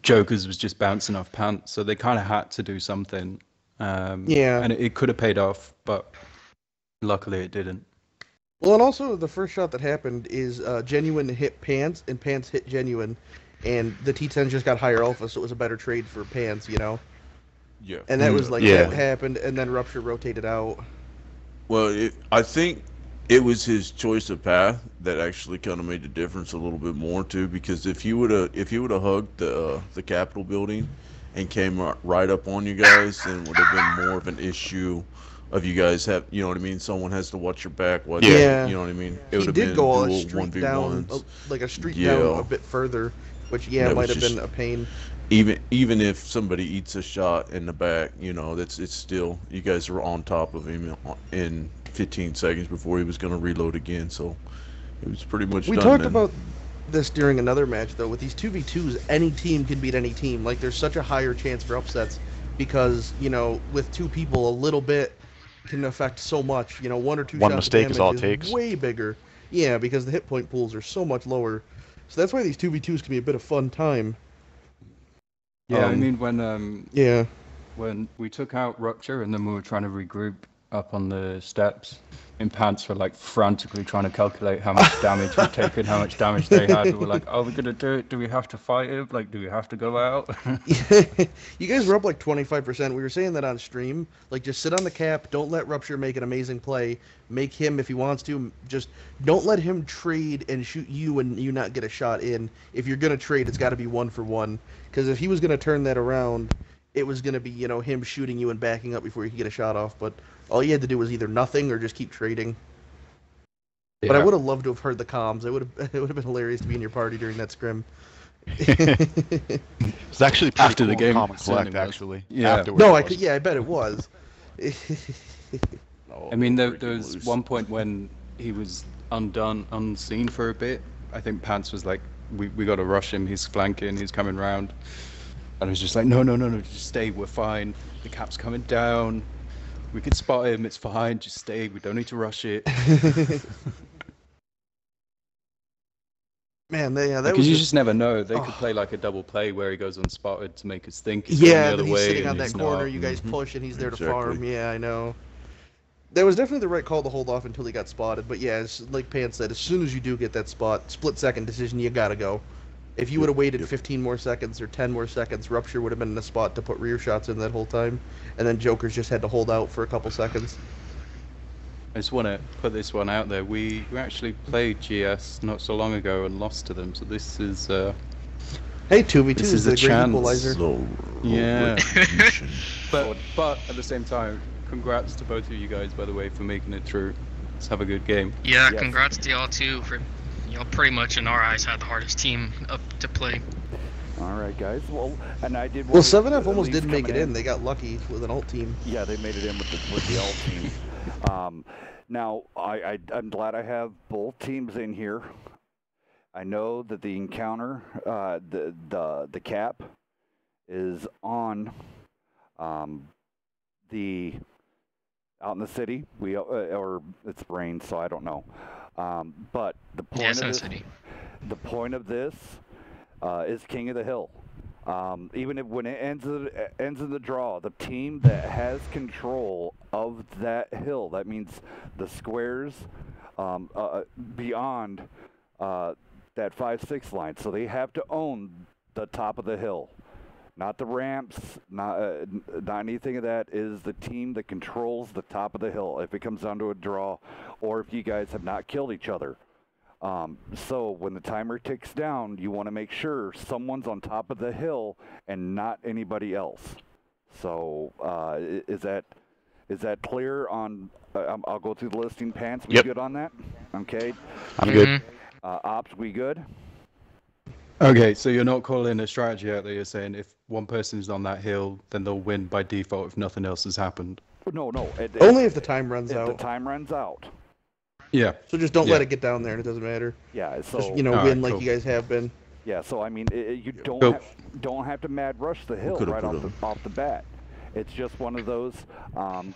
Joker's was just bouncing off pants, so they kind of had to do something. Yeah. And it could have paid off, but luckily it didn't. Well, and also the first shot that happened is Genuine hit Pants, and Pants hit Genuine, and the T-10 just got higher alpha, so it was a better trade for Pants, Yeah. And that was like, Yeah. that happened, and then Rupture rotated out. Well, I think it was his choice of path that actually kind of made the difference a little bit more too. Because if you would have hugged the Capitol building and came right up on you guys, then it would have been more of an issue of you guys have, you know what I mean? Someone has to watch your back. Yeah. You know what I mean? He It would have did been go a dual streak down, 1v1s. like a streak Yeah. down a bit further, which That might was have just- been a pain. Even if somebody eats a shot in the back, it's still, you guys were on top of him in 15 seconds before he was going to reload again. So it was pretty much We done talked then. about this during another match, though. With these 2v2s, any team can beat any team. Like, there's such a higher chance for upsets because, with two people, a little bit can affect so much. One or two One shots mistake of is all it damage takes. way bigger. Yeah, because the hit point pools are so much lower. So that's why these 2v2s can be a bit of fun time. Yeah, I mean, when Yeah. when we took out Rupture and then we were trying to regroup up on the steps, and Pants were like frantically trying to calculate how much damage we'd taken, how much damage they had. We were like, are we gonna do it? Do we have to fight him? Like, do we have to go out? You guys were up like 25%. We were saying that on stream. Like, just sit on the cap. Don't let Rupture make an amazing play. Make him, if he wants to, just don't let him trade and shoot you and you not get a shot in. If you're going to trade, it's got to be 1-for-1. Because if he was going to turn that around, it was going to be, him shooting you and backing up before you could get a shot off. But all you had to do was either nothing or just keep trading. But I would have loved to have heard the comms. It would have been hilarious to be in your party during that scrim. It's actually pretty After cool the game, calm and collect, certainly was. actually. Yeah. Afterwards No, it was. I bet it was. I mean, there freaking was loose. one point when he was unseen for a bit. I think Pants was like, we got to rush him. He's flanking. He's coming round. And I was just like, no, just stay. We're fine. The cap's coming down. We could spot him. It's fine. Just stay. We don't need to rush it. Man, that because was you just never know. They could play like a double play where he goes unspotted to make us think he's yeah, going the and other he's way. sitting on that corner. Not. You guys push, and he's there to Exactly. farm. Yeah, I know. That was definitely the right call to hold off until he got spotted. But yeah, like Pan said, as soon as you do get that split-second decision, you gotta go. If you would have waited 15 more seconds or 10 more seconds, Rupture would have been in a spot to put rear shots in that whole time, and then Joker's just had to hold out for a couple seconds. I just want to put this one out there. We actually played GS not so long ago and lost to them, so this is Hey, 2v2 this is is a a great chance. equalizer. Yeah. but at the same time, congrats to both of you guys, by the way, for making it through. Let's have a good game. Yeah, Yes. congrats to y'all too for y'all pretty much in our eyes had the hardest team up to play. All right, guys. Well, and I did. Well, want to 7F at almost least did make it coming in. They got lucky with an ult team. Yeah, they made it in with the alt team. Now, I'm glad I have both teams in here. I know that the encounter, the cap, is on the out in the city. Or it's rain, so I don't know. But the point of this, City. the point of this is King of the Hill. Even when it ends in the draw, the team that has control of that hill, that means the squares beyond that 5-6 line. So they have to own the top of the hill, not the ramps, not anything of that. Is the team that controls the top of the hill if it comes down to a draw, or if you guys have not killed each other. So when the timer ticks down, you want to make sure someone's on top of the hill and not anybody else. So is that clear on? I'll go through the listing. Pants, we Yep. good on that? Okay. I'm good. Ops, we good? Okay, so you're not calling a strategy out there. You're saying if one person is on that hill, then they'll win by default if nothing else has happened. No. Only if the time runs if out. the time runs out. Yeah. So just don't let it get down there, and it doesn't matter. Yeah. So Just, win Alright, like cool. you guys have been. yeah. So I mean, you don't Cool. don't have to mad rush the hill could've right put off the bat. It's just one of those.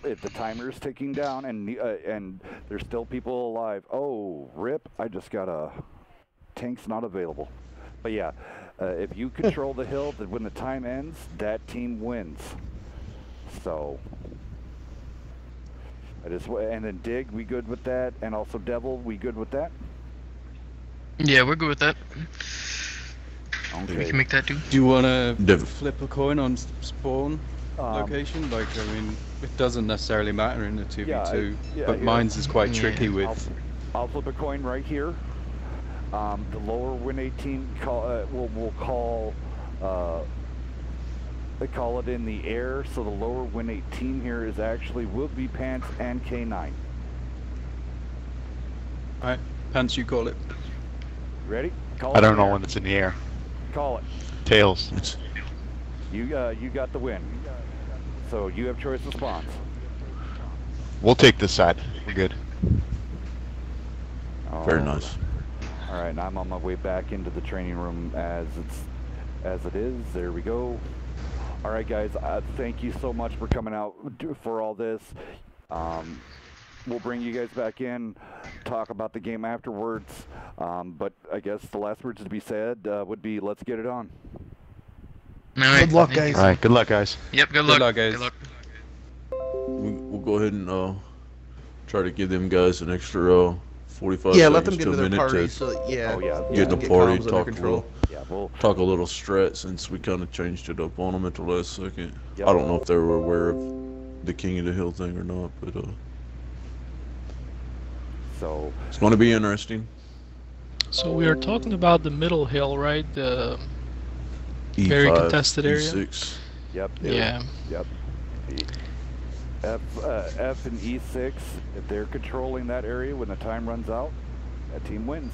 If the timer's ticking down and there's still people alive. Oh, rip! I just got a tank's not available. But yeah, if you control the hill, then when the time ends, that team wins. So. And then Dig, we good with that? And also Devil, we good with that? Yeah, we're good with that. Okay. We can make that do. Do you want to Devil. flip a coin on spawn location? Like, I mean, it doesn't necessarily matter in the 2v2, but here. mine's is quite Yeah. tricky with. I'll flip a coin right here. The lower win 18 we'll call they call it in the air, so the lower win 18 here is actually will be Pants and K9. Alright, Pants, you call it. Ready? Call I it don't in know there. when it's in the air. Call it. Tails. You got the win. So you have choice of spawns. We'll take this side. We're good. Very Oh. nice. All right, and I'm on my way back into the training room as it is. There we go. All right, guys. Thank you so much for coming out for all this. We'll bring you guys back in, talk about the game afterwards. But I guess the last words to be said would be, let's get it on. All right, Good luck, thank you. guys. All right. Good luck, guys. Yep, good Good luck. luck, guys. Good luck. We'll go ahead and try to give them guys an extra 45 Yeah, seconds let them get to to a their minute party. to So yeah, Oh, yeah. get the get party, comms under talk control. Yeah, we'll talk a little strat since we kind of changed it up on them at the last second. Yep. I don't know if they were aware of the King of the Hill thing or not, but so it's going to be interesting. So we are talking about the middle hill, right? The E5, Very contested area. E6. yep. yeah. Yep. F and E6, if they're controlling that area when the time runs out, that team wins.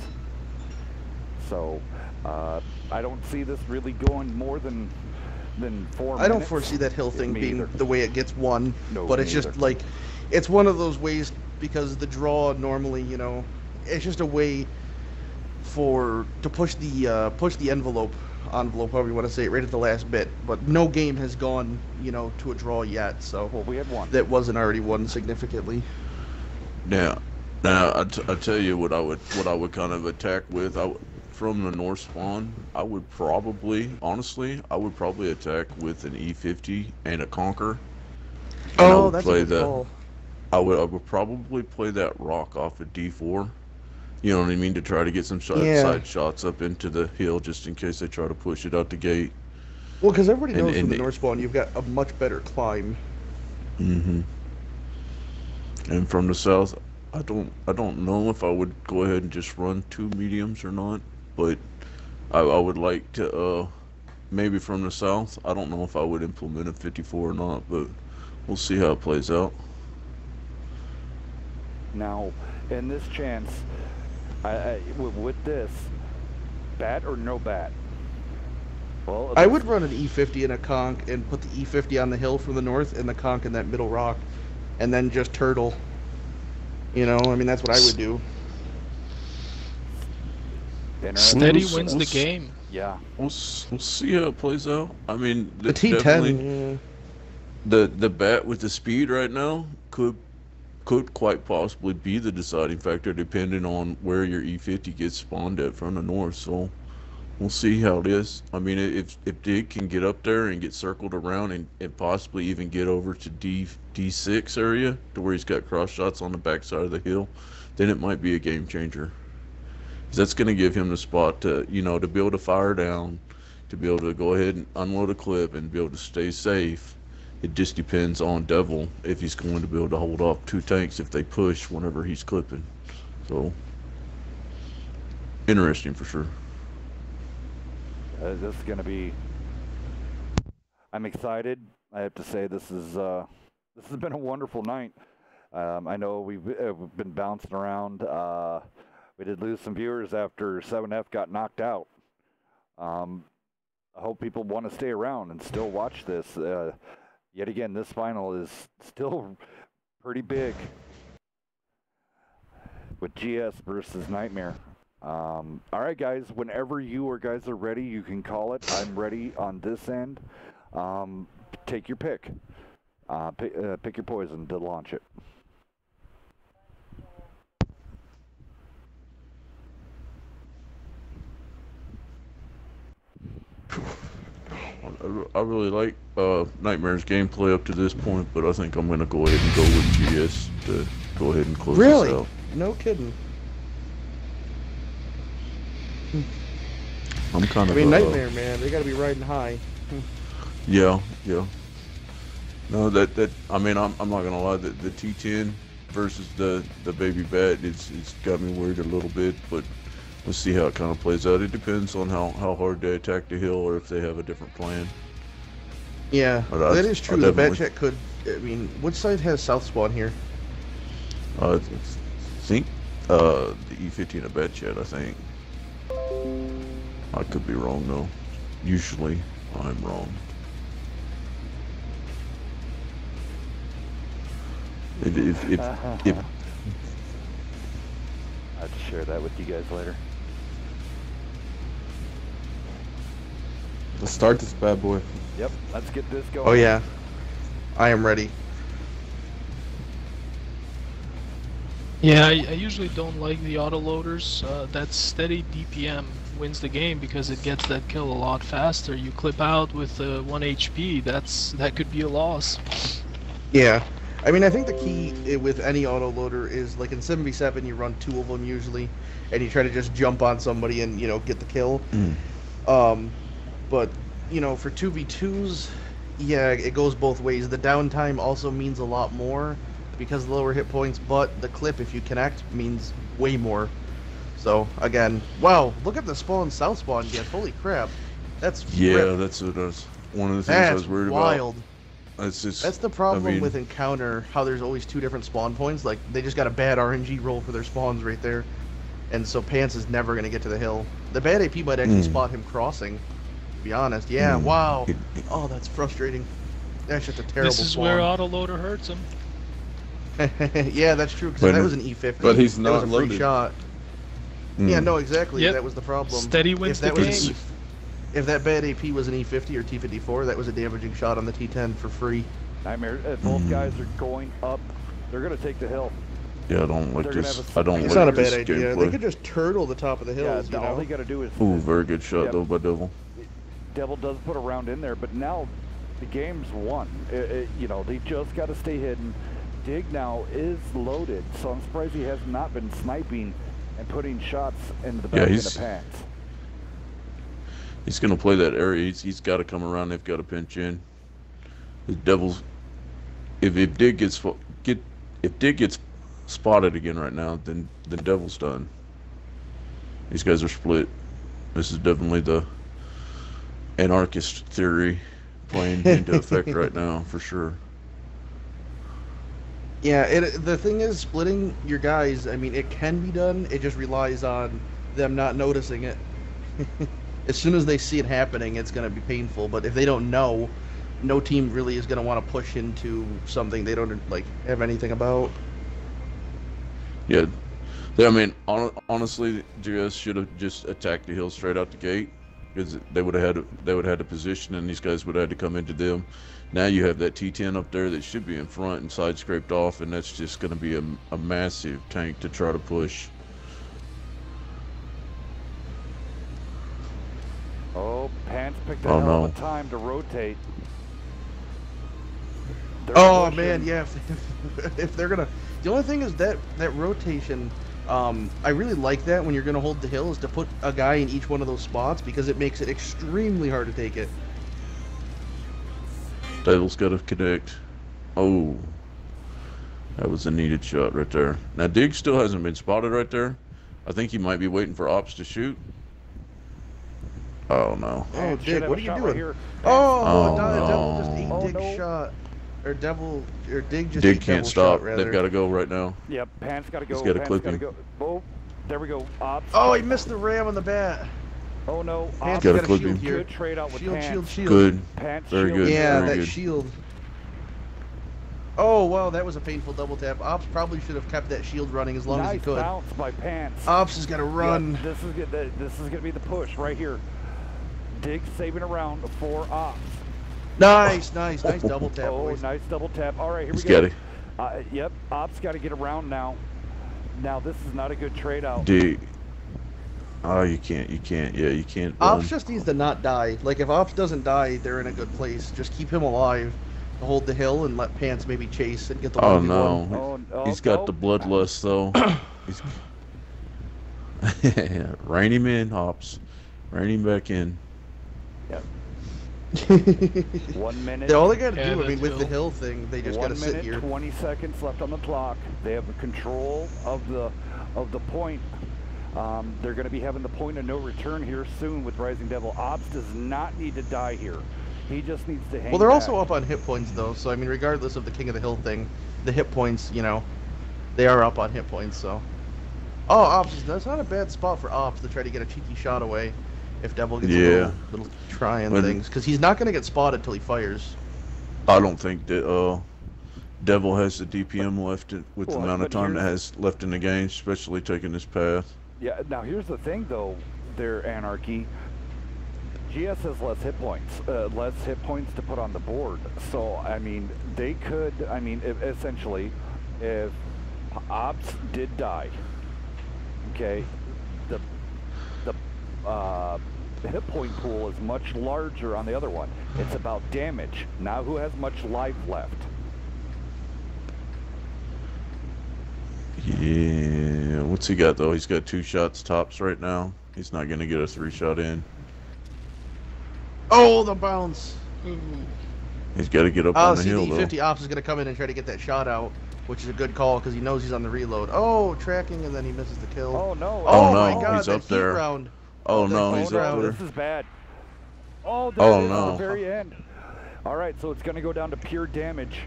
So I don't see this really going more than 4 minutes. I don't foresee that hill thing Me being either. the way it gets won. No, but me it's just either. like, it's one of those ways because the draw normally, it's just a way to push the envelope, however you want to say it, right at the last bit. But no game has gone, to a draw yet. So well, we had one that wasn't already won significantly. Now I tell you what I would kind of attack with. From the north spawn, I would probably attack with an E50 and a Conquer. Oh, that's a good call. I would probably play that rock off of D4. You know what I mean? To try to get some side shots up into the hill, just in case they try to push it out the gate. Well, because everybody knows from the north spawn, you've got a much better climb. Mm-hmm. And from the south, I don't know if I would go ahead and just run 2 mediums or not, but I would like to maybe from the south. I don't know if I would implement a 54 or not, but we'll see how it plays out. Now, in this chance, with this, bat or no bat? Well, I would run an E50 and a conch and put the E50 on the hill from the north and the conch in that middle rock, and then just turtle. That's what I would do. Steady wins the game. Yeah. We'll see how it plays out. I mean, the T10. The bat with the speed right now could quite possibly be the deciding factor, depending on where your E50 gets spawned at from the north. So we'll see how it is. I mean, if Dig can get up there and get circled around and possibly even get over to D6 area to where he's got cross shots on the backside of the hill, then it might be a game changer. That's going to give him the spot to, to be able to fire down, to be able to go ahead and unload a clip and be able to stay safe. It just depends on Devil if he's going to be able to hold off 2 tanks if they push whenever he's clipping. So, interesting for sure. This is going to be... I'm excited. I have to say this has been a wonderful night. I know we've been bouncing around. We did lose some viewers after 7F got knocked out. I hope people want to stay around and still watch this. Yet again, this final is still pretty big with GS versus Nightmare. All right, guys, whenever you guys are ready, you can call it. I'm ready on this end. Take your pick. Pick your poison to launch it. I really like Nightmare's gameplay up to this point, but I think I'm going to go ahead and go with GS to go ahead and close this out. No kidding. I'm kind of. Nightmare, man. They got to be riding high. Yeah. No, I'm not gonna lie. The T10 versus the baby bat, it's got me worried a little bit, but we'll see how it kind of plays out. It depends on how hard they attack the hill or if they have a different plan. Yeah, that is true. The bat check could. Which side has south spawn here? I think the E50 and a bat chat. I think. I could be wrong though. Usually, I'm wrong. If I'll share that with you guys later. Let's start this bad boy. Yep, let's get this going. Oh yeah, I am ready. Yeah, I usually don't like the autoloaders. That steady DPM wins the game because it gets that kill a lot faster. You clip out with 1 HP, that could be a loss. Yeah, I think the key with any autoloader is, like in 7v7 you run 2 of them usually, and you try to just jump on somebody and get the kill. But for 2v2s, yeah, it goes both ways. The downtime also means a lot more because of the lower hit points, but the clip, if you connect, means way more. So again, wow, look at the spawn south spawn get. Holy crap, that's ripped. That's one of the things I was worried wild. About. That's the problem with Encounter, how there's always 2 different spawn points. Like, they just got a bad RNG roll for their spawns right there. And so Pants is never going to get to the hill. The bad AP might actually spot him crossing, to be honest. Yeah, wow. Oh, that's frustrating. That's just a terrible spawn. This is where autoloader hurts him. Yeah, that's true, because that was an E50. But he's not that was a loaded. free shot. Yeah, no, exactly. Yep. That was the problem. Steady wins if that the was game. if that bad AP was an E50 or T54, that was a damaging shot on the T10 for free. Nightmare. Both guys are going up. They're going to take the hill. Yeah, I don't like They're this. gonna have a- I don't It's like not a this bad idea. gameplay. They could just turtle the top of the hills, Yeah, you all know? they got to do is. Ooh, very good shot Yep. though by Devil. Devil does put a round in there, but now the game's won. You know, they just got to stay hidden. Dig now is loaded, so I'm surprised he has not been sniping and putting shots into the back of the pants. He's gonna play that area. He's got to come around. They've got to pinch in. The Devil's. If Dig gets spotted again right now, then the Devil's done. These guys are split. This is definitely the anarchist theory playing into effect right now, for sure. Yeah, the thing is, splitting your guys, I mean, it can be done. It just relies on them not noticing it. As soon as they see it happening, it's going to be painful. But if they don't know, no team really is going to want to push into something they don't like have anything about. Yeah, I mean, honestly, GS should have just attacked the hill straight out the gate, because they would have had a position, and these guys would have had to come into them. Now you have that T10 up there that should be in front and side scraped off, and that's just going to be a massive tank to try to push. Oh, Pants picked a hell of a time to rotate. Oh man, yeah. If they're gonna, the only thing is that rotation. I really like that when you're gonna hold the hill is to put a guy in each one of those spots because it makes it extremely hard to take it. Devil's got to connect. Oh, that was a needed shot right there. Now Dig still hasn't been spotted right there. I think he might be waiting for Ops to shoot. Oh no. Oh, Dig, what are you doing? Right oh, no. Devil just ate Oh, Dig's no. shot. Or Devil, or Dig just Dig ate can't Devil's stop. shot, rather. They've got to go right now. Yep, Pants got to go. He's got to Pants clip gotta him. go. Oh, there we go. Ops. Oh, he missed the ram on the bat. Oh no. Pants Gotta got a clip shield him. here. Good trade out with Pants. Shield. Good. Pants Very shield. good. Yeah, Very that good. shield. Oh, wow, that was a painful double tap. Ops probably should have kept that shield running as long as he Nice could. bounce by Pants. Ops has got to run. Yeah, this is gonna be the push right here. Dig saving around for Ops. Nice double tap. Oh, boys. nice double tap. All right, here we He's go. got it. Yep, Ops got to get around now. Now this is not a good trade out. Dig. Oh, you can't. Yeah, you can't. Ops just needs to not die. Like, if Ops doesn't die, they're in a good place. Just keep him alive. Hold the hill and let Pants maybe chase and get the 1v1. No. He's got the bloodlust, though. He's... Rein him in, Ops. Rein him back in. Yep. 1 minute. All they got to Yeah, do, I mean, with hill. the hill thing, they just got to 1 sit minute, here. 20 seconds left on the clock. They have the control of the point. They're going to be having the point of no return here soon with Rising Devil. Ops does not need to die here. He just needs to hang Well, they're back. also up on hit points, though, so, I mean, regardless of the King of the Hill thing, the hit points, you know, they are up on hit points, so. Oh, Ops, that's not a bad spot for Ops to try to get a cheeky shot away if Devil gets a little trying things, because he's not going to get spotted till he fires. I don't think that Devil has the DPM left with the amount of time that has left in the game, especially taking this path. Yeah, now here's the thing, though, their Anarchy. GS has less hit points to put on the board. So, I mean, they could, essentially, if Ops did die, okay, the hit point pool is much larger on the other one. It's about damage. Now who has much life left? Yeah, what's he got, though? He's got 2 shots tops right now. He's not going to get a 3-shot in. Oh, the bounce. He's got to get up on the hill, the though. E50 Ops is going to come in and try to get that shot out, which is a good call because he knows he's on the reload. Oh, tracking, and then he misses the kill. Oh, no. Oh, my no, God, he's that up there. heat round. Oh, no, that he's heat up round. there. This is bad. Oh, Oh, at no. the very end. All right, so it's going to go down to pure damage.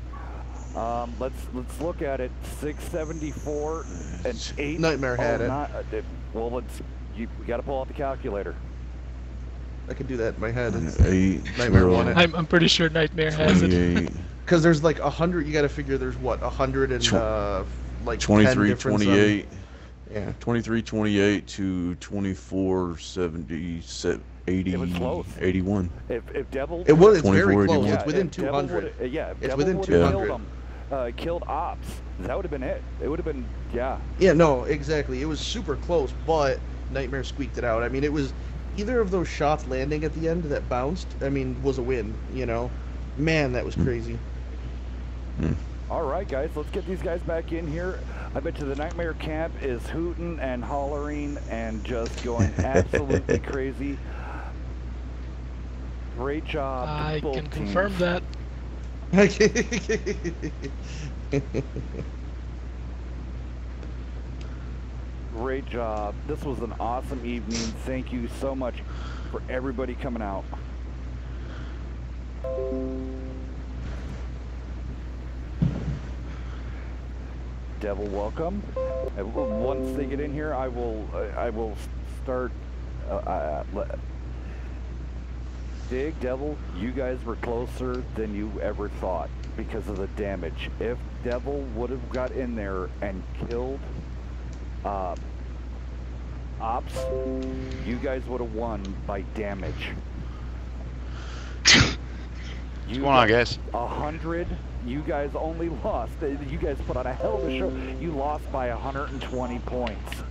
Let's look at it. 674 and 8. Nightmare had it. Well, we got to pull out the calculator. I can do that in my head. 8, Nightmare won it. I'm pretty sure Nightmare has it. 28, Because there's like 100, you got to figure there's what, 100 and like 10 23, difference on- 28. Yeah. 23-28 to 24-70, 80, It was close. 81. If Devil, It's very 24-81. close. yeah, It's within if Devil 200. yeah, if It's Devil within would've 200. killed Ops, that would have been it. It would have been, yeah. Yeah, no, exactly. It was super close, but Nightmare squeaked it out. I mean, it was either of those shots landing at the end that bounced, I mean, was a win, you know? Man, that was crazy. All right, guys, let's get these guys back in here. I bet you the Nightmare camp is hooting and hollering and just going absolutely crazy. Great job. I both can teams. confirm that. Great job. This was an awesome evening. Thank you so much for everybody coming out. Devil, welcome. Once they get in here, I will start. Dig, Devil, you guys were closer than you ever thought because of the damage. If Devil would have got in there and killed Ops, you guys would have won by damage. What's going on, guys? 100. You guys only lost. You guys put on a hell of a show. You lost by 120 points.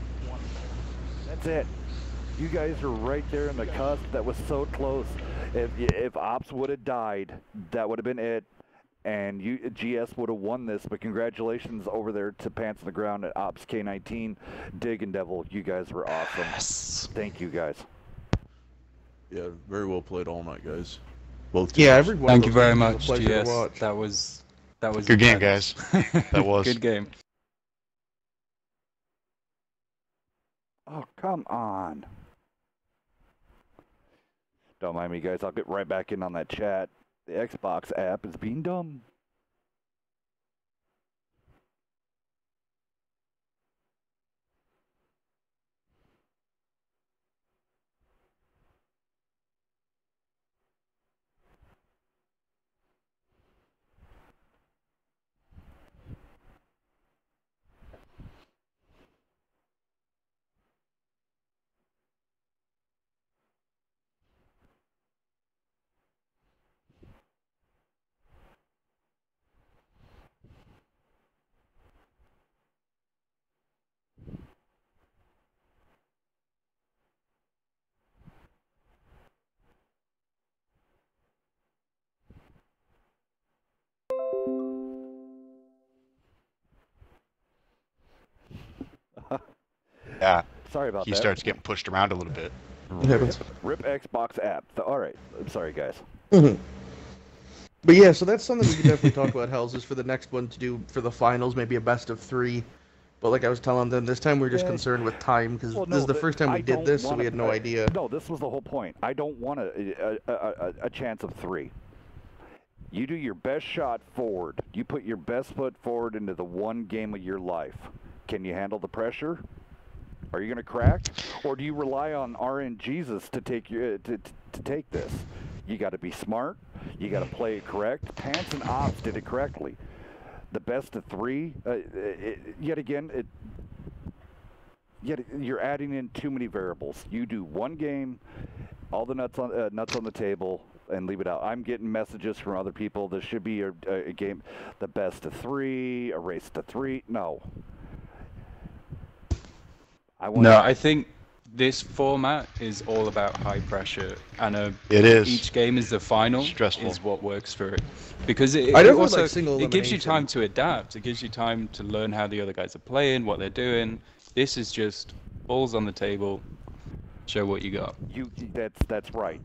That's it. You guys are right there in the cusp. That was so close. If Ops would have died, that would have been it. And GS would have won this. But congratulations over there to Pants on the Ground at Ops K19. Dig and Devil, you guys were awesome. Yes. Thank you, guys. Yeah, very well played all night, guys. Both teams. Yeah, everyone. Thank you very much, pleasure to GS. watch. That was Good game, intense. guys. That was. Good game. Oh, come on. Don't mind me, guys. I'll get right back in on that chat. The Xbox app is being dumb. Yeah. Sorry about He that. starts getting pushed around a little bit. Rip Xbox app. All right. I'm sorry, guys. But yeah, so that's something we can definitely talk about, Hells, is for the next one to do for the finals, maybe a best of 3. But like I was telling them, this time we were just concerned with time, because this is the first time we did this, so we had no idea. No, this was the whole point. I don't want a chance of 3. You do your best shot forward. You put your best foot forward into the one game of your life. Can you handle the pressure? Are you going to crack? Or do you rely on RNGesus to take your to take this? You got to be smart. You got to play it correct. Pants and Ops did it correctly. The best of 3. Yet again, you're adding in too many variables. You do one game, all the nuts on the table, and leave it out. I'm getting messages from other people. This should be a game, the best of 3, a race to 3. No. I think this format is all about high pressure, and it is. Each game is the final. Stressful. Is what works for it, because it also also like single it gives you elimination. time to adapt. It gives you time to learn how the other guys are playing, what they're doing. This is just balls on the table. Show what you got. That's right.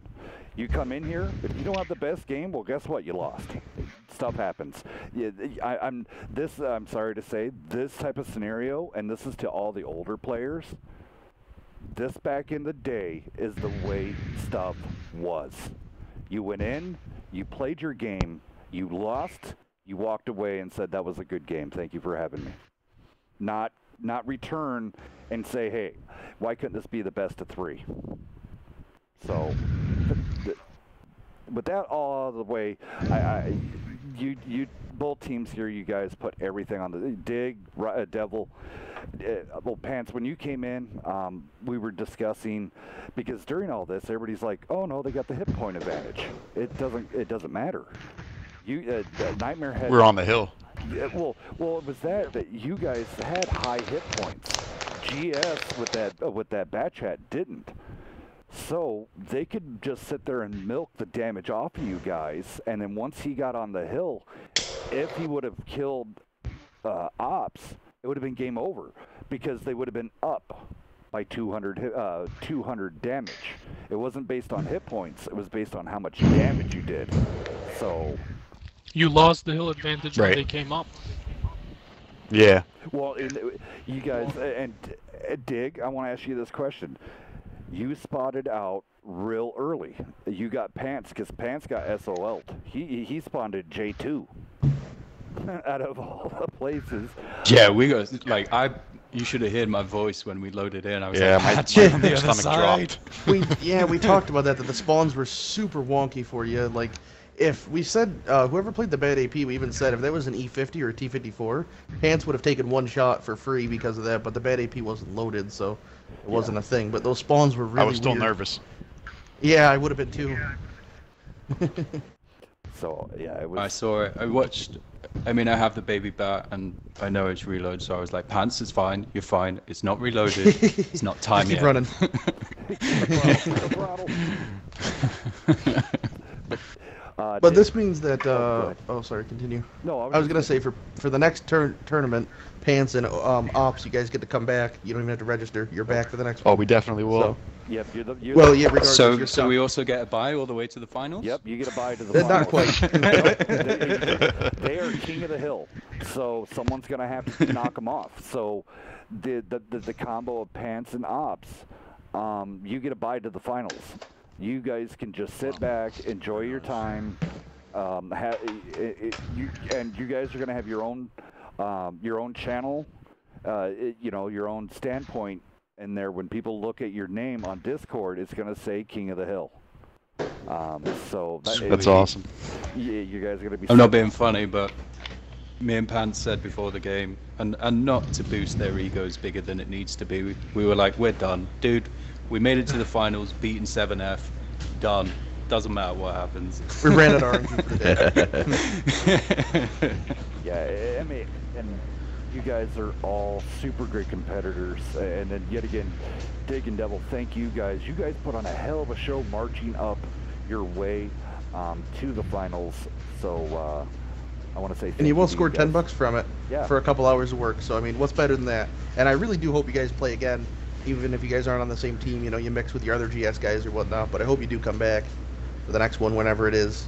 You come in here, if you don't have the best game, well, guess what? You lost. Stuff happens. I'm sorry to say, this type of scenario, and this is to all the older players, this back in the day is the way stuff was. You went in, you played your game, you lost, you walked away and said that was a good game. Thank you for having me. Not return and say, hey, why couldn't this be the best of 3? So, with that all out of the way, you both teams here, you guys put everything on the Dig, Devil. Well, Pants, when you came in, we were discussing, because during all this, everybody's like, "Oh no, they got the hit point advantage." It doesn't matter. You Nightmare had. We're on the hill. Well, it was that you guys had high hit points. GS with that batch hat didn't. So they could just sit there and milk the damage off of you guys, and then once he got on the hill, if he would have killed Ops, it would have been game over, because they would have been up by 200 damage. It wasn't based on hit points, it was based on how much damage you did. So you lost the hill advantage when they came up. Yeah. Well, you guys, and Dig, I want to ask you this question. You spotted out real early. You got Pants, because Pants got SOL'd. He spawned at J2. Out of all the places. Yeah, we got, like, you should have heard my voice when we loaded in. I was like, my on the other side. We talked about that the spawns were super wonky for you. Like, if we said, whoever played the bad AP, we even said if that was an E50 or a T54, Pants would have taken one shot for free because of that, but the bad AP wasn't loaded, so it wasn't a thing. But those spawns were really I was still weird. nervous. Yeah, I would have been too. So, yeah, it was... I saw it. I watched... I mean, I have the baby bat, and I know it's reload, so I was like, Pants is fine, you're fine, it's not reloaded, it's not time Keep yet. running. But this means that, oh, sorry, continue. No, I was going to say, for the next tournament, Pants and Ops, you guys get to come back. You don't even have to register. You're back for the next one. Oh, we definitely will. So, yep, you're well, yeah, regardless. So we also get a bye all the way to the finals? Yep, you get a bye to the finals. Not quite. They are king of the hill, so someone's going to have to knock them off. So the combo of Pants and Ops, you get a bye to the finals. You guys can just sit back, enjoy your time. You guys are going to have your own channel, your own standpoint in there. When people look at your name on Discord, it's going to say King of the Hill. So that's awesome. You guys are going to be. I'm not being funny, but me and Pants said before the game, and not to boost their egos bigger than it needs to be. We were like, we're done, dude. We made it to the finals, beaten 7F, done. Doesn't matter what happens. We ran out of RNG for the day. Yeah, I mean, and you guys are all super great competitors. And then yet again, Dig and Devil, thank you guys. You guys put on a hell of a show marching up your way to the finals. So I want to say thank you. And you will score $10 from it for a couple hours of work. So, I mean, what's better than that? And I really do hope you guys play again. Even if you guys aren't on the same team, you mix with your other GS guys or whatnot. But I hope you do come back for the next one, whenever it is.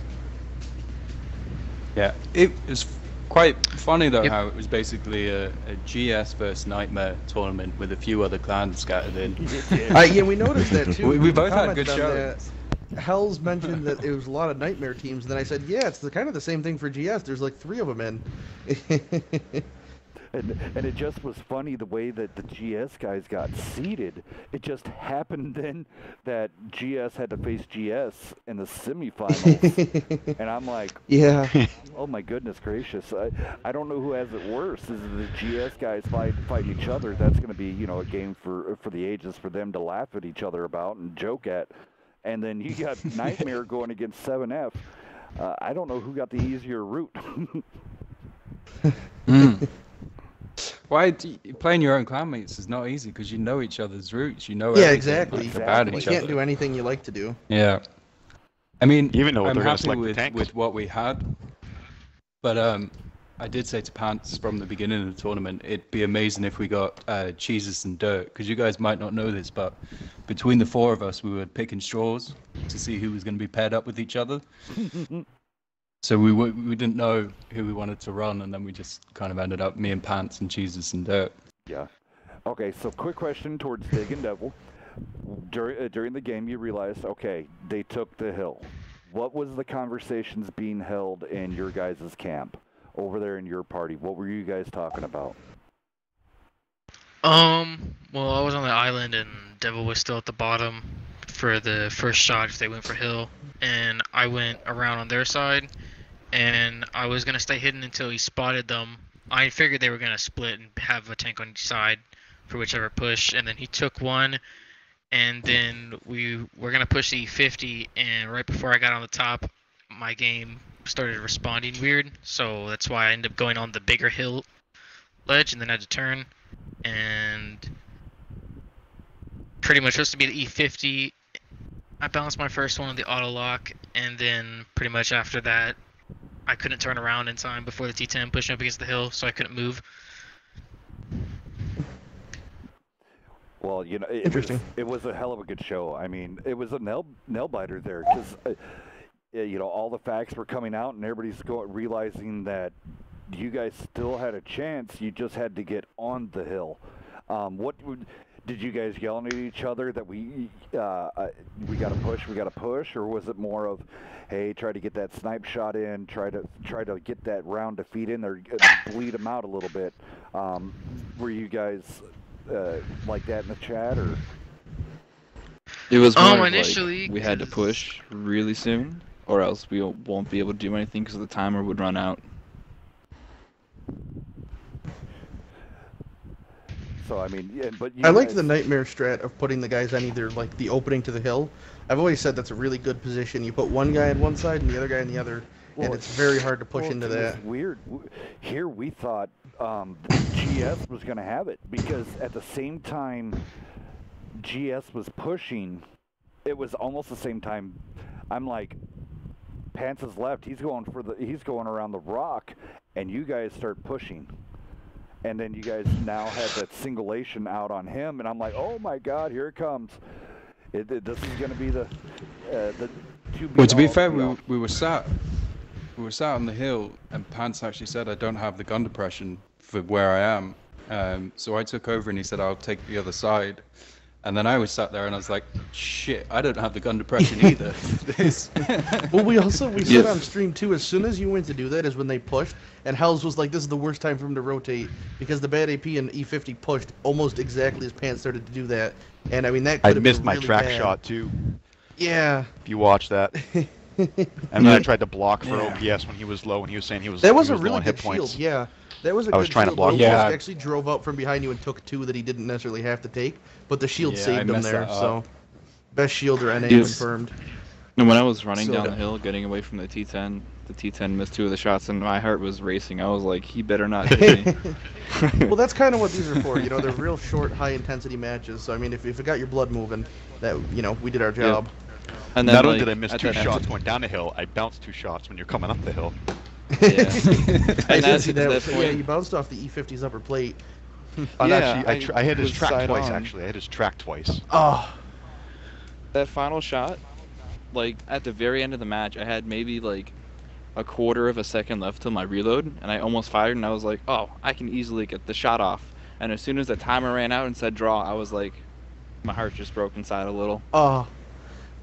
Yeah, it was quite funny though how it was basically a GS versus Nightmare tournament with a few other clans scattered in. Yeah, we noticed that too. We both had good shows. Hell's mentioned that it was a lot of Nightmare teams, and then I said, yeah, it's kind of the same thing for GS. There's like 3 of them in. And it just was funny the way that the GS guys got seeded. It just happened then that GS had to face GS in the semifinals. And I'm like, yeah, oh my goodness gracious. I don't know who has it worse. Is it the GS guys fight each other? That's going to be, a game for the ages for them to laugh at each other about and joke at. And then you got Nightmare going against 7F. I don't know who got the easier route. Why playing your own clanmates is not easy because you know each other's roots. You know. Yeah, exactly. About you each can't other. do anything you like to do. Yeah. I mean, even though I'm they're happy like with what we had, but I did say to Pants from the beginning of the tournament, it'd be amazing if we got cheeses and dirt, because you guys might not know this, but between the 4 of us, we were picking straws to see who was going to be paired up with each other. So we didn't know who we wanted to run, and then we just kind of ended up me and Pants and cheeses and dirt. Yeah. Okay, so quick question towards Dig and Devil. During the game, you realized, okay, they took the hill. What was the conversations being held in your guys' camp over there in your party? What were you guys talking about? Well, I was on the island and Devil was still at the bottom for the first shot if they went for hill, and I went around on their side, and I was gonna stay hidden until he spotted them. I figured they were gonna split and have a tank on each side for whichever push, and then he took one, and then we were gonna push the E50, and right before I got on the top, my game started responding weird, so that's why I ended up going on the bigger hill ledge and then had to turn, and pretty much supposed to be the E50. I bounced my first one on the auto lock, and then pretty much after that I couldn't turn around in time before the T10 pushed up against the hill, so I couldn't move. Well, you know, it was a hell of a good show. I mean, it was a nail biter there, because you know, all the facts were coming out, and everybody's realizing that you guys still had a chance. You just had to get on the hill. Did you guys yelling at each other that we got to push, or was it more of, hey, try to get that snipe shot in, try to get that round to feed in there, bleed them out a little bit? Were you guys like that in the chat, or? It was more initially like we had to push really soon, or else we won't be able to do anything because the timer would run out. So I mean, yeah, but I like the nightmare strat of putting the guys on either like the opening to the hill. I've always said that's a really good position. You put one guy on one side and the other guy on the other, and it's very hard to push into that. It's weird. Here we thought GS was going to have it, because at the same time GS was pushing, it was almost the same time. I'm like, Pants is left. He's going around the rock, and you guys start pushing. And then you guys now have that singulation out on him, and I'm like, oh my God, here it comes. This is going to be the two. Well, to be fair, we were sat on the hill, and Pants actually said, I don't have the gun depression for where I am. So I took over, and he said, I'll take the other side. And then I was sat there, and I was like, shit, I don't have the gun depression either. Well, we said on stream too, as soon as you went to do that is when they pushed, and Hells was like, this is the worst time for him to rotate, because the bad AP and E50 pushed almost exactly as Pants started to do that. And I mean, that could have been missed my really track bad. shot too. Yeah. If you watch that. And then I tried to block for OPS when he was low, and he was saying he was That was a low really on hit good points. shield, yeah. That was a I was good trying to shield. block. He Yeah. actually drove up from behind you and took two that he didn't necessarily have to take, but the shield Yeah, saved I him messed there. that So, up. best shielder NA Yes. confirmed. And when I was running So- down the hill, getting away from the T10 missed two of the shots, and my heart was racing. I was like, he better not hit me. Well, that's kind of what these are for. You know, they're real short, high-intensity matches. So, I mean, if it got your blood moving, that, you know, we did our job. And then, Not only like, did I miss at two that shots going down the hill, I bounced two shots when you're coming up the hill. Yeah. I And did see that. that Yeah, point, you bounced off the E50's upper plate. And Yeah, actually, I hit his was track side twice, on. actually. I hit his track twice. Oh, that final shot, like, at the very end of the match, I had maybe, like, a quarter of a second left till my reload, and I almost fired, and I was like, oh, I can easily get the shot off. And as soon as the timer ran out and said draw, I was like, my heart just broke inside a little. well,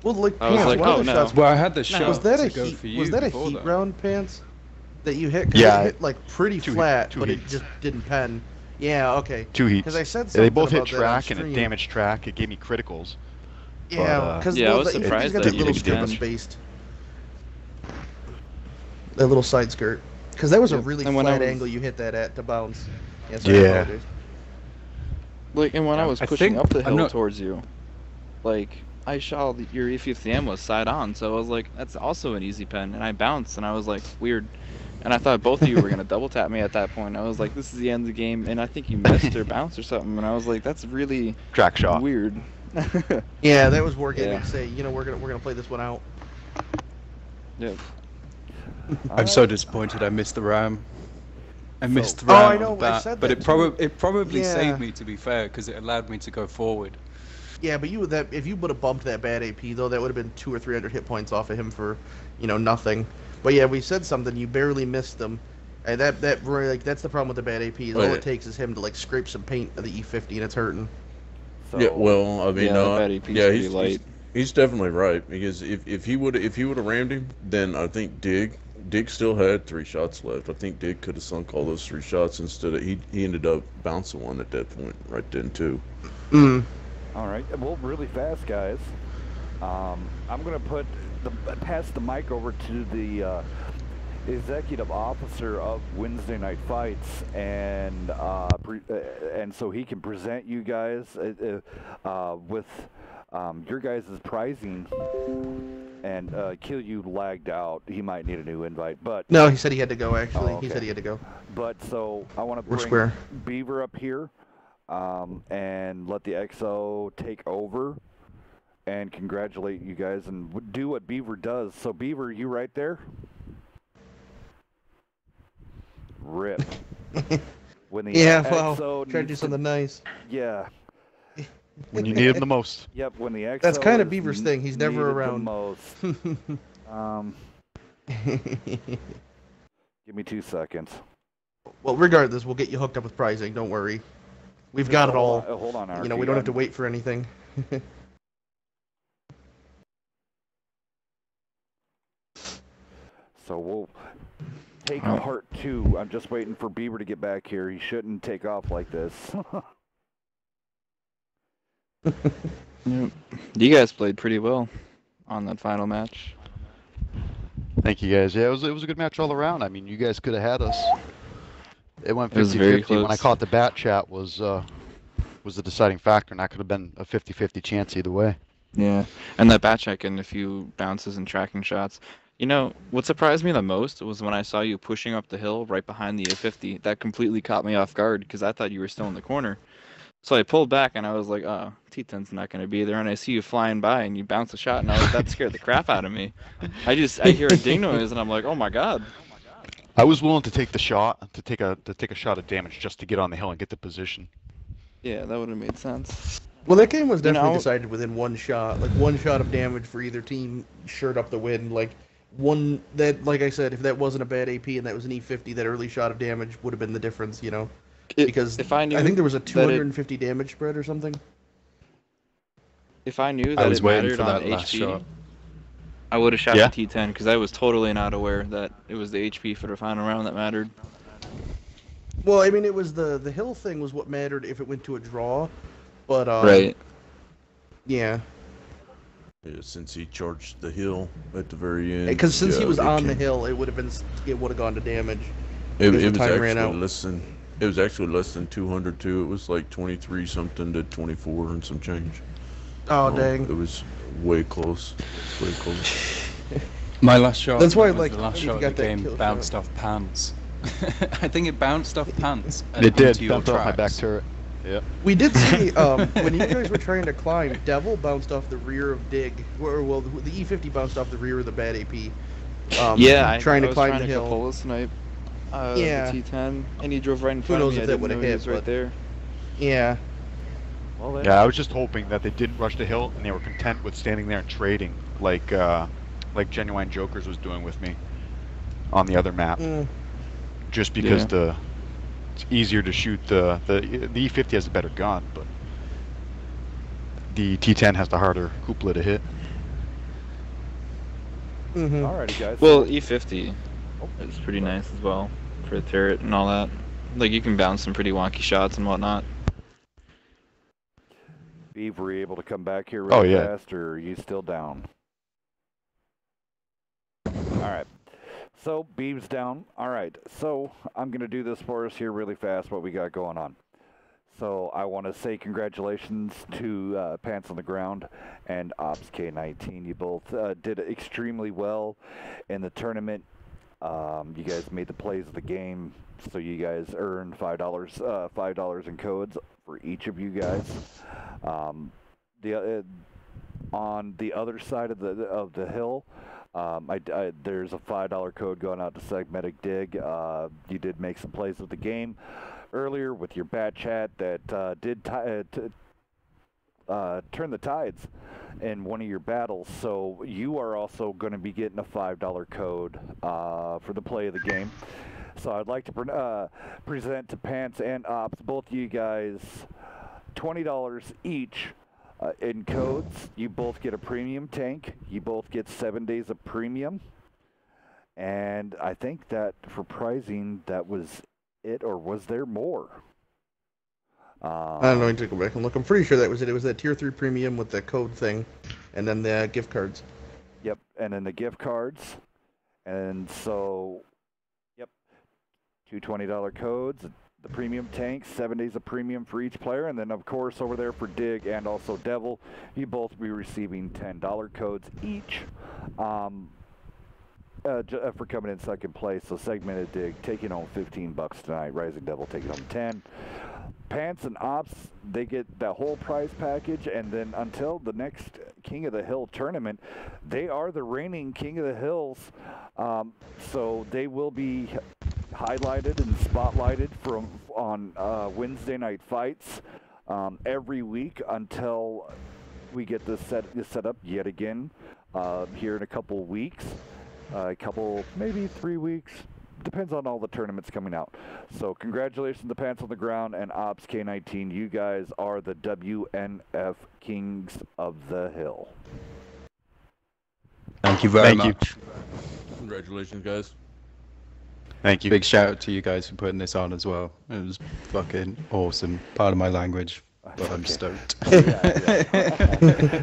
like, I was Pants, like, one of oh, the no. shots. Well, I had the shot Was that to a go heat? for you Was that a before heat that. round, Pants? That you hit? 'Cause Yeah, it hit like pretty two flat, two but heats. it just didn't pen. Yeah, okay. Two heats. Because I said Yeah, something they both hit about that on track, and it stream. damaged track. It gave me criticals. Yeah, because Yeah, I was the surprised E50's got that that you little didn't strip of pen. spaced. That little side skirt. Because that was a Yeah, really and when I flat was- angle you hit that at to bounce. Yeah. Sorry, Yeah. apologies. Like, and when I was I pushing think- up the I'm hill not- towards you, like, I saw that your E50M was side on, so I was like, that's also an easy pen, and I bounced, and I was like, weird. And I thought both of you were going to double tap me at that point. I was like, this is the end of the game, and I think you missed or bounced or something, and I was like, that's really Track shot. weird. Yeah, that was Wargaming Yeah. to say, you know, we're gonna play this one out. Yeah. I'm so disappointed I missed the ram. I missed the Oh, ram I know, with I that, said but that it probably Yeah. saved me, to be fair, because it allowed me to go forward. Yeah, but if you would have bumped that bad AP though, that would have been 200 or 300 hit points off of him for, you know, nothing. But yeah, we said something. You barely missed them. And that's the problem with the bad AP. Is all Right. it takes is him to like scrape some paint of the E50, and it's hurting. So, Yeah, well, I mean, Yeah, the bad AP's yeah, pretty light. he's definitely right, because if he would have rammed him, then I think Dig still had 3 shots left. I think Dig could have sunk all those 3 shots instead of he ended up bouncing one at that point right then too. All right. Well, really fast, guys. I'm gonna pass the mic over to the executive officer of Wednesday Night Fights, and so he can present you guys with your guys' pricing. And Kill, you lagged out. He might need a new invite, but no, he said he had to go. Actually, okay. He said he had to go. But so I want to We're bring square. Beaver up here, and let the XO take over, and congratulate you guys and do what Beaver does. So Beaver, you right there? Rip. When the XO try to do something nice. Yeah. When you need him the most. Yep, when the XO That's kind of Beaver's thing. He's never around. The most. Give me 2 seconds. Well, regardless, we'll get you hooked up with pricing. Don't worry. We've got it all. Hold on, Arky. We don't have to wait for anything. So we'll take part 2. I'm just waiting for Beaver to get back here. He shouldn't take off like this. You guys played pretty well on that final match. Thank you guys. Yeah, it was a good match all around. I mean, you guys could have had us. It went 50-50. When I caught the bat chat was the deciding factor, and that could have been a 50-50 chance either way. Yeah, and that bat check and a few bounces and tracking shots. You know, what surprised me the most was when I saw you pushing up the hill right behind the A50. That completely caught me off guard because I thought you were still in the corner. So I pulled back and I was like, oh, T10's not going to be there. And I see you flying by and you bounce a shot, and that scared the crap out of me. I hear a ding noise and I'm like, oh my god. I was willing to take the shot, to take a shot of damage just to get on the hill and get the position. Yeah, that would have made sense. Well, that game was definitely decided within one shot. Like, one shot of damage for either team shirt up the win. Like I said, if that wasn't a bad AP and that was an E50, that early shot of damage would have been the difference, Because if I think there was a 250 damage spread or something. If I knew that it mattered on HP, I would have shot the T10 because I was totally not aware that it was the HP for the final round that mattered. Well, I mean, it was the hill thing was what mattered if it went to a draw, but right. Yeah. Yeah, since he charged the hill at the very end. Because since he was on the hill, it would have gone to damage. It was actually less than 200 too. It was like 23 something to 24 and some change. Oh dang! It was way close. Way close. My last shot. That's why, the last shot of the game bounced off pants. I think it bounced off pants. It did. Bounced off my back turret. Yeah. We did see when you guys were trying to climb, Devil bounced off the rear of Dig. Well, the E50 bounced off the rear of the bad AP. Trying to climb the hill. Capola snipe. The T10, and he drove right in Who front knows of me. if that would have hit, right there. Yeah. Well, yeah, I was just hoping that they didn't rush the hill and they were content with standing there and trading, like Genuine Jokers was doing with me on the other map. Just because it's easier to shoot the E50 has a better gun, but the T10 has the harder cupola to hit. Alrighty, guys. Well, E50 is pretty nice as well for the turret and all that. Like, you can bounce some pretty wonky shots and whatnot. Beaver, were you able to come back here really fast, or are you still down? Alright. So, Beav's down. Alright, so I'm going to do this for us here really fast, what we got going on. So, I want to say congratulations to Pants on the Ground and Ops K19. You both did extremely well in the tournament. You guys made the plays of the game, so you guys earned $5 in codes for each of you guys. On the other side of the hill, there's a $5 code going out to Segmentic Dig. You did make some plays of the game earlier with your bat chat that did turn the tides in one of your battles, so you are also going to be getting a $5 code for the play of the game. So I'd like to present to Pants and Ops, both of you guys, $20 each in codes. You both get a premium tank. You both get 7 days of premium. And I think that for pricing, that was it, or was there more? I don't know. I need to go back and look. I'm pretty sure that was it. It was that tier 3 premium with the code thing, and then the gift cards. Yep, and then the gift cards. And so 2 $20 codes. The premium tanks, 7 days of premium for each player, and then of course over there for Dig and also Devil, you both be receiving $10 codes each for coming in second place. So Segmented Dig taking home $15 tonight, Rising Devil taking home 10. Pants and Ops, they get that whole prize package, and then until the next King of the Hill tournament, they are the reigning King of the Hills, so they will be highlighted and spotlighted on Wednesday night fights every week until we get this set up yet again here in a couple weeks, maybe 3 weeks. Depends on all the tournaments coming out. So congratulations to Pants on the Ground and Ops K19. You guys are the WNF Kings of the Hill. Thank you very much. Congratulations, guys. Thank you. Big shout out to you guys for putting this on as well. It was fucking awesome. Part of my language, but I'm stoked.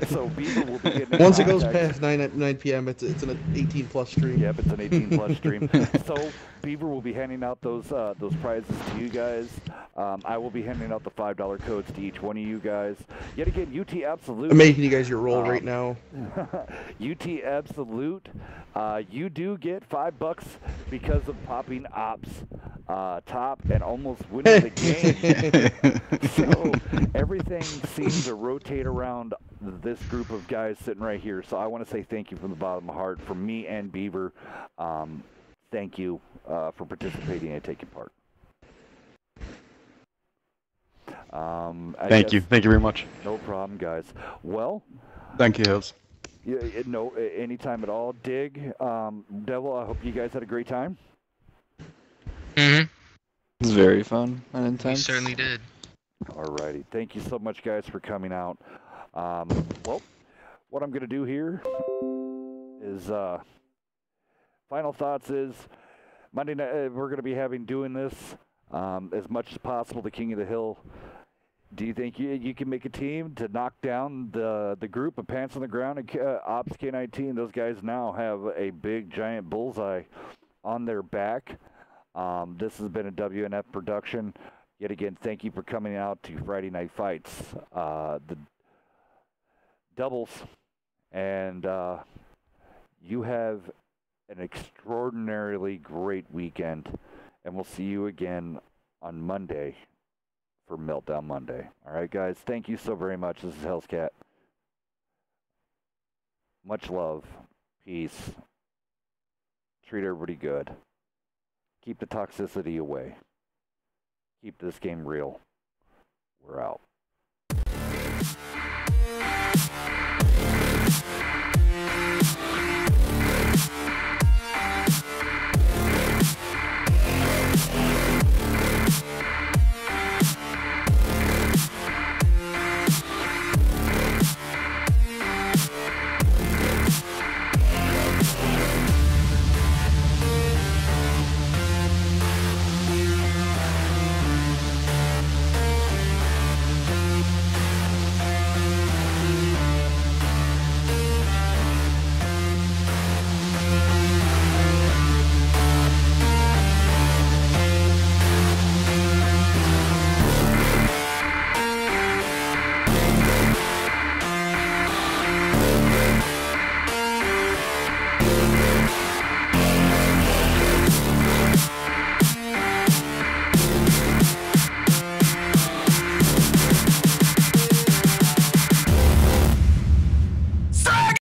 So Beaver will be getting once it goes past 9 p.m., it's an 18+ stream. Yep, it's an 18+ stream. So Beaver will be handing out those prizes to you guys. I will be handing out the $5 codes to each one of you guys. Yet again, UT Absolute. I'm making you guys your roll right now. UT Absolute, you do get $5 because of popping Ops top and almost winning the game. So everything seems to rotate around this group of guys sitting right here. So I want to say thank you from the bottom of my heart from me and Beaver. Thank you for participating and taking part. Thank you very much. No problem, guys. Well, thank you, Hills. Yeah, no, anytime at all. Dig, Devil, I hope you guys had a great time. It was very fun and intense. We certainly did. Alrighty, thank you so much, guys, for coming out. Well, what I'm gonna do here is final thoughts is Monday night we're gonna be doing this as much as possible. The King of the Hill. Do you think you can make a team to knock down the group of Pants on the Ground and Ops K19? Those guys now have a big giant bullseye on their back. This has been a WNF production. Yet again, thank you for coming out to Friday Night Fights, the doubles, and you have an extraordinarily great weekend, and we'll see you again on Monday for Meltdown Monday. All right, guys, thank you so very much. This is Hell's Cat. Much love, peace, treat everybody good, keep the toxicity away. Keep this game real. We're out.